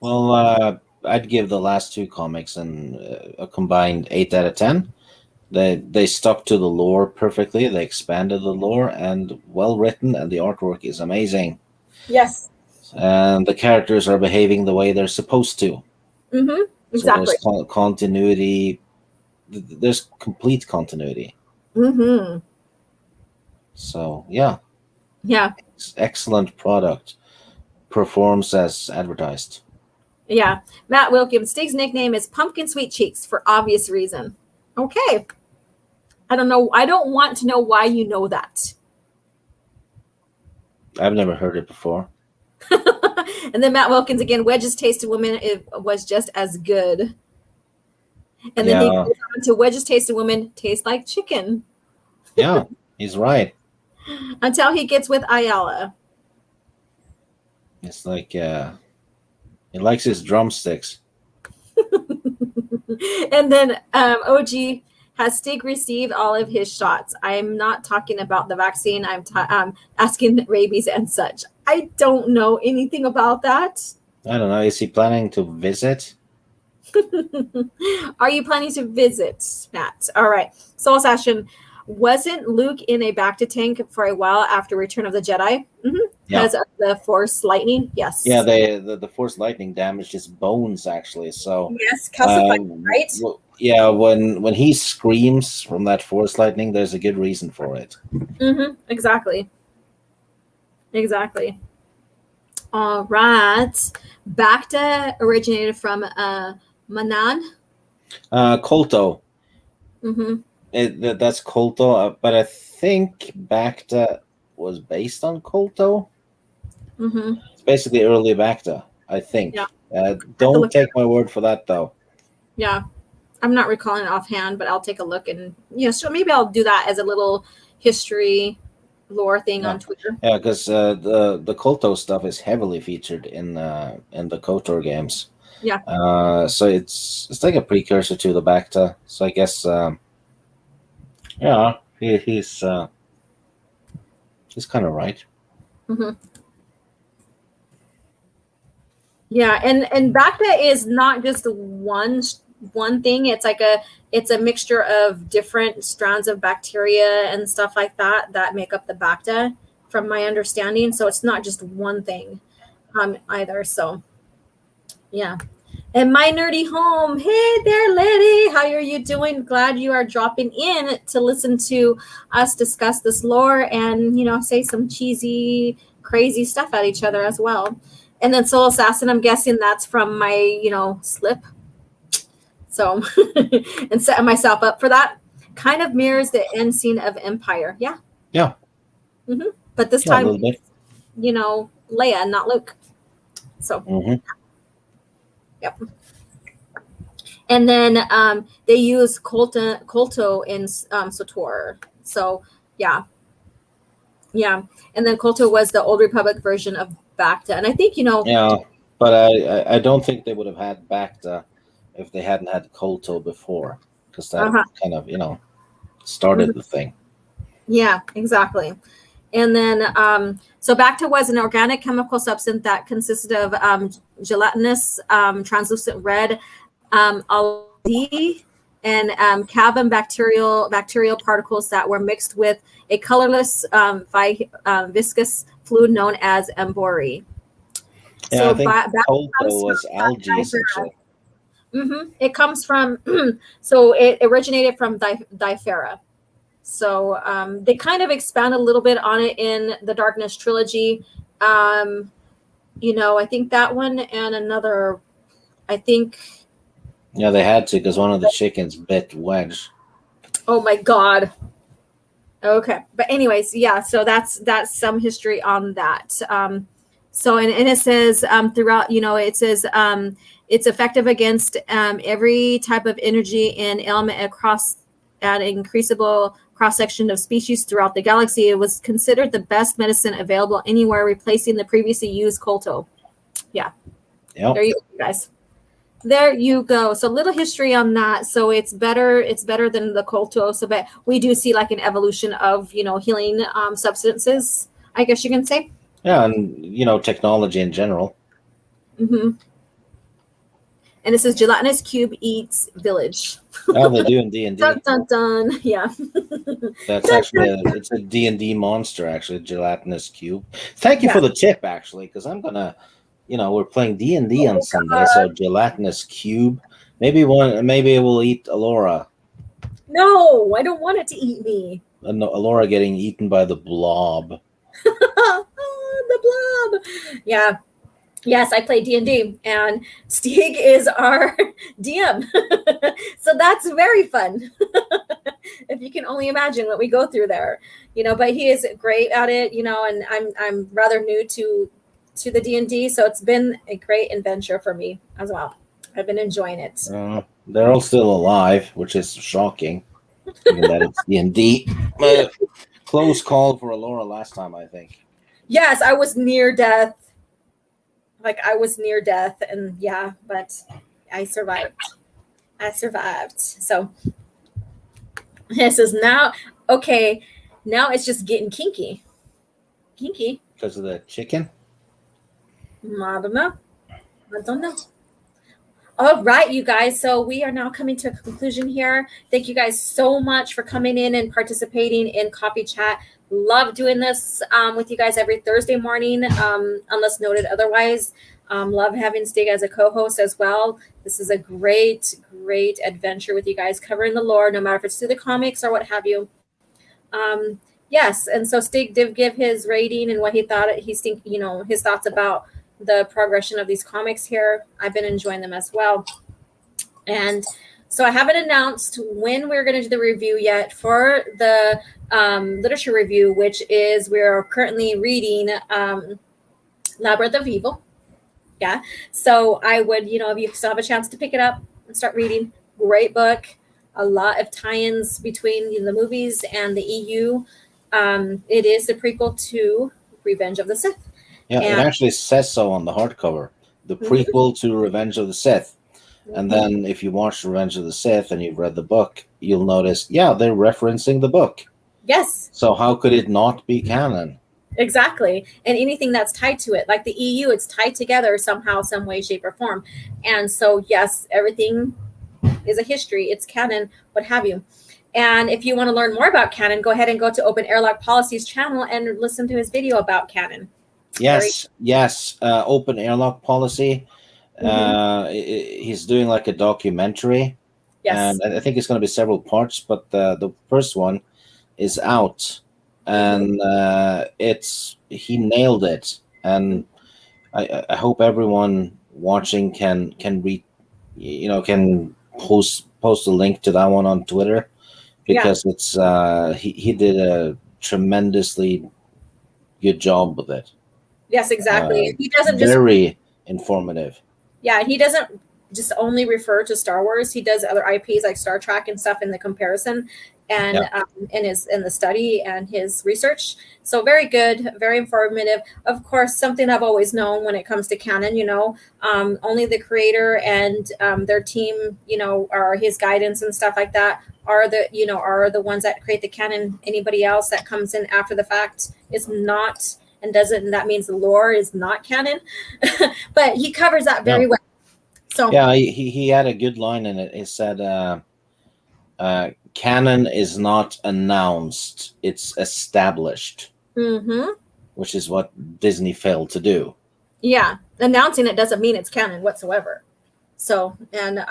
Well, I'd give the last two comics a combined 8 out of 10. They stuck to the lore perfectly. They expanded the lore, and well written, and the artwork is amazing. Yes. And the characters are behaving the way they're supposed to. Mm-hmm. Exactly. So there's continuity. There's complete continuity. Mm-hmm. So, yeah. Yeah. Excellent product. Performs as advertised. Yeah. Matt Wilkins, Stig's nickname is Pumpkin Sweet Cheeks for obvious reason. Okay. I don't know. I don't want to know why you know that. I've never heard it before. And then Matt Wilkins again, Wedge's taste of women was just as good. And then he goes on to Wedge's taste of women tastes like chicken. Yeah, he's right. Until he gets with Ayala. It's like He likes his drumsticks. And then OG, has Stig received all of his shots? I'm not talking about the vaccine. I'm asking rabies and such. I don't know anything about that. I don't know. Is he planning to visit? Are you planning to visit, Matt? All right. Soul Assassin, wasn't Luke in a Bacta tank for a while after Return of the Jedi? Because of the Force lightning? Yes. Yeah, the Force lightning damaged his bones, actually. So yes, calcified, right? Yeah, when he screams from that Force lightning, there's a good reason for it. Exactly. All right. Bacta originated from Manan. Kolto. That's Kolto, but I think Bacta was based on Kolto. It's basically early Bacta, I think. Yeah. Don't take my word for that, though. Yeah. I'm not recalling it offhand, but I'll take a look, and so maybe I'll do that as a little history lore thing on Twitter. Yeah, because the Kolto stuff is heavily featured in the KOTOR games. Yeah. So it's like a precursor to the Bacta. So I guess he's kind of right. Yeah, and Bacta is not just one thing. It's like it's a mixture of different strands of bacteria and stuff like that make up the Bacta, from my understanding. So it's not just one thing either. So yeah. And my nerdy home, hey there, lady, how are you doing? Glad you are dropping in to listen to us discuss this lore and say some cheesy, crazy stuff at each other as well. And then Soul Assassin, I'm guessing that's from my slip. So, and setting myself up for that kind of mirrors the end scene of Empire. Yeah. Yeah. But this time, Leia, not Luke. So, yep. And then they use Kolto in SWTOR. So, yeah. And then Kolto was the Old Republic version of Bacta. And I think, Yeah, but I don't think they would have had Bacta if they hadn't had Kolto before, because that kind of started the thing. Yeah, exactly. And then so Bacta was an organic chemical substance that consisted of gelatinous translucent red algae and cavum bacterial particles that were mixed with a colorless viscous fluid known as embori. Yeah, so I think Kolto was algae. It comes from, so it originated from Difera. So they kind of expand a little bit on it in the Darkness trilogy. I think that one and another, I think. Yeah, they had to, because one of the chickens bit Wedge. Oh my God. Okay. But anyways, yeah, so that's some history on that. So, and it says throughout, it says it's effective against every type of energy and element across an increasable cross-section of species throughout the galaxy. It was considered the best medicine available anywhere, replacing the previously used Kolto. Yeah. Yep. There you go, guys. There you go. So little history on that. So it's better than the Kolto. So but we do see like an evolution of, healing substances, I guess you can say. Yeah, and technology in general. And it says gelatinous cube eats village. Oh, they do in D&D. Dun, dun, dun. Yeah. That's actually it's a D&D monster, actually, gelatinous cube. Thank you for the tip, actually, because I'm gonna, we're playing D&D on Sunday, so gelatinous cube. Maybe it will eat Alora. No, I don't want it to eat me. No, Alora getting eaten by the blob. The blob. Yeah. Yes, I play D&D, and Stig is our DM. So that's very fun. If you can only imagine what we go through there, but he is great at it, and I'm rather new to the D&D, so it's been a great adventure for me as well. I've been enjoying it. They're all still alive, which is shocking, given that it's D&D. Close call for Alora last time, I think. Yes, I was near death. Like I was near death, and yeah, but I survived. So this is now okay. Now it's just getting kinky. Because of the chicken? I don't know. All right, you guys. So we are now coming to a conclusion here. Thank you guys so much for coming in and participating in Coffee Chat. Love doing this with you guys every Thursday morning, unless noted otherwise. Love having Stig as a co-host as well. This is a great adventure with you guys covering the lore, no matter if it's through the comics or what have you. Yes, and so Stig did give his rating and what he thought. His thoughts about the progression of these comics here. I've been enjoying them as well. And so I haven't announced when we're going to do the review yet for the literature review, which is we're currently reading Labyrinth of Evil. Yeah. So I would, if you still have a chance to pick it up and start reading, great book. A lot of tie-ins between the movies and the EU. It is the prequel to Revenge of the Sith. Yeah, it actually says so on the hardcover. The prequel to Revenge of the Sith. And then if you watch Revenge of the Sith and you've read the book, you'll notice, they're referencing the book. Yes. So how could it not be canon? Exactly. And anything that's tied to it, like the EU, it's tied together somehow, some way, shape, or form. And so, yes, everything is a history. It's canon, what have you. And if you want to learn more about canon, go ahead and go to Open Airlock Policy's channel and listen to his video about canon. Yes. Open Airlock Policy. He's doing like a documentary. Yes. And I think it's going to be several parts, but the first one is out. And he nailed it. And I hope everyone watching can read, can post a link to that one on Twitter, because it's he did a tremendously good job with it. Yes, exactly. He doesn't very informative. Yeah, he doesn't just only refer to Star Wars. He does other IPs like Star Trek and stuff in the comparison and in the study and his research. So very good, very informative. Of course, something I've always known when it comes to canon, only the creator and their team, or his guidance and stuff like that are the ones that create the canon. Anybody else that comes in after the fact is not and doesn't, and that means the lore is not canon. But he covers that very well. So he had a good line in it. He said, canon is not announced, it's established. Which is what Disney failed to do. Yeah, announcing it doesn't mean it's canon whatsoever. So, and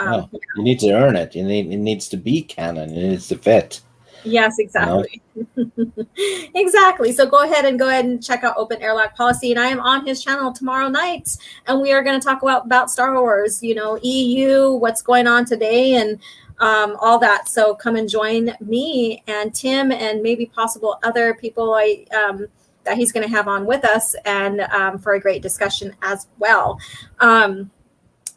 you need to earn it. It needs to be canon. It needs to fit. Yes, exactly. Exactly. So go ahead and check out Open Airlock Policy. And I am on his channel tomorrow night. And we are going to talk about Star Wars, EU, what's going on today, and all that. So come and join me and Tim and maybe possible other people that he's going to have on with us, and for a great discussion as well.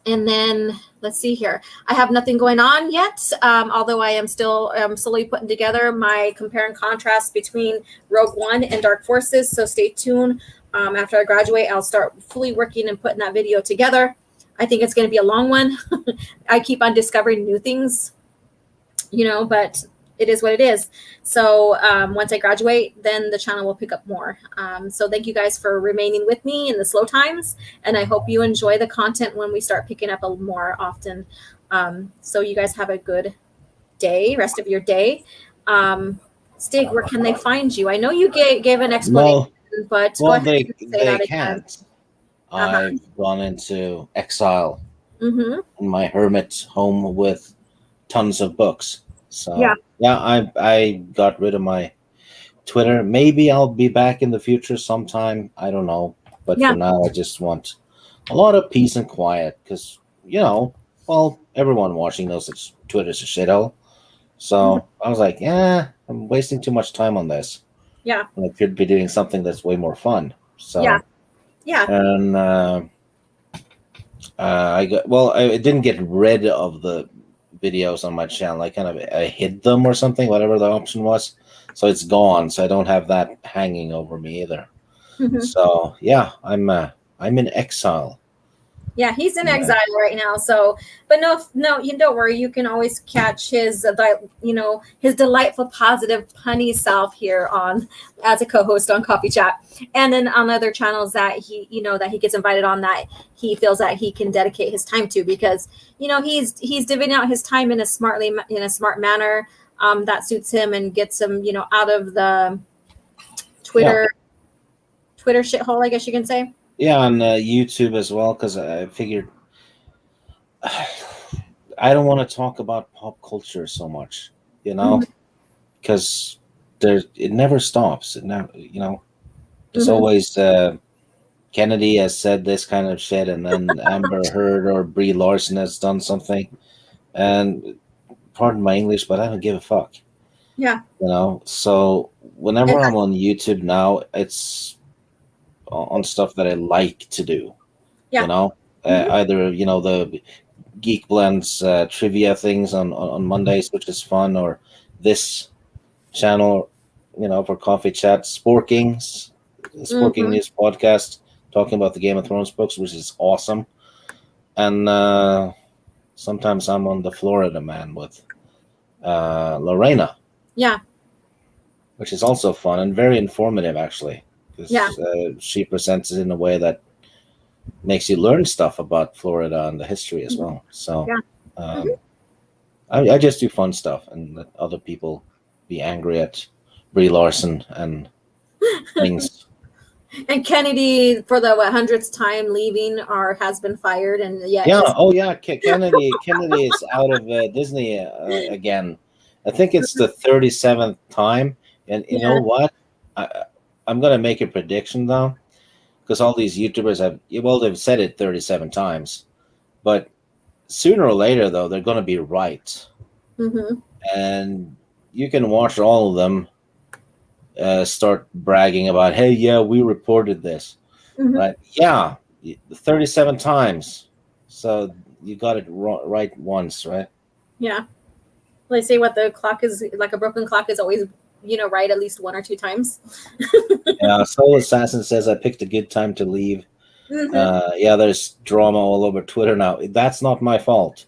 And then let's see here. I have nothing going on yet, although I am still slowly putting together my compare and contrast between Rogue One and Dark Forces. So stay tuned. After I graduate, I'll start fully working and putting that video together. I think it's going to be a long one. I keep on discovering new things, but it is what it is. So once I graduate, then the channel will pick up more. So thank you guys for remaining with me in the slow times. And I hope you enjoy the content when we start picking up a little more often. So you guys have a good day, rest of your day. Stig, where can they find you? I know you gave an explanation, but go ahead and say that again. I've gone into exile in my hermit home with tons of books. So I got rid of my Twitter. Maybe I'll be back in the future sometime. I don't know. But for now, I just want a lot of peace and quiet because, everyone watching knows that Twitter's a shithole. So I was like, I'm wasting too much time on this. Yeah. I could be doing something that's way more fun. So and I didn't get rid of the videos on my channel. I hid them or something, whatever the option was. So it's gone. So I don't have that hanging over me either. So I'm in exile. Yeah, he's in exile right now. So, but no, you don't worry. You can always catch his, his delightful, positive, punny self here on as a co-host on Coffee Chat, and then on other channels that that he gets invited on that he feels that he can dedicate his time to, because he's divvying out his time in a smart manner that suits him and gets him out of the Twitter shithole, I guess you can say. Yeah, on YouTube as well, because I figured I don't want to talk about pop culture so much, because it never stops. It never, there's always Kennedy has said this kind of shit, and then Amber Heard or Brie Larson has done something, and pardon my English, but I don't give a fuck. Yeah. So whenever I'm on YouTube now, it's on stuff that I like to do. Yeah. Either the Geek Blends trivia things on Mondays, which is fun, or this channel, for Coffee Chat, Sporkings News Podcast, talking about the Game of Thrones books, which is awesome. And sometimes I'm on the Florida Man with Lorena. Yeah. Which is also fun and very informative, actually. Because she presents it in a way that makes you learn stuff about Florida and the history as well. So I just do fun stuff and let other people be angry at Brie Larson and things. And Kennedy, for the 100th time leaving or has been fired. And Kennedy is out of Disney again. I think it's the 37th time. And you know what? I'm going to make a prediction, though, because all these YouTubers they've said it 37 times. But sooner or later, though, they're going to be right. Mm-hmm. And you can watch all of them start bragging about, hey, yeah, we reported this. Mm-hmm. Right? Yeah, 37 times. So you got it right once, right? Yeah. They say what the clock is, like a broken clock is always right at least one or two times. Yeah, Soul Assassin says I picked a good time to leave. Mm-hmm. There's drama all over Twitter now. That's not my fault.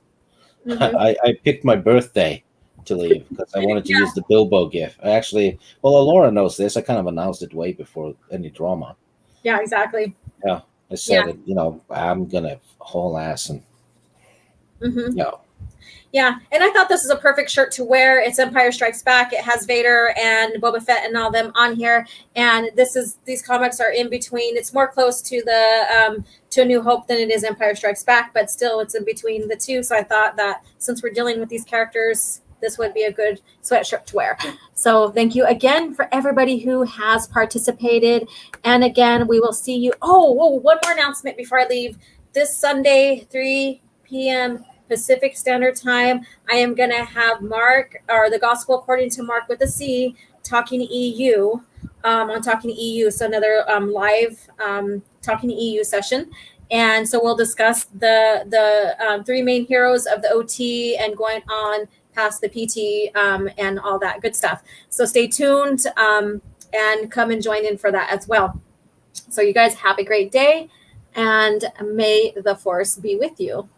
Mm-hmm. I picked my birthday to leave because I wanted to use the Bilbo gif. Laura knows this. I kind of announced it way before any drama. Yeah, exactly. Yeah, I said it. I'm gonna haul ass and Yeah, and I thought this is a perfect shirt to wear. It's Empire Strikes Back. It has Vader and Boba Fett and all them on here. And these comics are in between. It's more close to the to A New Hope than it is Empire Strikes Back, but still it's in between the two. So I thought that since we're dealing with these characters, this would be a good sweatshirt to wear. So thank you again for everybody who has participated. And again, we will see you. One more announcement before I leave. This Sunday, 3 p.m. Pacific Standard Time, I am going to have Mark, or the Gospel According to Mark with a C, Talking EU, on Talking EU. So another live Talking EU session. And so we'll discuss the three main heroes of the OT and going on past the PT and all that good stuff. So stay tuned and come and join in for that as well. So you guys have a great day, and may the Force be with you.